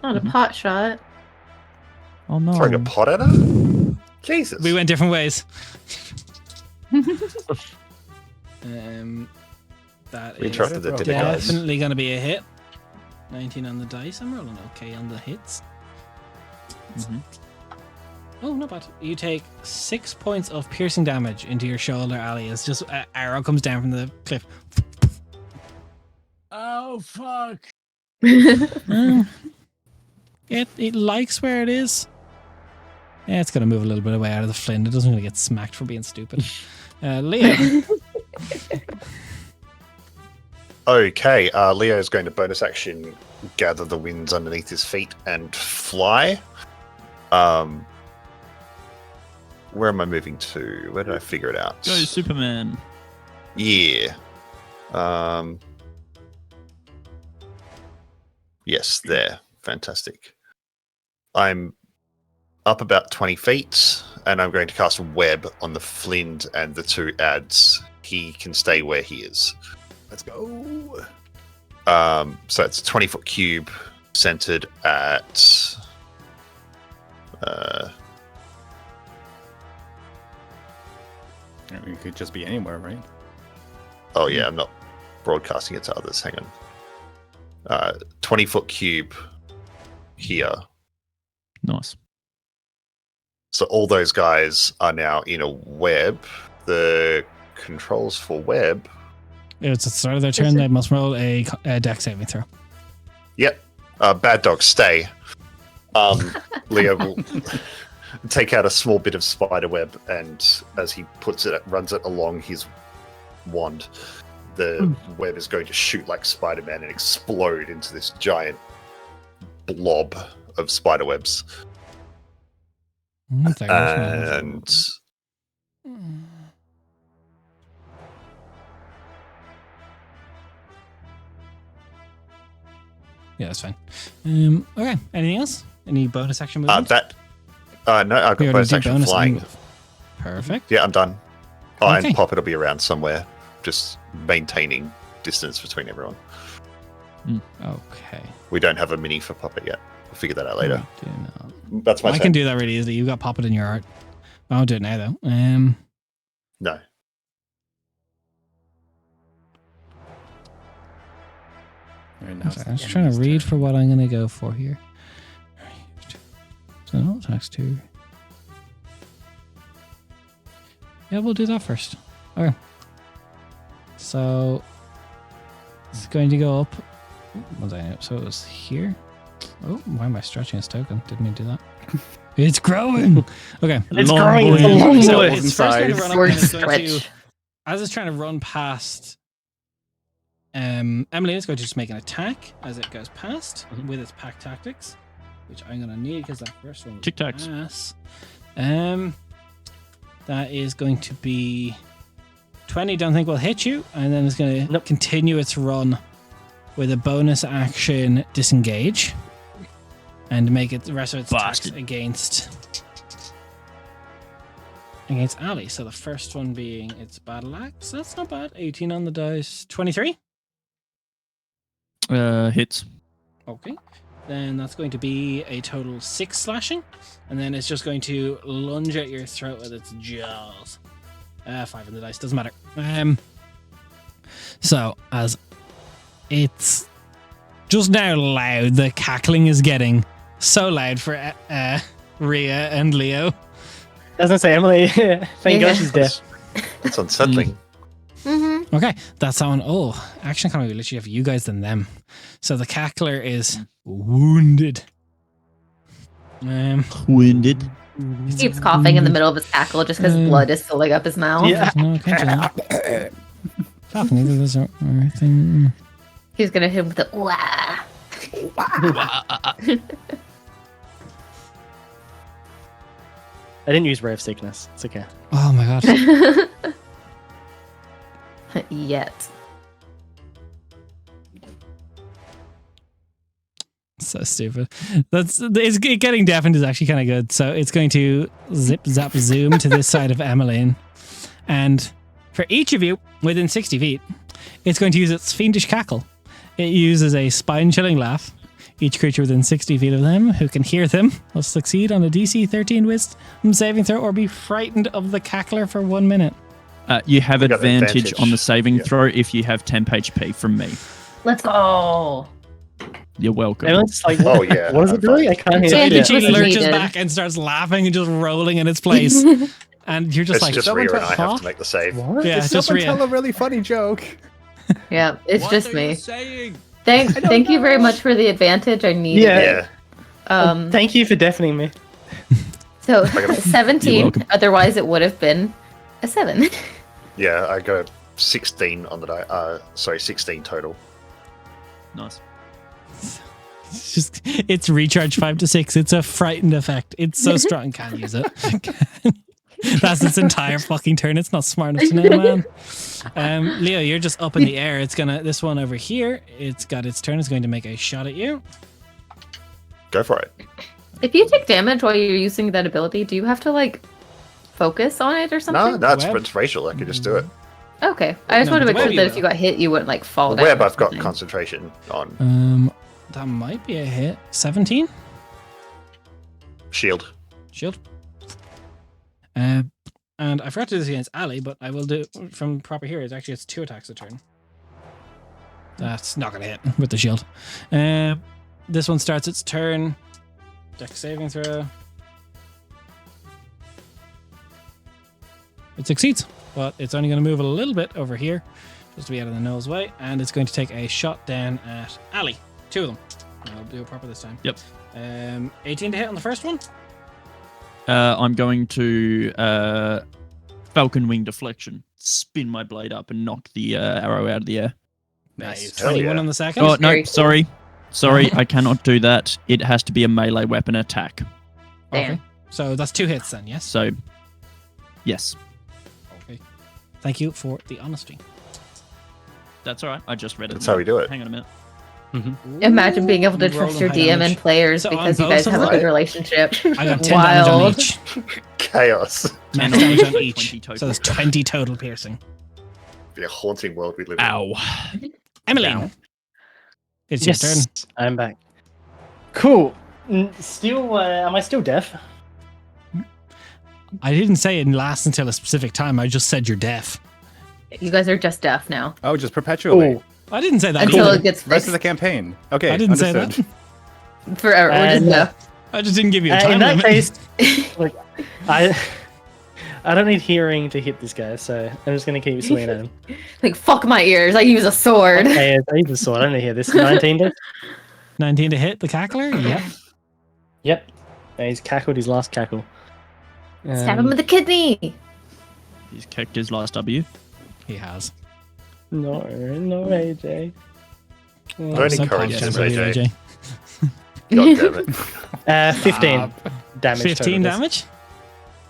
Not a pot shot. Oh no. Throwing a pot at her? Jesus. We went different ways. That We is interrupted the dinner, guys. definitely going to be a hit. 19 on the dice. I'm rolling okay on the hits. Mhm. Oh, not bad. You take 6 points of piercing damage into your shoulder, Ali, as just an arrow comes down from the cliff. Oh fuck. It likes where it is. Yeah, it's going to move a little bit away out of the flint. It doesn't really get smacked for being stupid. Leo. Okay, Leo is going to bonus action gather the winds underneath his feet and fly. Where am I moving to? Where did I figure it out? Go Superman. Yeah. Yes, there. Fantastic. I'm up about 20 feet, and I'm going to cast a web on the flint and the 2 ads. He can stay where he is. Let's go. So it's a 20-foot cube centered at It could just be anywhere, right? oh yeah, I'm not broadcasting it to others. Hang on. 20-foot cube here. Nice. So all those guys are now in a web. The controls for web. It's at the start of their turn. They must roll a dex saving throw. Yep. Bad dog, stay. Leo will take out a small bit of spider web, and as he runs it along his wand, the web is going to shoot like Spider-Man and explode into this giant blob of spider webs. And yeah, that's fine. Okay. Anything else? Any bonus action movement? no, I've We got already bonus did action bonus flying. move. Perfect. Yeah, I'm done. Oh, Okay. and Poppet will be around somewhere, just maintaining distance between everyone. Okay. We don't have a mini for Poppet yet. We'll figure that out later. Do not. That's my I turn. can do that really easily. You've got Pop It in your art. I won't do it now though. No. Right now, I'm just trying to read for what I'm going to go for here. So no attacks 2. Yeah, we'll do that first. Okay. So it's going to go up. So it was here. Oh, why am I stretching his token? Didn't mean to do that. It's growing. Okay. It's growing. It's a long So way. it's first going to run up Word and it's going to, stretch. as it's trying to run past Emily is going to just make an attack as it goes past with its pack tactics, which I'm going to need because that first one was Tic tacs. ass. That is going to be 20. Don't think will hit you, and then it's going to continue its run with a bonus action disengage and make it the rest of its attacks against Ali. So the first one being its battle axe. That's not bad. 18 on the dice. 23. Hits. Okay. Then that's going to be a total 6 slashing. And then it's just going to lunge at your throat with its jaws. 5 on the dice. Doesn't matter. So, as it's just now loud, the cackling is getting so loud for Rhea and Leo. Doesn't say Emily. Thank God she's deaf. That's unsettling. Mm-hmm. Okay, that's that one. Oh, action economy, we literally have you guys than them. So the cackler is wounded. Wounded. He keeps coughing in the middle of his cackle just because blood is filling up his mouth. Yeah. No, I can't do that. Coughing, either of those are anything. He's gonna hit him with the wah. I didn't use Ray of Sickness. It's okay. Oh my god. Yet. So stupid. It's getting deafened is actually kind of good. So it's going to zip zap zoom to this side of Emmeline, and for each of you within 60 feet, it's going to use its fiendish cackle. It uses a spine-chilling laugh. Each creature within 60 feet of them who can hear them will succeed on a DC 13 wisdom saving throw or be frightened of the cackler for 1 minute. You have We got advantage on the saving Yeah. throw if you have temp HP from me. Let's go. You're welcome. Everyone's like, Oh, yeah. what is it doing? I can't hear Sandy it. She was lurches needed. back and starts laughing and just rolling in its place. And you're just It's like, just someone Rhea and I tell- have to make the save. What? yeah, it's just Someone tell Rhea. a really funny joke. Yeah, it's just me. saying? Thank you very much for the advantage. I needed Yeah. it. Yeah. Thank you for deafening me. So You're 17. welcome. Otherwise, it would have been a 7. Yeah, I got a 16 on the die. 16 total. Nice. It's recharge 5 to 6. It's a frightened effect. It's so strong, can't use it. That's its entire fucking turn. It's not smart enough to know, man. Leo, you're just up in the air. It's gonna. This one over here. It's got its turn. It's going to make a shot at you. Go for it. If you take damage while you're using that ability, do you have to like focus on it or No, something? no, it's Web? racial. I could just do it. Okay, I just No, want to but make the sure web that you if you got hit, you wouldn't like fall The down. web or I've got something. concentration on. That might be a hit. 17 Shield. shield. And I forgot to do this against Ali, but I will do it from proper here. It's 2 attacks a turn. That's not gonna hit with the shield. This one starts its turn. Dex saving throw. It succeeds, but it's only going to move a little bit over here, just to be out of the nose way, and it's going to take a shot down at Ali. 2 of them. I'll do it proper this time. Yep. 18 to hit on the first one. I'm going to Falcon Wing Deflection. Spin my blade up and knock the arrow out of the air. Nice. Hell 21 yeah. on the second. Oh, no, Very cool. sorry, I cannot do that. It has to be a melee weapon attack. Damn. Okay. So that's 2 hits then, yes? So, yes, Okay. Thank you for the honesty. that's all right. I just read it. That's how we do it. Hang on a minute. Imagine being able to Roll trust them your high DM damage. and players So on because you both guys of have a them? good relationship. I got 10 damage on Wild. each. Chaos. Max 10 damage on 20 each. total. So there's 20 total piercing. Be a haunting world we live in. Ow. Emily, Ow. it's your turn. Yes, I'm back. Cool. Still, am I still deaf? I didn't say it lasts until a specific time. I just said you're deaf. You guys are just deaf now Oh, just perpetually. Oh, I didn't say that until either. it gets Rest of fixed the campaign. Okay, I didn't say understood. that. forever. We're just no. deaf. I just didn't give you a time in that limit. case, look, I I don't need hearing to hit this guy, so I'm just gonna keep swinging at him. Like, fuck my ears. I use a sword. Okay, I use the sword. I don't need to hear this. 19 to? 19 to hit the cackler? Yep. Yep. And he's cackled his last cackle. Stab him with the kidney. He's kicked his last W. He has. No, AJ. Don't So encourage punch this, him, AJ. God damn it. 15 damage. 15 total. damage?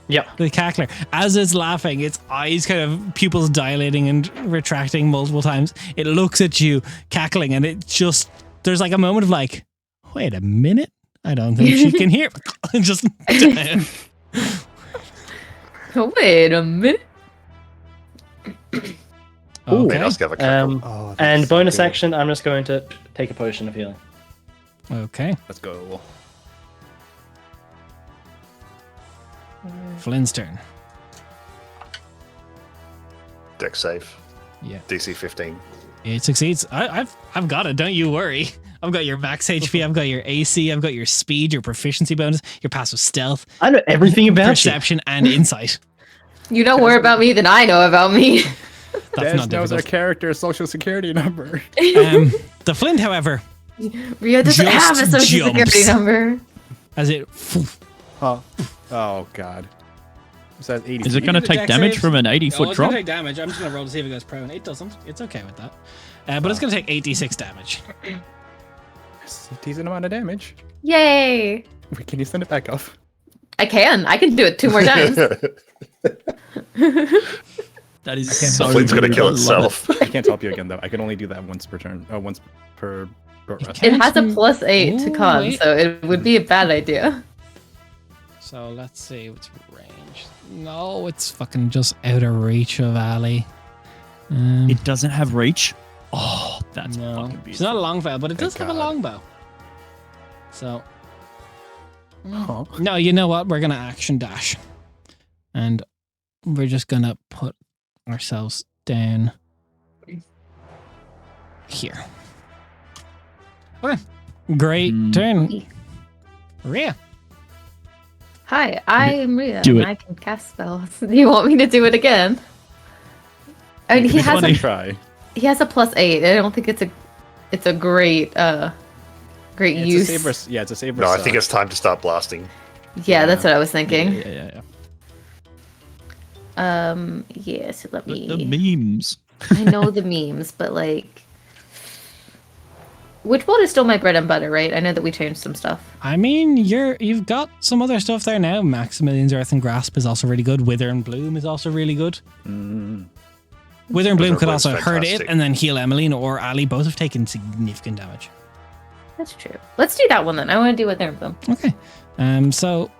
Yep. The cackler. As it's laughing, its eyes kind of pupils dilating and retracting multiple times. It looks at you, cackling, and it just there's like a moment of like, wait a minute. I don't think she can hear. Just Wait a minute. May okay. not have a cackle. Oh, that's And so bonus good. action, I'm just going to take a potion of healing. Okay. Let's go. Flynn's turn. Dex save. Yeah. DC 15. It succeeds. I've got it. Don't you worry. I've got your max HP. I've got your AC. I've got your speed, your proficiency bonus, your passive stealth, I know everything about you. perception, and insight. You know more about me than I know about me. That's Des not knows our difficult. character's social security number. The Flint, however, Rio doesn't Just have a social security jumps. number. as it Oh, oh God. So that's 80. Is it going to take damage from an 80-foot drop? take damage. I'm just going to roll to see if it goes prone. It doesn't. It's okay with that. But it's going to take 86 damage. It's a decent amount of damage. Yay! Wait, can you send it back up? I can do it 2 more times. That is so Flynn's gonna good. kill I love itself. I can't help you again though. I can only do that once per turn. Once per short rest. It has a +8 to Ooh, con, wait. so it would be a bad idea. So let's see what's range. No, it's fucking just out of reach of Ali. It doesn't have reach. Oh, that's no, fucking it's beautiful. not a longbow, but it Thank does have a God. longbow. So Huh. no, you know what? We're gonna action dash, and we're just gonna put ourselves down here. Okay, great Hmm. turn, Rhea. Hi, I am Ria, Do and it. I can cast spells. Do you want me to do it again? I mean, he has Funny a try. +8. I don't think it's a great great It's use. a saber. Yeah, it's a saber. No, I think it's time to start blasting. Yeah, that's what I was thinking. Yeah. Yeah, so let me. The memes. I know the memes, but like, Witchbolt is still my bread and butter, right? I know that we changed some stuff. I mean, you've got some other stuff there now. Maximilian's Earthen Grasp is also really good. Wither and Bloom is also really good. Wither and Bloom could Bloom's also hurt it fantastic. and then heal Emmeline or Ali. Both have taken significant damage. That's true. Let's do that one then. I want to do Wither and Bloom. Okay. So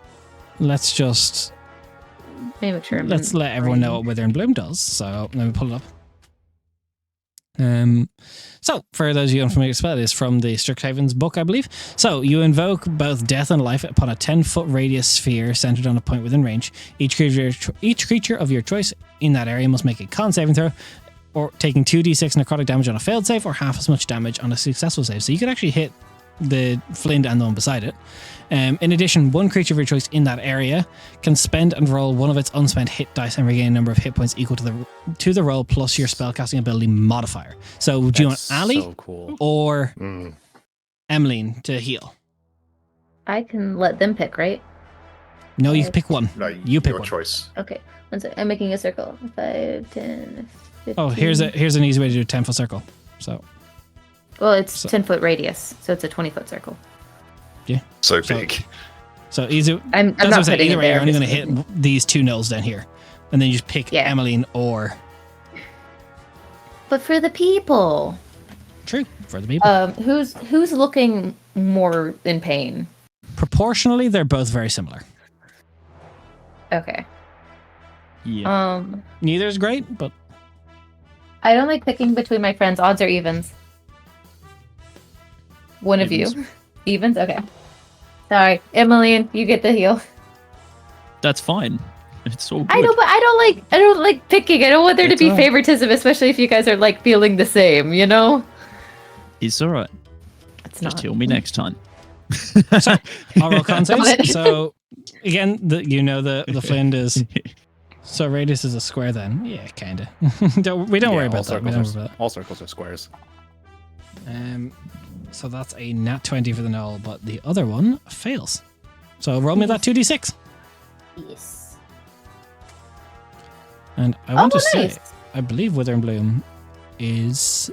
let's just Let me make sure. let's let everyone know what Wither and Bloom does. So let me pull it up. So for those of you unfamiliar with the spell, it is from the Strixhaven's book, I believe. So you invoke both death and life upon a 10-foot radius sphere centered on a point within range. Each creature of your choice in that area must make a con saving throw, or taking 2d6 necrotic damage on a failed save, or half as much damage on a successful save. So you could actually hit the Flint and the one beside it. In addition, one creature of your choice in that area can spend and roll one of its unspent hit dice and regain a number of hit points equal to the roll plus your spellcasting ability modifier. So do you want That's Ali so cool. or Mm. Emmeline to heal? I can let them pick, right? No, you can pick one. No, You pick your one. choice. Okay. One sec. I'm making a circle. 5, 10, 15. Oh, here's an easy way to do a 10-foot circle. So Well, it's So- 10-foot radius, so it's a 20-foot circle. So So- big. easy. I'm That's what I'm not saying. putting Either it way, there. you're only going to just- hit these two nulls down here, and then you just pick Yeah. Emmeline or But for the people, True for the people. who's looking more in pain? Proportionally, they're both very similar. Okay. Yeah. Neither is great, but I don't like picking between my friends. Odds or evens? One of Evens. you. Evens? Okay. Sorry. Emmeline, you get the heal. That's fine. It's all good. I know, but I don't like picking. I don't want there to It's be alright. favoritism, especially if you guys are like feeling the same, you know? It's all right. It's Just not. heal me next time. I'll roll con saves. Got it. So again, the Flint is So radius is a square then? Yeah, kinda. we don't worry about that. We don't worry about that. All circles are squares. So that's a nat 20 for the null, but the other one fails. So roll me that 2d6. Yes. And I want to nice. say, I believe Wither and Bloom is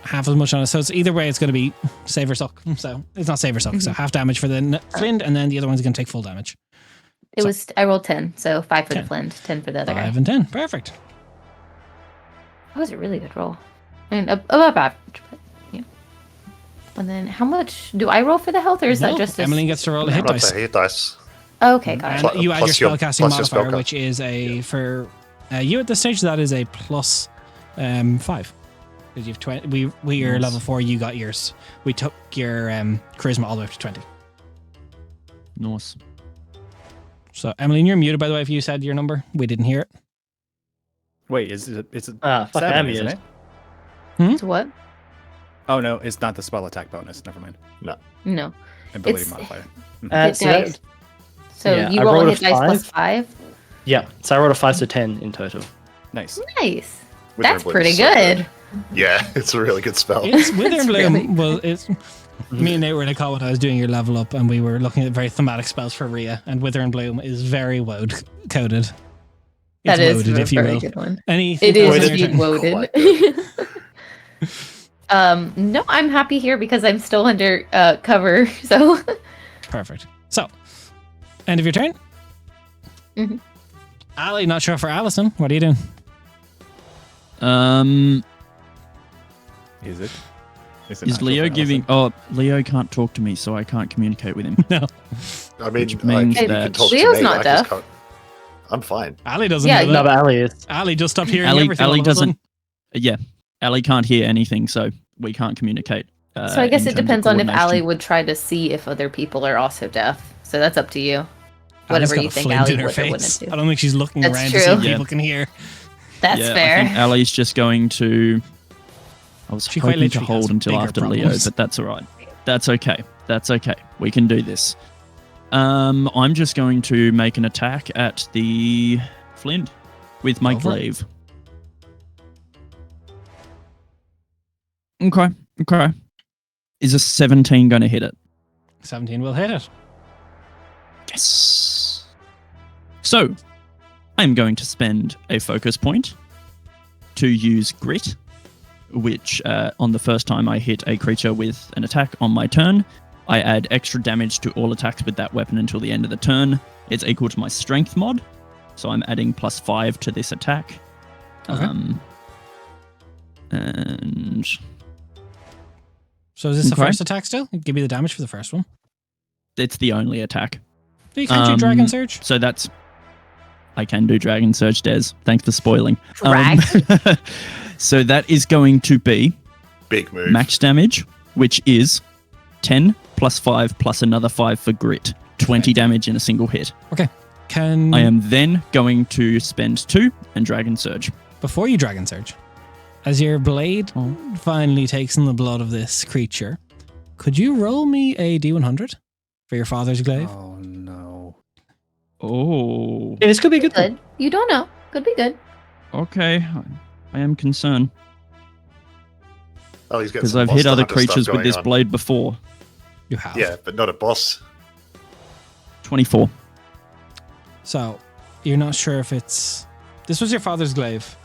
half as much on it. So it's either way, it's going to be save or suck. So it's not save or suck. So half damage for the flint, and then the other one's going to take full damage. I rolled 10, so 5 for 10. the flint, 10 for the other 5 guy. and 10. Perfect. That was a really good roll. I mean, above average, but yeah. And then how much do I roll for the health, or is No, that just Emily gets to roll a hit Not dice. the hit dice. Okay, got And it. you add your Plus your- spellcasting plus your modifier, spellcast. which is a for you at this stage. That is a plus 5 because you've 20. We're Nice. level 4. You got yours. We took your charisma all the way up to 20. Nice. So Emily, you're muted by the way. If you said your number, we didn't hear it. Wait, is it? It's Fuck, 7, I'm isn't muted. it? So what? Oh no, it's not the spell attack bonus. Never mind. No. Ability It's- modifier. Hit So dice. that, So yeah, you I roll rolled a a hit dice plus 5? yeah, so I rolled a 5 to 10 in total. Nice. Nice. Wither That's and Bloom pretty is so good. Yeah, it's a really good spell. It's Wither and Bloom. really Well, it's me and Nate were in a call when I was doing your level up, and we were looking at very thematic spells for Rhea, and Wither and Bloom is very woad coded. That It's is woaded, a if you very will. good one. Anything It else is on your indeed turn? woaded. No, I'm happy here because I'm still under cover, so... Perfect. So, end of your turn. Mhm. Ali, not sure for Allison. What are you doing? Is it? Is not Leo for giving? Oh, Leo can't talk to me, so I can't communicate with him. No, I mean, Which means you that- can talk to Leo's me, not I just deaf. can't- I'm fine. Ali doesn't Yeah, know No, that. but Ali is. Ali just stopped hearing Ali, everything. Ali all of a sudden. doesn't. Yeah, Ali can't hear anything, so we can't communicate. So I guess in it terms of depends on if coordination. Ali would try to see if other people are also deaf. So that's up to you. Ali's Whatever got you a think flint Ali in her would or face. wouldn't do. I don't think she's looking That's around to see true. if Yeah. people can hear. That's yeah, fair. I think Ali's just going to. I was She quite hoping to literally has hold until bigger after Leo, problems. but that's all right. That's okay. That's okay. We can do this. I'm just going to make an attack at the flint with my Go for it. glaive. Okay. Is a 17 going to hit it? 17 will hit it. Yes. So, I'm going to spend a focus point to use grit, which on the first time I hit a creature with an attack on my turn, I add extra damage to all attacks with that weapon until the end of the turn. It's equal to my strength mod, so I'm adding +5 to this attack. Okay. And So is this the Okay. first attack still? Give me the damage for the first one. it's the only attack. You can't do Dragon Surge? So that's... I can do Dragon Surge, Des. Thanks for spoiling. Drag. So that is going to be Big move. max damage, which is 10 plus 5 plus another 5 for grit. 20 damage in a single hit. Can I am then going to spend 2 and Dragon Surge. before you Dragon Surge, as your blade Oh. finally takes in the blood of this creature, could you roll me a D100 for your father's glaive? Oh no. Oh, Yeah, this could be a good thing. Good. You don't know. Could be good. okay. I am concerned Oh, he's got because some I've hit Monster other Hunter stuff creatures with going this on. blade before. You have. Yeah, but not a boss. 24. So, you're not sure if it's... This was your father's glaive.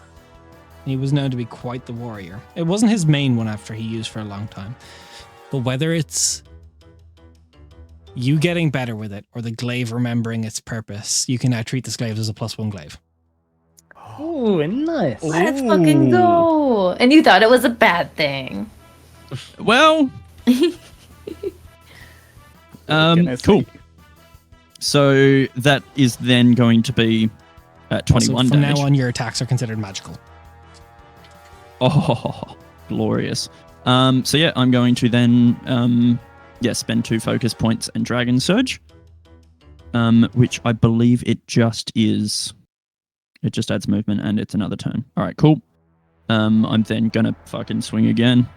He was known to be quite the warrior. It wasn't his main one after he used for a long time. But whether it's you getting better with it or the glaive remembering its purpose, you can now treat this glaive as a +1 glaive. Ooh, nice. Let's fucking go. And you thought it was a bad thing. Well, Can I cool. say- So that is then going to be Also, 21 from damage. now on, your attacks are considered magical. Oh, glorious. So yeah, I'm going to then spend 2 focus points and Dragon Surge. Which I believe it just is. It just adds movement and it's another turn. Alright, cool. I'm then gonna fucking swing again.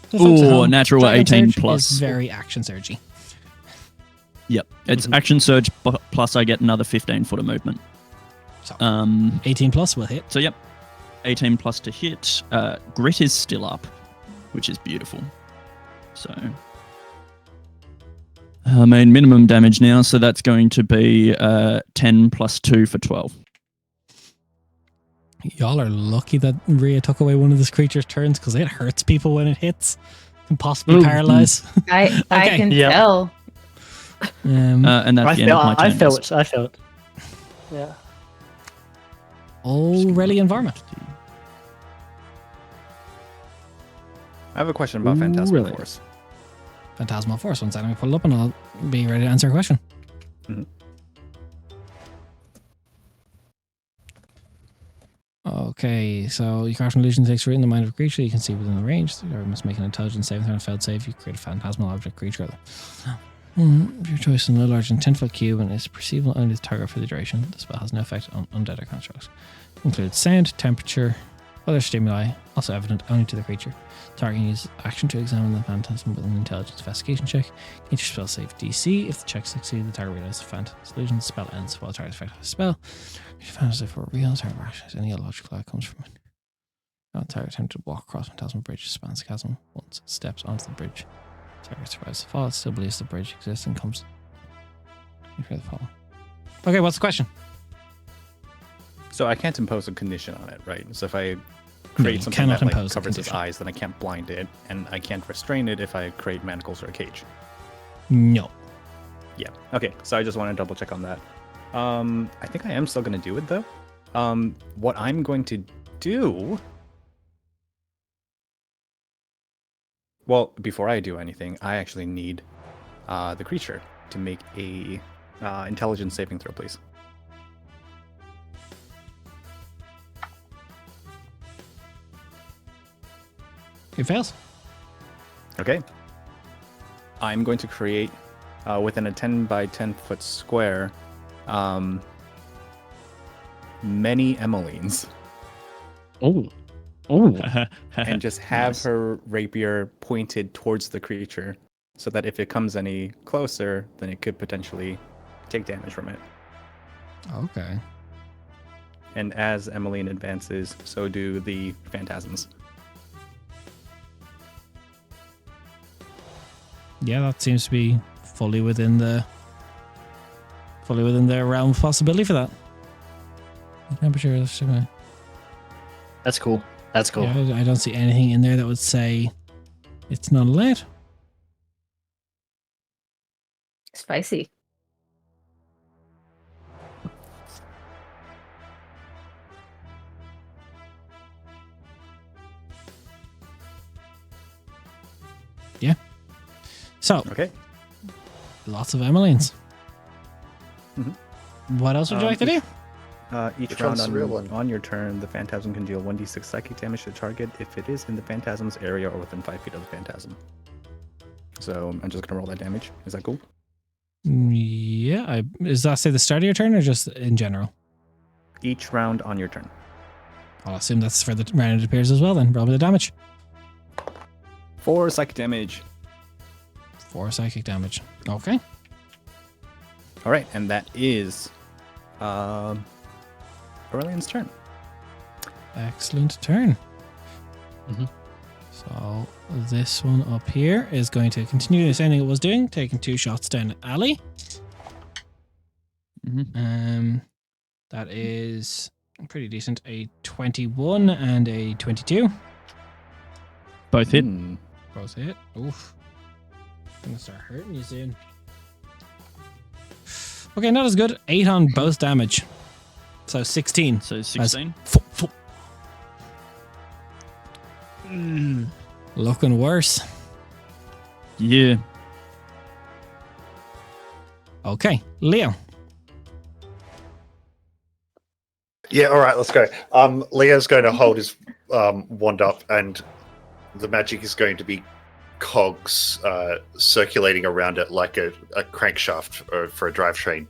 For folks at Ooh, home, natural Dragon 18 Surge plus. is very action surgy. Yep. It's action surge plus I get another 15 foot of movement. So 18 plus will hit. So yep, 18 plus to hit. Grit is still up, which is beautiful. So I made minimum damage now, so that's going to be 10 plus 2 for 12. Y'all are lucky that Rhea took away one of this creature's turns because it hurts people when it hits. Can possibly paralyze. I can tell. And that's the end of my turn. I felt. Yeah. Aurelian Varmint. I have a question about Phantasmal Force. Phantasmal Force. One second, let me pull it up and I'll be ready to answer a question. Mhm. Okay, so your craft illusion takes root in the mind of a creature you can see within the range. The target must make an intelligence saving throw and failed save. You create a phantasmal object creature. Your choice is no larger than 10-foot cube and is perceivable only to the target for the duration. The spell has no effect on undead or constructs. Includes sound, temperature, other stimuli, also evident only to the creature. Target can use action to examine the phantasm with an intelligence investigation check. Each spell save DC. If the check succeeds, the target realizes the phantasm illusion. The spell ends while the target's effect of the spell. If you fantasy for real, the target rations any illogical outcomes from it. The target attempted to walk across phantasmal bridge, spans the chasm. Once it steps onto the bridge, the target survives the fall. It still believes the bridge exists and comes for the fall. Okay, what's the question? So I can't impose a condition on it, right? So if I No, create you something cannot that impose a covers its condition. eyes, then I can't blind it, and I can't restrain it if I create manacles or a cage. No. Yeah. Okay. So I just want to double check on that. I think I am still going to do it though. What I'm going to do. Well, before I do anything, I actually need the creature to make a intelligence saving throw, please. It fails. Okay. I'm going to create within a 10 by 10 foot square many Emmeline's Oh. and just have Nice. her rapier pointed towards the creature so that if it comes any closer, then it could potentially take damage from it. Okay. And as Emmeline advances, so do the phantasms. Yeah, that seems to be fully within the realm of possibility for that. Temperature. That's cool. That's cool. Yeah, I don't see anything in there that would say it's not allowed. Spicy. So, Okay. lots of Emmeline's. Mhm. What else would you like to do? Each Which round one's the real one? on your turn, the phantasm can deal 1d6 psychic damage to the target if it is in the phantasm's area or within 5 feet of the phantasm. So I'm just going to roll that damage. Is that cool? Yeah, does that say the start of your turn or just in general? Each round on your turn. I'll assume that's for the round it appears as well then. Roll me the damage. 4 psychic damage. 4 psychic damage. Okay. All right, and that is Aurelian's turn. Excellent turn. Mhm. So this one up here is going to continue the same thing it was doing, taking 2 shots down at Ali. Mhm. That is pretty decent. A 21 and a 22. Both hit. Hmm. Both hit. Oof. Gonna start hurting you soon. Okay, not as good. 8 on both damage. So 16. So 16. Looking worse. Yeah. Okay, Leo. Yeah, all right, let's go. Leo's going to hold his wand up, and the magic is going to be cogs circulating around it like a crankshaft for a drivetrain,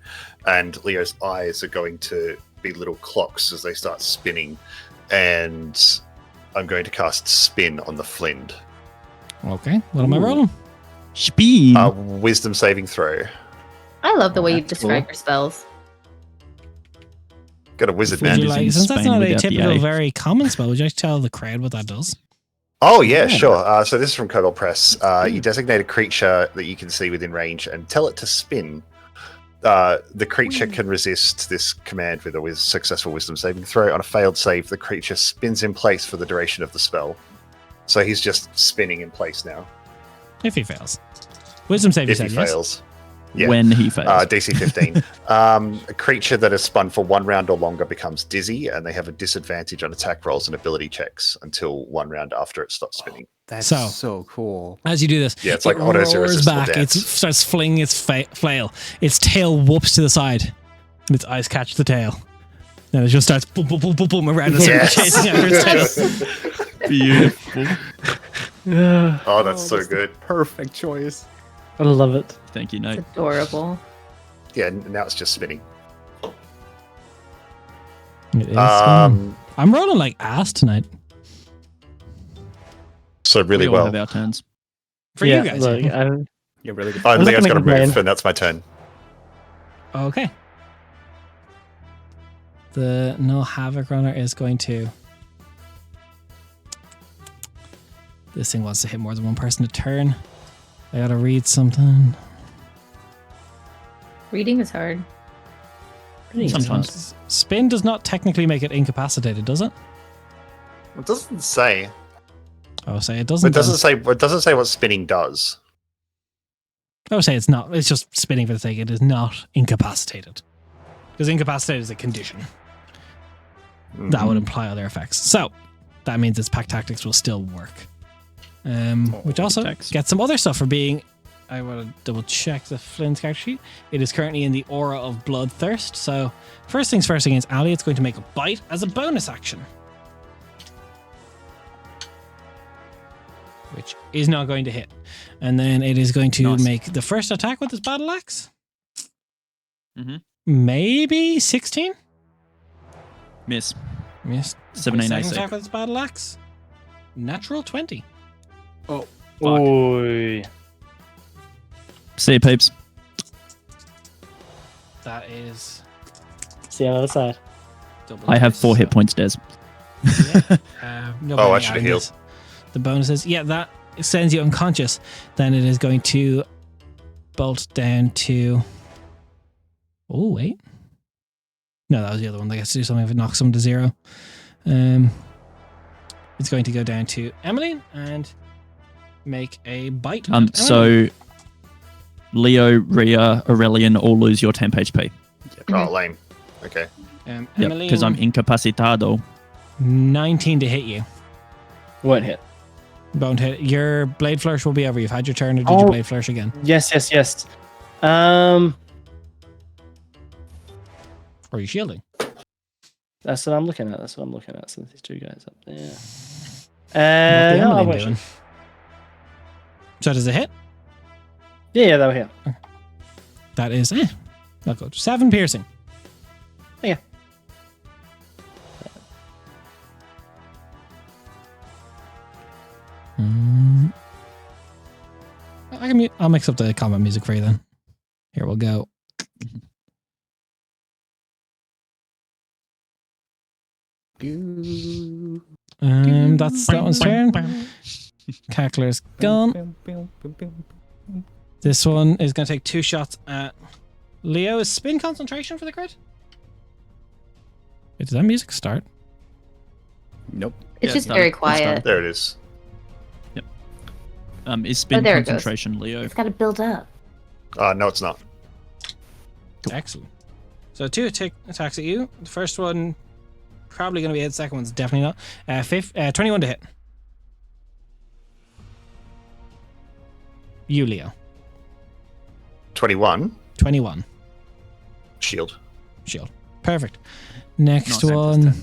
and Leo's eyes are going to be little clocks as they start spinning, and I'm going to cast Spin on the Flind. Okay, what am I rolling? Speed. Wisdom saving throw. I love the way you That's describe cool. your spells. Got a wizard Would man. you Using like, since that's Spain not a without the typical, A. very common spell, would you like to tell the crowd what that does? Oh yeah, sure. So this is from Cobalt Press. You designate a creature that you can see within range and tell it to spin. The creature can resist this command with a successful wisdom saving throw. On a failed save, the creature spins in place for the duration of the spell. So he's just spinning in place now. If he fails. Wisdom save, you If he said, yes? fails. Yeah. When he fails. DC 15. A creature that is spun for 1 round or longer becomes dizzy, and they have a disadvantage on attack rolls and ability checks until 1 round after it stops spinning. That's So- so cool. As you do this, Yeah, it's like it auto zero roars resist or back. It dance. starts flinging its flail. Its tail whoops to the side, and its eyes catch the tail. And it just starts boom, boom, boom, boom, boom around the circle, Yes. chasing after its tail. Beautiful. Oh, that's so good. Perfect choice. I love it. Thank you, Nate. Adorable. Yeah, now it's just spinning. It is. Um, I'm rolling like ass tonight. so really We all well. have our turns. For yeah, you guys. look, yeah. Yeah, really good. Oh, I'm not Leo's gonna got to move, complain. and that's my turn. Okay. The Null Havoc Runner is going to. This thing wants to hit more than one person a turn. I gotta read something. Reading is hard. Sometimes. Spin does not technically make it incapacitated, does it? It doesn't say. I would say it doesn't. It doesn't say. It doesn't say what spinning does. I would say it's not. It's just spinning for the sake. It is not incapacitated. Because incapacitated is a condition. That would imply other effects. So that means its pack tactics will still work. Which also Tactics. gets some other stuff for being. I want to double check the Flynn's character sheet. It is currently in the aura of bloodthirst. So first things first against Ali, it's going to make a bite as a bonus action, which is not going to hit. And then it is going to Nice. make the first attack with its battle axe. Mhm. Maybe 16. Miss. Missed. 17 Second AC. attack with its battle axe. Natural 20. Fuck. Oi. See you, peeps. That is See you on the other side. double. I have dice, 4 hit so- points, Des. Yeah. No, Oh, I but should have yeah, healed. this- The bonuses. Yeah, that sends you unconscious. Then it is going to bolt down to. Oh, wait. No, that was the other one. That gets to do something if it knocks someone to 0. It's going to go down to Emmeline and make a bite. at Emmeline. So Leo, Rhea, Aurelian all lose your temp HP. Oh, lame. Okay. Yep, Emmeline, because I'm incapacitado. 19 to hit you. Won't hit. Won't hit. Your blade flourish will be over. You've had your turn, or did you Oh. blade flourish again? Yes. Or are you shielding? That's what I'm looking at. So these two guys up there. What the No, Emmeline I'm doing? So does it hit? Yeah, they were here. That is not good. 7 piercing. Yeah. I'll mix up the combat music for you then. Here we'll go. That's that one's turn. Cackler's gone. This one is going to take 2 shots at Leo. Is spin concentration for the crit? Wait, does that music start? Nope. It's Yeah, just done. very It's quiet. There it is. Is spin there it goes. concentration, Leo? It's got to build up. No, it's not. Excellent. So 2 attacks at you. The first one probably going to be hit. The second one's definitely not. 21 to hit. You, Leo. 21. 21. Shield. Shield. Perfect. Next Nice. one.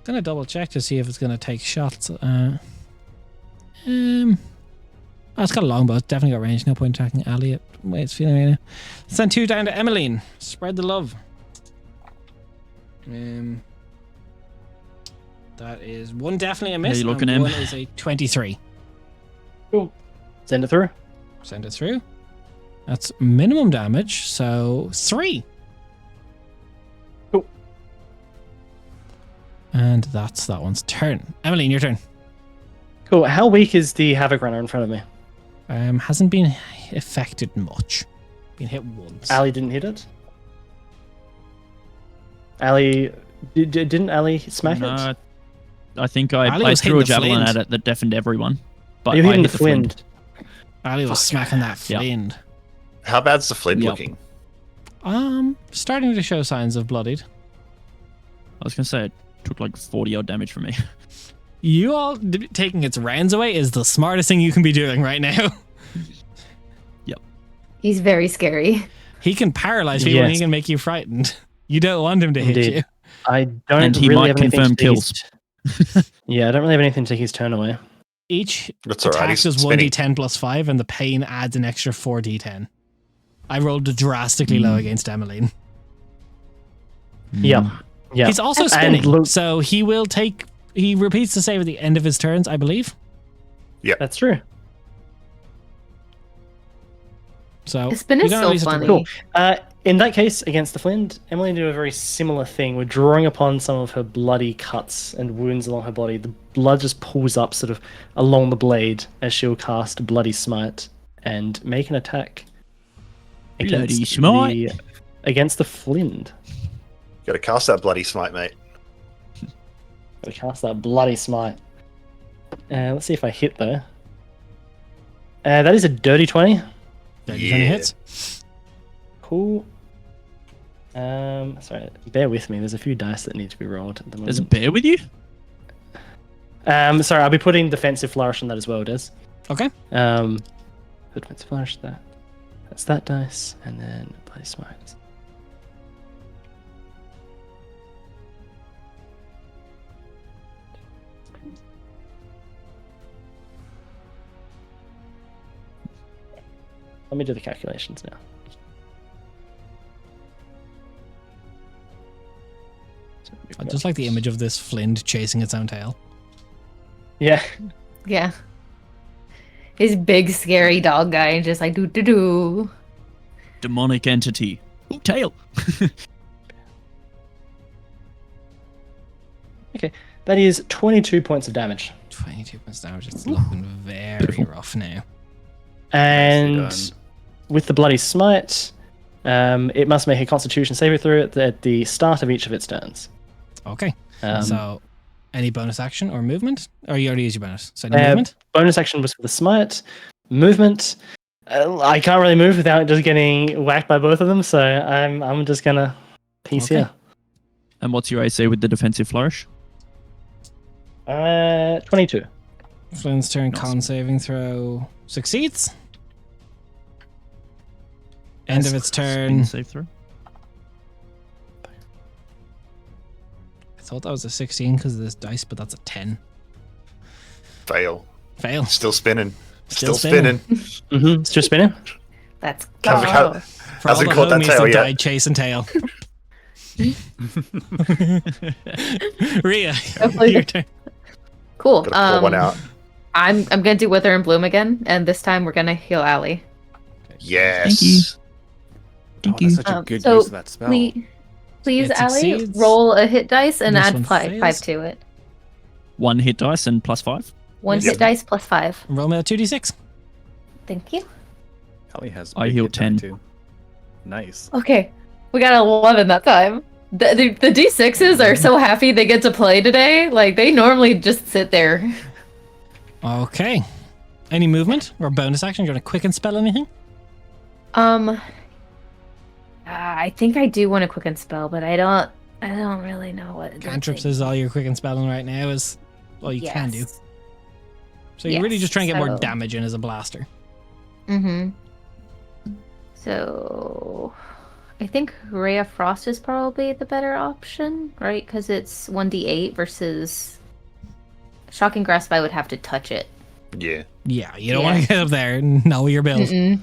Gonna double check to see if it's gonna take shots. It's got a longbow. It's definitely got range. No point attacking Ali at the way it's feeling right now. Send 2 down to Emmeline. Spread the love. That is 1 definitely a miss. How you looking, and Em? 1 is a 23. Send it through. Send it through. That's minimum damage, so 3. Cool. And that's that one's turn. Emmeline, your turn. Cool. How weak is the Havoc Runner in front of me? Hasn't been affected much. Been hit once. Ali didn't hit it? Ali... Didn't Ali smack it? I think Ali I was threw a hitting the javelin flint. at it that deafened everyone. But You're I hitting hit the flint. Ali was smacking that Yeah. flint. How bad's the flint Yep. looking? Starting to show signs of bloodied. I was gonna say it took like 40 odd damage from me. You all taking its rounds away is the smartest thing you can be doing right now. He's very scary. He can paralyze people and he Yes. can make you frightened. You don't want him to hit Indeed. you. I don't And he really might have anything confirm to take kills. Yeah, I don't really have anything to take his turn away. Each That's alright. attack He's does spinning. 1d10 plus 5 and the pain adds an extra 4d10. I rolled drastically low against Emmeline. Yeah. Yeah. He's also And spinning, look- so he repeats the save at the end of his turns, I believe. That's true. So The spin you is don't so really have to funny. roll. Cool. In that case, against the Flint, Emily did a very similar thing. We're drawing upon some of her bloody cuts and wounds along her body. The blood just pulls up sort of along the blade as she'll cast Bloody Smite and make an attack Bloody Smite. against the Flint. Gotta cast that bloody smite, mate. Gotta cast that Bloody Smite. Let's see if I hit though. That is a dirty 20. Dirty Yeah. 20 hits. Cool. Sorry, bear with me. There's a few dice that need to be rolled at the There's a moment. bear with you? Sorry, I'll be putting Defensive Flourish on that as well, Des. Okay. Defensive Flourish that. That's that dice, and then Bloody Smite. Let me do the calculations now. I just like the image of this Flint chasing its own tail. Yeah. Yeah. His big scary dog guy just like doo doo doo. Demonic entity. Ooh, tail. That is 22 points of damage. 22 points damage. It's looking very rough now. And Nicely done. with the Bloody Smite, it must make a Constitution saving throw at the start of each of its turns. Okay. Um, So, any bonus action or movement? Or you already used your bonus? So, any Uh, movement? Bonus action was for the Smite. Movement, I can't really move without just getting whacked by both of them, so I'm just gonna piece Okay. here. And what's your AC with the defensive flourish? 22. Flint's turn, Nice. con saving throw succeeds. End of its turn. Save throw. I thought that was a 16 because of this dice, but that's a 10. Fail. Fail. Still spinning. Still Still spinning. Mm-hmm. It's just spinning. Let's Have- go. have- For all Hasn't the caught that homies tail that yet. died chasing tail. Rhea, Definitely. your turn. Cool. Gotta pull one out. I'm gonna do Wither and Bloom again, and this time we're gonna heal Allie. Yes. you. Oh, Thank you. that's such a good so use of that spell. Please, It Allie, succeeds. roll a hit dice and This add one 5 fails. to it. 1 hit dice and plus 5. One Yep. hit dice plus 5. Roll me a 2d6. Thank you. Ellie has. I big healed hit die 10. Too. Nice. Okay, we got 11 that time. The D6s are so happy they get to play today. Like, they normally just sit there. Okay. Any movement or bonus action? Do you want to quicken spell anything? I think I do want to quicken spell, but I don't really know what. the Cantrips thing- is all you're quicken spelling right now is all you can do. Yes. So you're really Yes, just trying to get more so- damage in as a blaster. Mm-hmm. So, I think Ray of Frost is probably the better option, right? Because it's 1d8 versus Shocking Grasp. I would have to touch it. Yeah. Yeah, you don't Yeah. want to get up there and know your build. Mm-mm.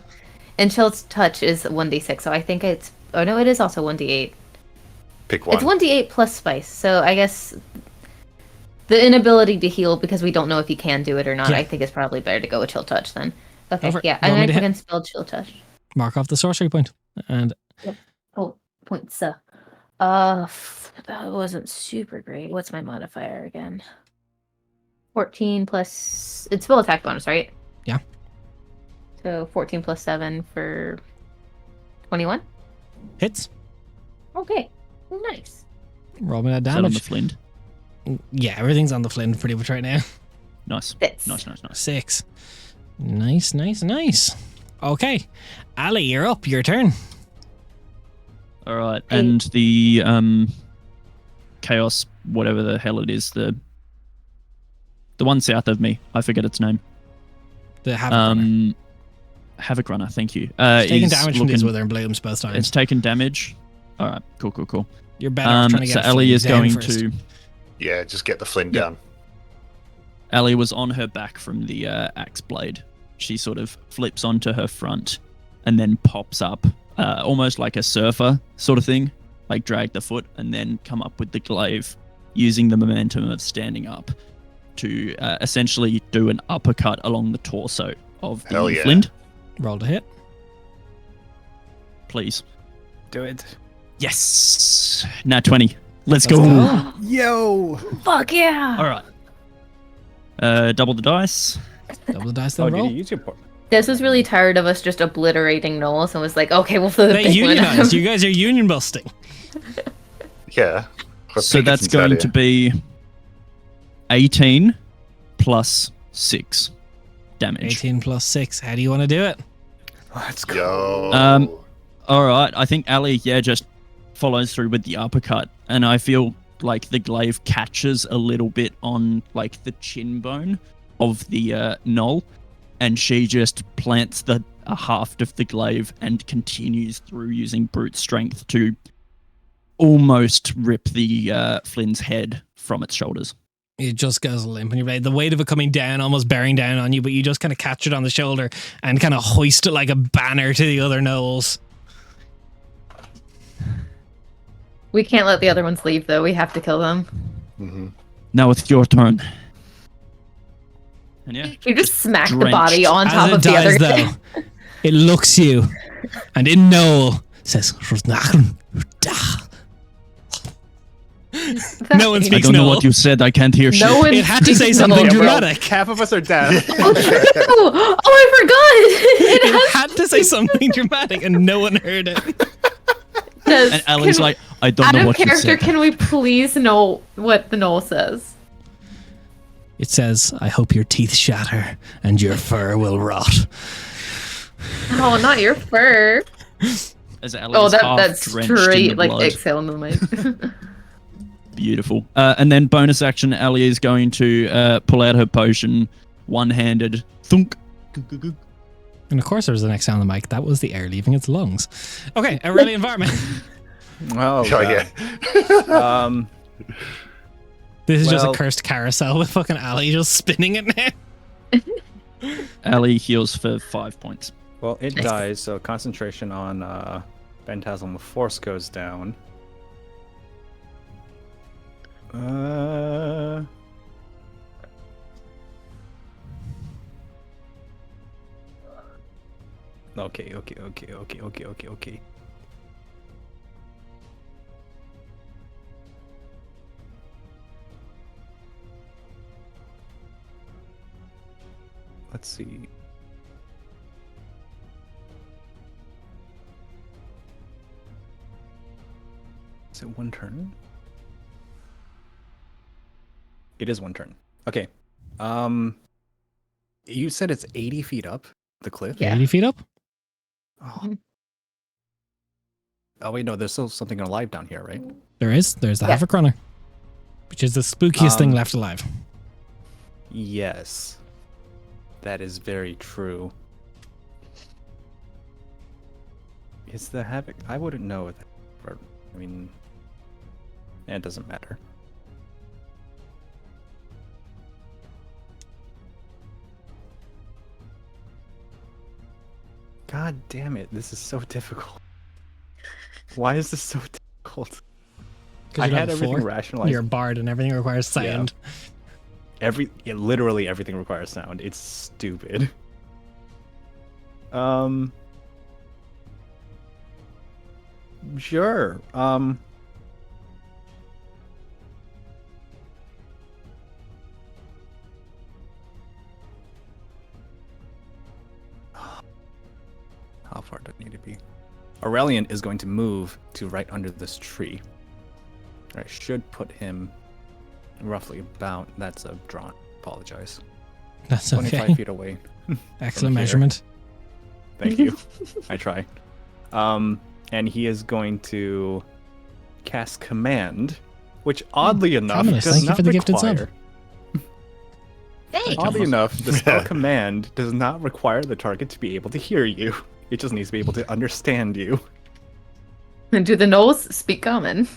And Chill's touch is 1d6, so I think it's. Oh no, it is also 1d8. Pick one. It's 1d8 plus spice, so I guess the inability to heal because we don't know if he can do it or not. Yeah. I think it's probably better to go with Chill Touch then. Okay, Over. yeah, You I'm want me gonna to hit? quicken spell Chill Touch. Mark off the sorcery point. And Oh, points. That wasn't super great. What's my modifier again? 14 plus. It's full attack bonus, right? Yeah. So 14 plus 7 for 21. hits. Okay, nice. Roll me that Is that on the damage. flint? Yeah, everything's on the flint pretty much right now. Nice. Fits. Nice. 6. Nice. Okay. Ali, you're up. Your turn. All right, and the chaos, whatever the hell it is, the one south of me, I forget its name. The Havoc. Havoc Runner, thank you. It's taking is damage from these looking- wither and blooms both times. It's taken damage. All right, cool. You're better off trying to So get Ellie Flynn is down going first. to. Yeah, just get the Flynn Yeah. down. Ellie was on her back from the axe blade. She sort of flips onto her front and then pops up, almost like a surfer sort of thing, like drag the foot and then come up with the glaive, using the momentum of standing up to essentially do an uppercut along the torso of Hell the yeah. flint. Roll to hit. Please. Do it. Yes. Nat 20. Let's go. go. Yo! Fuck yeah! All right. Double the dice. Double the dice, Oh, then did roll. you use your port? This was really tired of us just obliterating Knowles and was like, okay, we'll throw the They big one at him. unionized. You guys are union busting. Yeah. Got So that's Pinkertons out going here. to be 18 plus 6 damage. 18 plus 6. How do you want to do it? Let's go. Yo. All right, I think Ali, just follows through with the uppercut, and I feel like the glaive catches a little bit on like the chin bone of the knoll, and she just plants the haft of the glaive and continues through using brute strength to almost rip the Flynn's head from its shoulders. It just goes limp and you're right. The weight of it coming down, almost bearing down on you, but you just kind of catch it on the shoulder and kind of hoist it like a banner to the other knolls. We can't let the other ones leave, though. We have to kill them. Mm-hmm. Now it's your turn. And yeah, You just smack the drenched. body on As top it of the dies, other though, guy. it looks you and in Noel says, No one I speaks don't know Noel. what you said. I can't hear shit. No one It had to say speaks something Noel. dramatic. Half of us are dead. Oh, true! Oh, I forgot! It It had to say something dramatic and no one heard it. does. And Ellie's Can- like, I don't out know of what you character, said. can we please know what the Knoll says? It says, I hope your teeth shatter and your fur will rot. Oh, not your fur. As Ellie's Oh, half that's drenched in straight, the like, blood. exhale into the mic. Beautiful. And then bonus action, Ellie is going to pull out her potion, one-handed. Thunk. And of course, there was the next sound on the mic. That was the air leaving its lungs. Okay, a really environment. Oh, yeah. God. This is just a Well- cursed carousel with fucking Ali just spinning it now. Ellie heals for 5 points. Well, it Nice. dies, so concentration on Phantasm of Force goes down. Okay. Let's see. Is it one turn? It is one turn. Okay. You said it's 80 feet up the cliff? Yeah. 80 feet up? Oh. Oh wait, no, there's still something alive down here, right? There's the Yeah. Havoc Runner, which is the spookiest thing Um, left alive. Yes. That is very true. Is the Havoc? I wouldn't know. I mean, it doesn't matter. God damn it, this is so difficult. Why is this so difficult? I had everything rationalized. You're a bard and everything requires sound. Literally everything requires sound. It's stupid. Sure. How far do I need to be? Aurelian is going to move to right under this tree. I should put him roughly about. That's a drawn. Apologize. That's 25 okay. feet away. Excellent here. measurement. Thank you. I try. And he is going to cast command, which oddly enough Ominous. does Thank you not for the gifted sub. require. Hey, Oddly enough, the spell command does not require the target to be able to hear you. It just needs to be able to understand you. And do the gnolls speak common?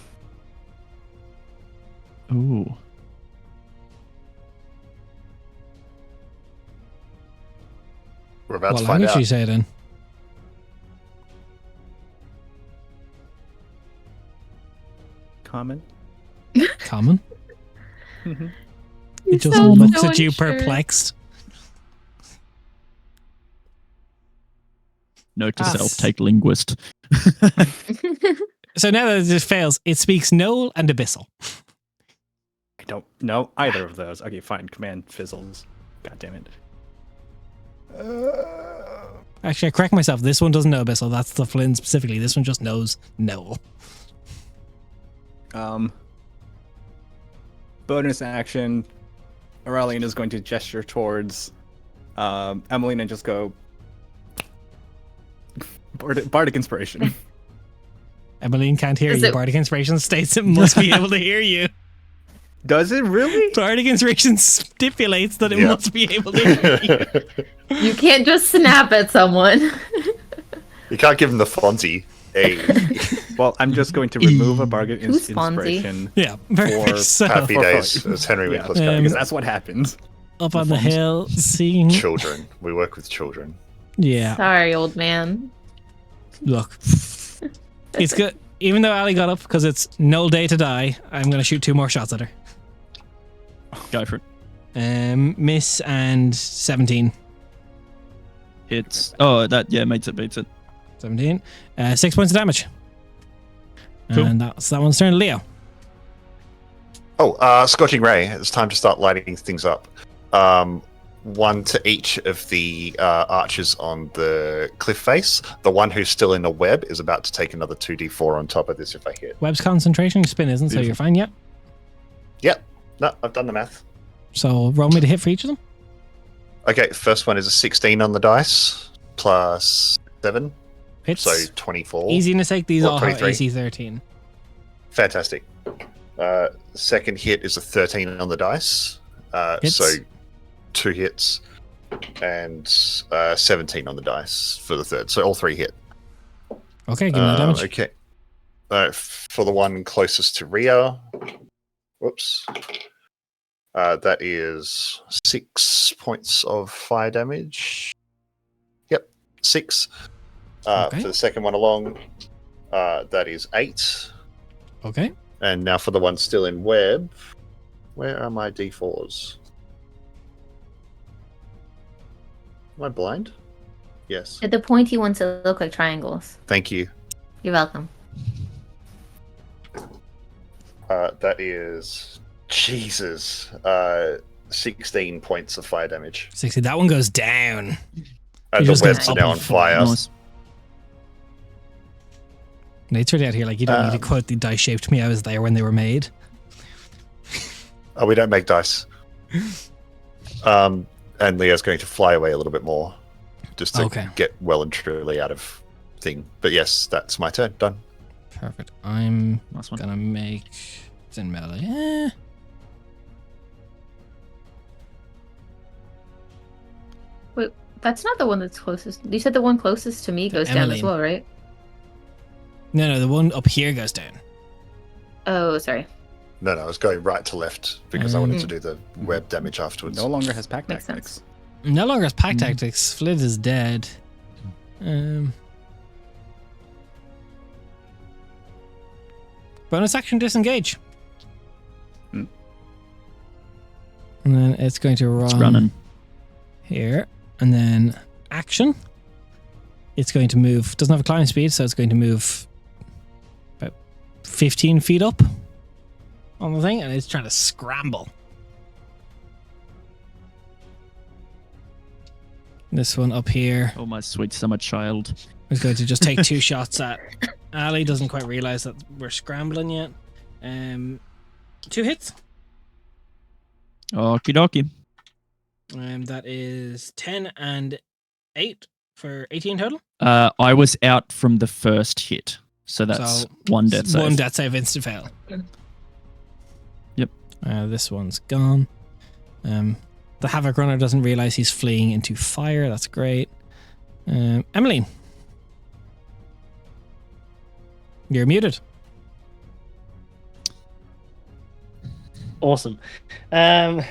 Ooh. We're about What to find language out. do you say it in? Common. Common? Mhm. It just sound looks so at you unsure. perplexed. Note to Ah. self, take linguist. So now that it just fails, it speaks Knoll and Abyssal. I don't know either of those. Okay, fine. Command fizzles. God damn it. Actually, I correct myself. This one doesn't know Abyssal. That's the Flynn specifically. This one just knows Knoll. Bonus action. Aurelian is going to gesture towards Emmeline and just go Bardic Inspiration. Emmeline can't hear Is you. it- Bardic Inspiration states it must be able to hear you. Does it really? Bardic Inspiration stipulates that it Yeah. must be able to hear you. You can't just snap at someone. You can't give him the Fonzie. Hey, Well, I'm just going to remove a Bardic Who's Fonzie? Inspiration Yeah, very For much so. happy For days, fun. as Henry Winkler's Um, character. because that's what happens. Up on the hill, seeing. Children. We work with children. Yeah, Sorry, old man. look. It's good. Even though Ali got up because it's no day to die, I'm going to shoot 2 more shots at her. Go for it. Miss and 17. It's that makes it beats it. 17. 6 points of damage. Cool. And that's that one's turn. Leo. Oh, Scorching Ray. It's time to start lighting things up. 1 to each of the archers on the cliff face. The one who's still in the web is about to take another 2d4 on top of this if I hit. Web's concentration, your spin isn't, so Beautiful. you're fine. Yep. Yep. No, I've done the math. So roll me to hit for each of them. Okay, first one is a 16 on the dice, plus 7, Hits. so 24. Easiness sake, these Or all have 23. AC 13. Fantastic. Second hit is a 13 on the dice, Hits. so 2 hits, and 17 on the dice for the third. So all 3 hit. Okay, give me the damage. Okay. For the one closest to Ria, whoops. That is 6 points of fire damage. Yep, 6. Okay. For the second one along, that is 8. Okay. And now for the one still in web, where are my d4s? Am I blind? Yes. The pointy ones that look like triangles. Thank you. You're welcome. That is Jesus. 16 points of fire damage. 60. That one goes down. And You the just get webs are up now and on fire. Nice. Nate's really out here like you don't need to quote the dice shaped me. I was there when they were made. Oh, we don't make dice. And Leo's going to fly away a little bit more, just to Okay. get well and truly out of thing. But yes, that's my turn. Done. Perfect. I'm Nice one. gonna make it's in melee. Wait, that's not the one that's closest. You said the one closest to me goes down as Emmeline. well, right? No, the one up here goes down. Oh, sorry. No, I was going right to left because I wanted Mm. to do the web damage afterwards. No longer has pack Makes tactics. No longer has pack Mhm. tactics. Flid is dead. Bonus action disengage. Hmm. And then it's going to run It's running. here. And then action. It's going to move. Doesn't have a climb speed, so it's going to move 15 feet up on the thing, and it's trying to scramble. This one up here Oh, my sweet summer child. is going to just take 2 shots at Ali. Doesn't quite realize that we're scrambling yet. 2 hits. Okie dokie. That is 10 and 8 for 18 total. I was out from the first hit, so that's So, 1 death save. 1 death save, instant fail. Yep. This one's gone. The Havoc Runner doesn't realize he's fleeing into fire. That's great. Emmeline. You're muted. Awesome. Emmeline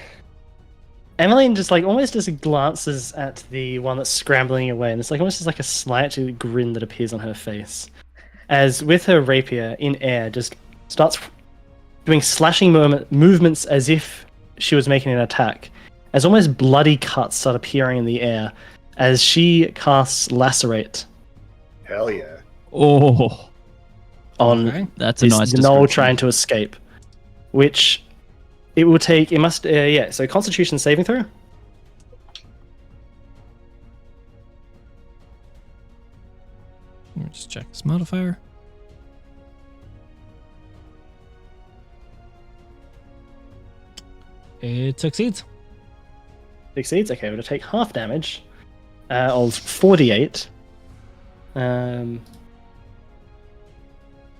just like almost just glances at the one that's scrambling away, and it's like almost just like a slight grin that appears on her face, as with her rapier in air just starts doing slashing movements as if she was making an attack, as almost bloody cuts start appearing in the air as she casts Lacerate Hell yeah. Oh, on Okay. that's a this nice gnoll description. trying to escape, which it will take. It must, yeah. So Constitution saving throw. Let me just check this modifier. It succeeds. Succeeds. Okay, we're gonna take half damage of 48.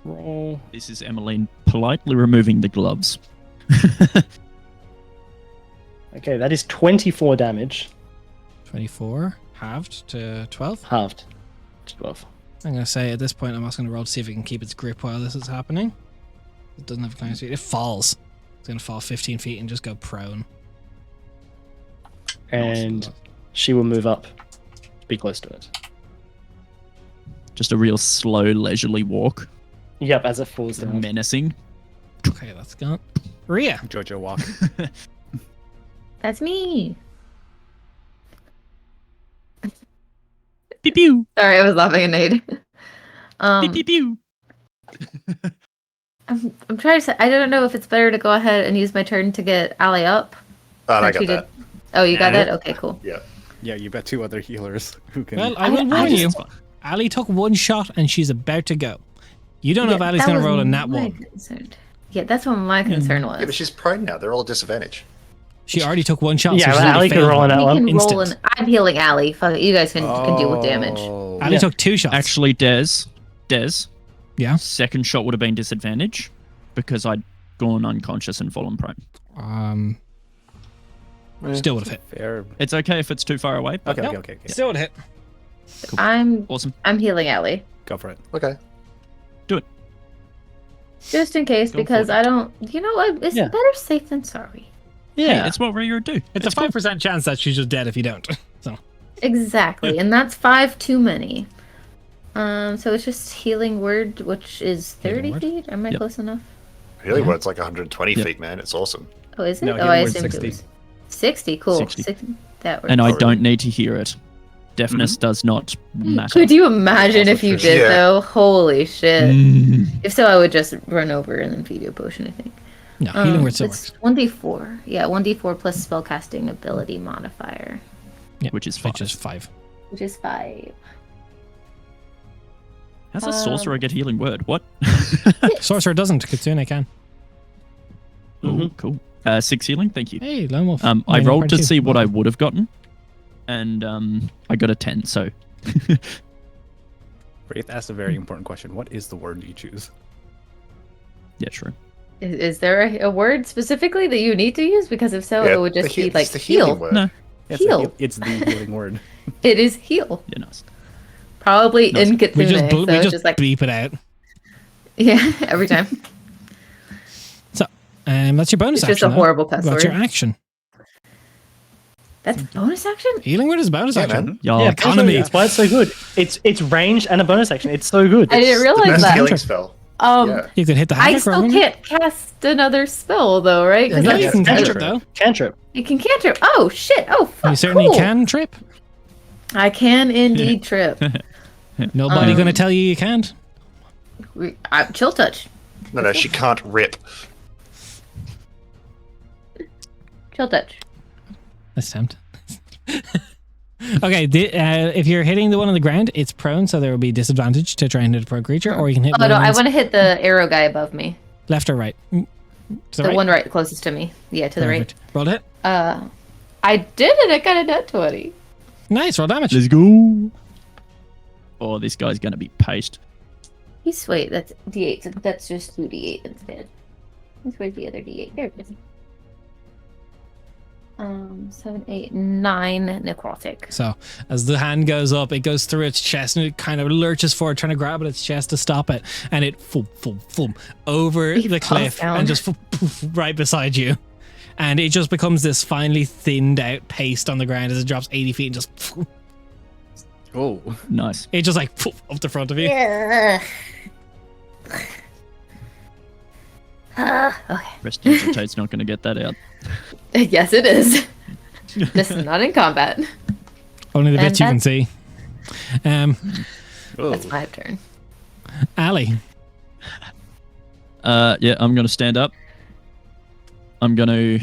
Roll. This is Emmeline politely removing the gloves. Okay, that is 24 damage, 24 halved to 12. halved to 12. I'm going to say at this point, I'm also going to roll to see if it can keep its grip while this is happening. It doesn't have climb speed. It falls. It's going to fall 15 feet and just go prone. And she will move up to be close to it. Just a real slow, leisurely walk. Yep, as it falls down. Menacing. Okay, that's gone. Rhea. Jojo walk. That's me. Pew pew. Sorry, I was laughing at Nate. Pew pew pew. I'm trying to say, I don't know if it's better to go ahead and use my turn to get Ali up. Oh, I since got we that. Oh, you got that? Okay, cool. Yeah. Yeah, you bet 2 other healers who can. Well, I will warn you. just- Ali took 1 shot and she's about to go. You don't know if Ali's that going to was roll a nat my 1. concern. Yeah, that's what my concern was. Yeah, but she's prone now. They're all at disadvantage. She already took 1 shot. Yeah, so she's but already Ali can failed roll one. on that We one. can roll Instant. and I'm healing Ali. Fuck it, you guys can deal with damage. Oh. Ali Yeah. took 2 shots. Actually, Des, Yeah. second shot would have been disadvantage because I'd gone unconscious and fallen prone. Still would have hit. Fair. It's okay if it's too far away. But Okay, Nope. okay. Still would have hit. I'm Awesome. healing Ali. Go for it. Okay. Just in case, Go because for it. I don't you know what? It's Yeah. better safe than sorry. Hey, it's what Rhea would do. It's a 5% chance that she's just dead if you don't. So Exactly, and that's 5 too many. So it's just healing word, which is 30 Healing word? feet. Am I Yep. close enough? Really? Yeah. Well, it's like 120 Yeah. feet, man. It's awesome. Oh, is it? No, oh, healing I word's assumed 60. it was 60. Cool. 60. That works. And I Oh, don't really? need to hear it. Deafness does not matter. Could you imagine if you Also did true. Yeah. though? Holy shit! Mm. If so, I would just run over and then feed you a potion. I think. no, healing word still It's works. 1d4. Yeah, 1d4 plus spellcasting ability modifier, Yeah, Which is 5. Which is 5. which is 5. How's a sorcerer get healing word? What? Sorcerer doesn't. Kitsune can. Oh, cool. 6 healing, thank you. Hey, Lone Wolf. I Mining rolled part to 2. see what I would have gotten, and I got a 10. So Wraith asked a very important question. What is the word you choose? yeah, sure. Is there a word specifically that you need to use? Because if so, it would the just he- be like it's the healing heal. word. No. It's Heal. It's the healing word. It is heal. Yeah, nice. Probably Nice. in Kitsune. We just, so we it's just, just like beep it out. yeah, every time. So, that's your bonus It's just action. a though. horrible cuss What's word. your action? That's bonus action. Healing word is a bonus Yeah, action. man. Y'all, Yeah, economy. That's why it's so good. It's ranged and a bonus action. It's so good. I didn't The realize best that. healing spell. Yeah. You could hit the I havoc still roll. can't cast another spell though, right? 'Cause No, that's you can cantrip. cantrip though. Cantrip. you can cantrip. Oh shit! Oh fuck! You certainly cool. can trip. I can indeed trip. Nobody going to tell you you can't. Chill touch. No, she can't rip. Chill touch. Let's attempt. Okay, if you're hitting the one on the ground, it's prone, so there will be disadvantage to try and hit a prone creature, or you can hit Oh no, I ones want to hit the arrow guy above me. left or right. To The one right closest to me. Yeah, to the right. Perfect. Roll it. I did it. I got a nat 20. Nice, roll damage. Let's go. Oh, this guy's gonna be paced. He's wait, that's D8. So that's just 2d8 instead. Where's the other D8? There it is. 7, 8, 9 necrotic. So as the hand goes up, it goes through its chest and it kind of lurches forward, trying to grab at its chest to stop it, and it over He the falls cliff down. and just right beside you, and it just becomes this finely thinned out paste on the ground as it drops 80 feet and just Oh, Nice. it just like up the front of you. Yeah. Okay. Prestidigitate's not gonna get that out. Yes, it is. This is not in combat. Only the And bits you can see. That's my turn. Ali. Yeah, I'm gonna stand up. I'm gonna.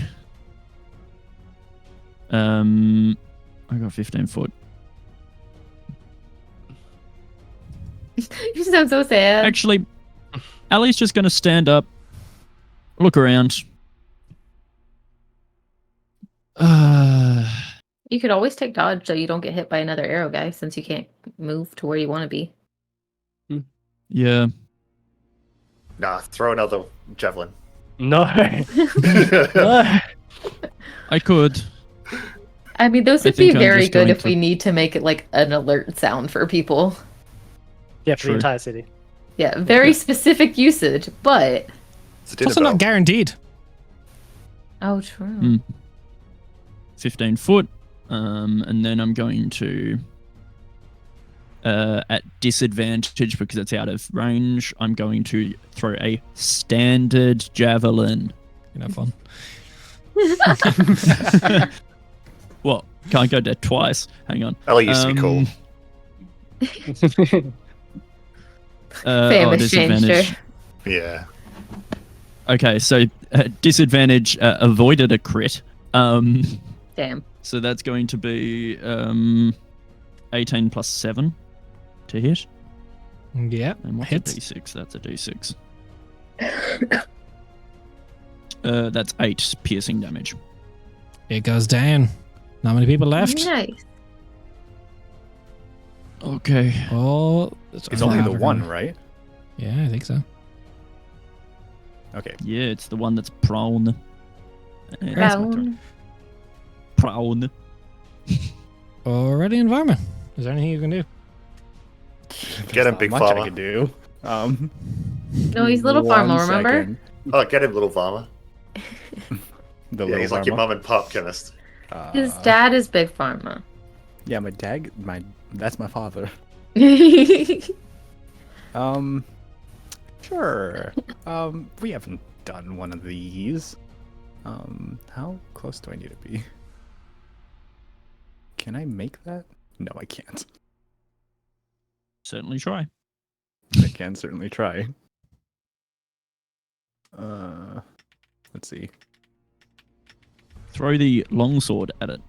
I got 15 foot. You sound so sad. Actually, Ali's just gonna stand up, look around. You could always take dodge so you don't get hit by another arrow guy since you can't move to where you want to be. Yeah. Nah, throw another javelin. No. No. I could. I mean, those I would be think I'm very just good going if to- we need to make it like an alert sound for people. Yeah, for the True. entire city. Yeah, very specific usage, but It's a It's dinner also bell. not guaranteed. oh, true. 15 foot. And then I'm going to, at disadvantage because it's out of range, I'm going to throw a standard javelin. You know, fun. What? Can't go dead twice. Hang on. Ellie used to be cool. Famous changer. Yeah. Okay, so disadvantage avoided a crit. Damn. So that's going to be 18 plus 7 to hit. Yeah, And what's hits. a d6? That's a d6. That's 8 piercing damage. It goes down. Not many people left. Nice. Okay. Oh, it's only the one, right? Yeah, I think so. Okay. Yeah, it's the one that's prone. And that's my turn. Brown. Prone. Already environment. Is there anything you can do? Get him, Not big much I farmer. could do. No, he's little one farmer, remember? second. Oh, get him, little farmer. The Yeah, little he's like your farmer. mum and pop chemist. His dad is Big Pharma. Yeah, my dad. That's my father. Sure. We haven't done one of these. How close do I need to be? Can I make that? No, I can't. Certainly try. I can certainly try. Let's see. Throw the longsword at it.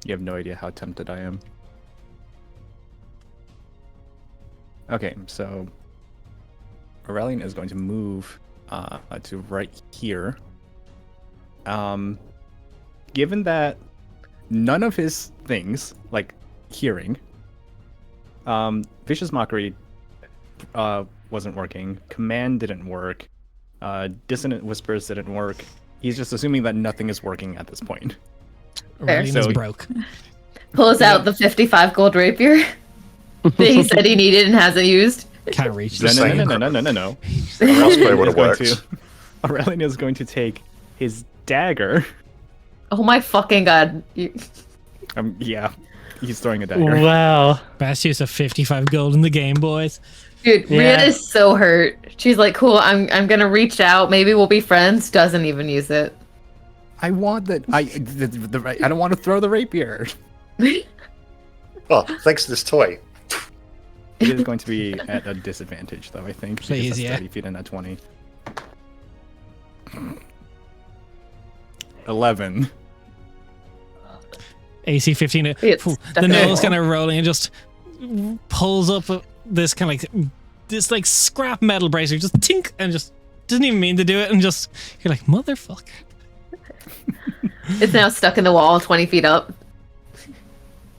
You have no idea how tempted I am. Okay, so Aurelian is going to move to right here. Given that none of his things, like hearing, Vicious Mockery wasn't working, Command didn't work, Dissonant Whispers didn't work, he's just assuming that nothing is working at this point. Aurelian is So- broke. Pulls out the 55 gold rapier that he said he needed and hasn't used. Can't reach No, this Just no, saying. no, no, no, no, no, no. Crossbow would is have going worked. to Aurelian is going to take his dagger. Oh my fucking god. Yeah, he's throwing a dagger. Wow. Best use of 55 gold in the game, boys. Dude, Yeah. Rihanna is so hurt. She's like, cool, I'm gonna reach out, maybe we'll be friends. Doesn't even use it. I want that. I don't want to throw the rapier. Oh, thanks to this toy. It is going to be at a disadvantage, though, I think. Please, because that's yeah. 30 feet and a 20. 11. AC 15. It's The definitely nose low. kind of rolling and just pulls up this kind of like this like scrap metal bracer, just tink, and just doesn't even mean to do it, and just you're like motherfucker. It's now stuck in the wall 20 feet up.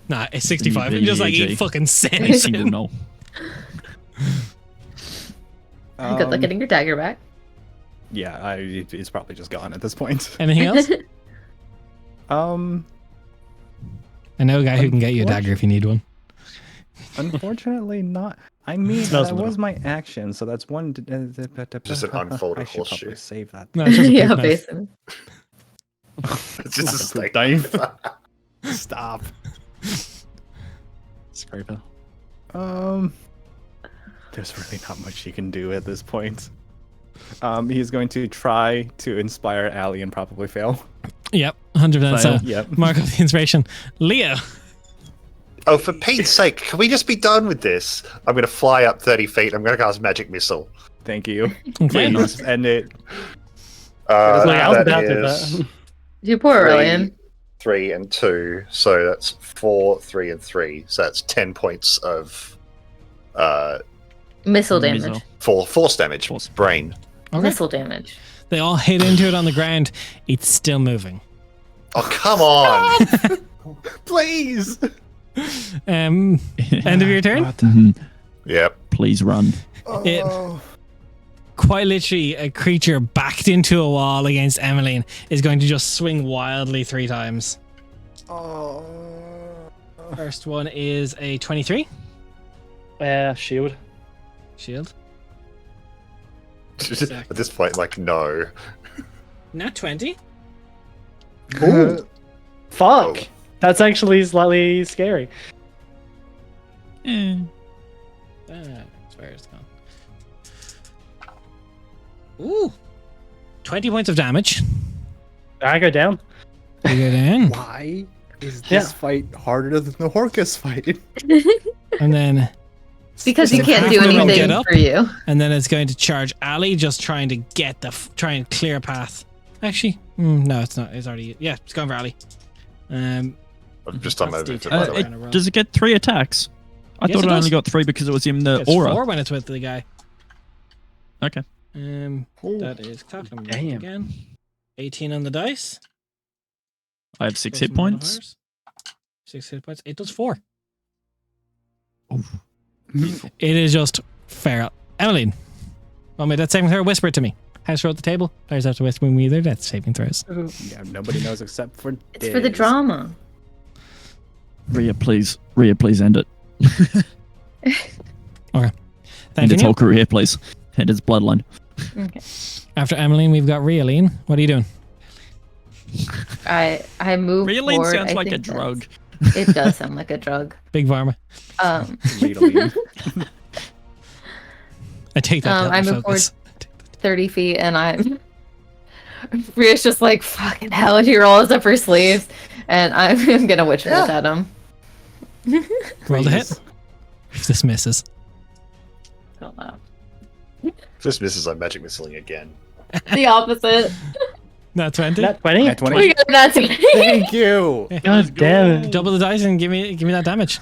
Nah, it's 65. You just like eat EAG. fucking Single sand. no. Good luck getting your dagger back. Yeah, he's probably just gone at this point. Anything else? I know a guy who can get you a dagger if you need one. Unfortunately, not. I mean, Smells that a was my action, so that's one. Just an unfolded I should horseshoe. probably save that. No, it's just a Yeah, poop knife. basically. It's just a steak knife. Stop. Scraper. There's really not much he can do at this point. He's going to try to inspire Allie and probably fail. Yep, 100%. So, Yep. mark of the inspiration. Leo. Oh, for Pete's sake, can we just be done with this? I'm going to fly up 30 feet. I'm going to cast Magic Missile. Thank you. Okay. Let's end it. Like, I was That about is to, but You poor Aurelian. 3 and 2. So that's 4, 3, and 3. So that's 10 points of Missile damage. Missile. force damage. Force. Brain. Okay. Missile damage. They all hit into it on the ground. It's still moving. Oh, come on. Please. End of your turn? Mhm. Yep. Please run. It quite literally a creature backed into a wall against Emmeline is going to just swing wildly 3 times. First one is a 23 shield. shield. At this point, like, no. Not 20. Ooh. Fuck. Oh. That's actually slightly scary. Eh. That's where it's gone. Ooh. 20 points of damage. I go down. You go down. Why is this Yeah. fight harder than the Horcus fight? And then Because he So can't half do movement, get anything up. for you. it's going to charge Ali, just trying to get try and clear a path. Actually, no, it's not. It's already, yeah, it's going for Ali. I've just done my That's movement, D10. by the way. Kind of roll. Does it get 3 attacks? I Yes, thought it it does. only got 3 because it was in the It's aura. 4 when it's with the guy. Okay. That is cocking Damn. again. 18 on the dice. I have 6 Plus hit some points. modifiers. 6 hit points. It does 4. It is just feral. Emmeline. Want me to saving throw? Whisper it to me. House roll at the table. Players have to whisper me their death saving throws. Yeah, nobody knows except for It's for the Diz. drama. Rhea, please end it. Thank End you. its Neil. whole career, please. End its bloodline. Okay. After Emmeline, we've got Realine. What are you doing? I move Realine forward. sounds I like a think that's- drug. It does sound like a drug. Big Pharma. Ladling. I take that. I to move focus. 30 feet and I'm Rhea's just like fucking hell, and he rolls up her sleeves and I'm gonna witch bolt at him. Roll to hit. If this misses. Hold on. If this misses, I'm Magic Missiling again. The opposite. Not 20. Nat 20? Nat 20. We got that today. Thank you. God damn it. Double the dice and give me that damage.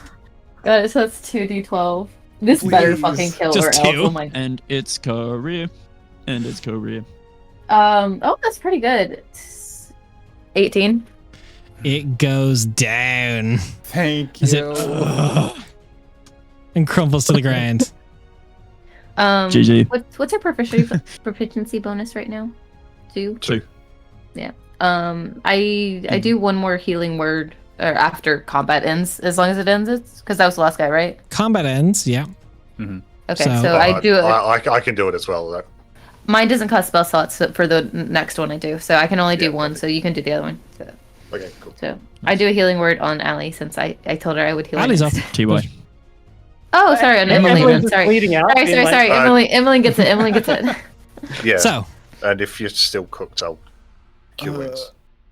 Got it, so that's 2d12. This better Please. fucking kill Just or else. 2? Oh my. And its career. Oh, that's pretty good. It's 18. It goes down. Thank Is it? you. And crumbles to the ground. GG. What's our proficiency bonus right now? 2? 2. I do one more healing word or after combat ends, as long as it ends. It's because that was the last guy, right? Combat ends. Yeah. Okay, So- so I do. I can do it as well, though. Mine doesn't cost spell slots for the next one I do, so I can only do Yeah, one. okay. So you can do the other one. Okay, cool. So I do a healing word on Allie since I told her I would heal. her Ali's up. next. TY. Oh, sorry, on Emily. Emily's Then. just Sorry. bleeding out, Sorry, being sorry, like, sorry. Emily gets it. Emily gets it. Yeah. So, And if you're still cooked, I'll kill it.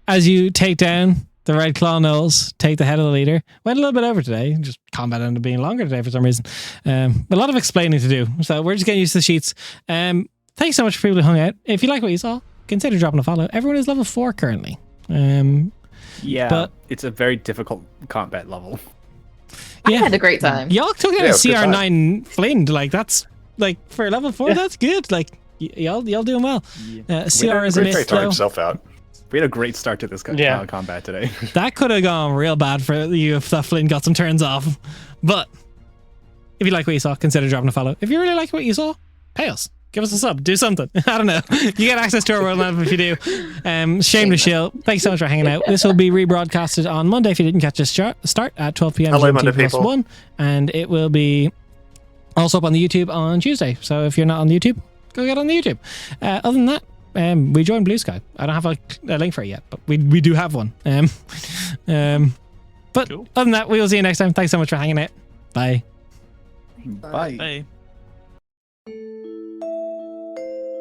as you take down The Red Claw Knolls take the head of the leader. Went a little bit over today. Just combat ended up being longer today for some reason. A lot of explaining to do. So we're just getting used to the sheets. Thanks so much for people who hung out. If you like what you saw, consider dropping a follow. Everyone is level 4 currently. But it's a very difficult combat level. I had a great time. Y'all took out Yeah, a it was a good CR9 Flint. Like, that's, like, for level 4, that's good. Like, y'all doing well. CR is a Great miss, tire though. himself out. We had a great start to this combat today. That could have gone real bad for you if that Flint got some turns off. But if you like what you saw, consider dropping a follow. If you really like what you saw, pay us. Give us a sub. Do something. I don't know. You get access to our world map if you do. Shameless shill. Thanks so much for hanging out. This will be rebroadcasted on Monday if you didn't catch us start at 12 p.m. Hello, GMT Monday plus people. 1. And it will be also up on the YouTube on Tuesday. So if you're not on the YouTube, go get on the YouTube. Other than that, we joined Blue Sky. I don't have a link for it yet, but we do have one. But Cool. other than that, we will see you next time. Thanks so much for hanging out. Bye. Bye. Hey.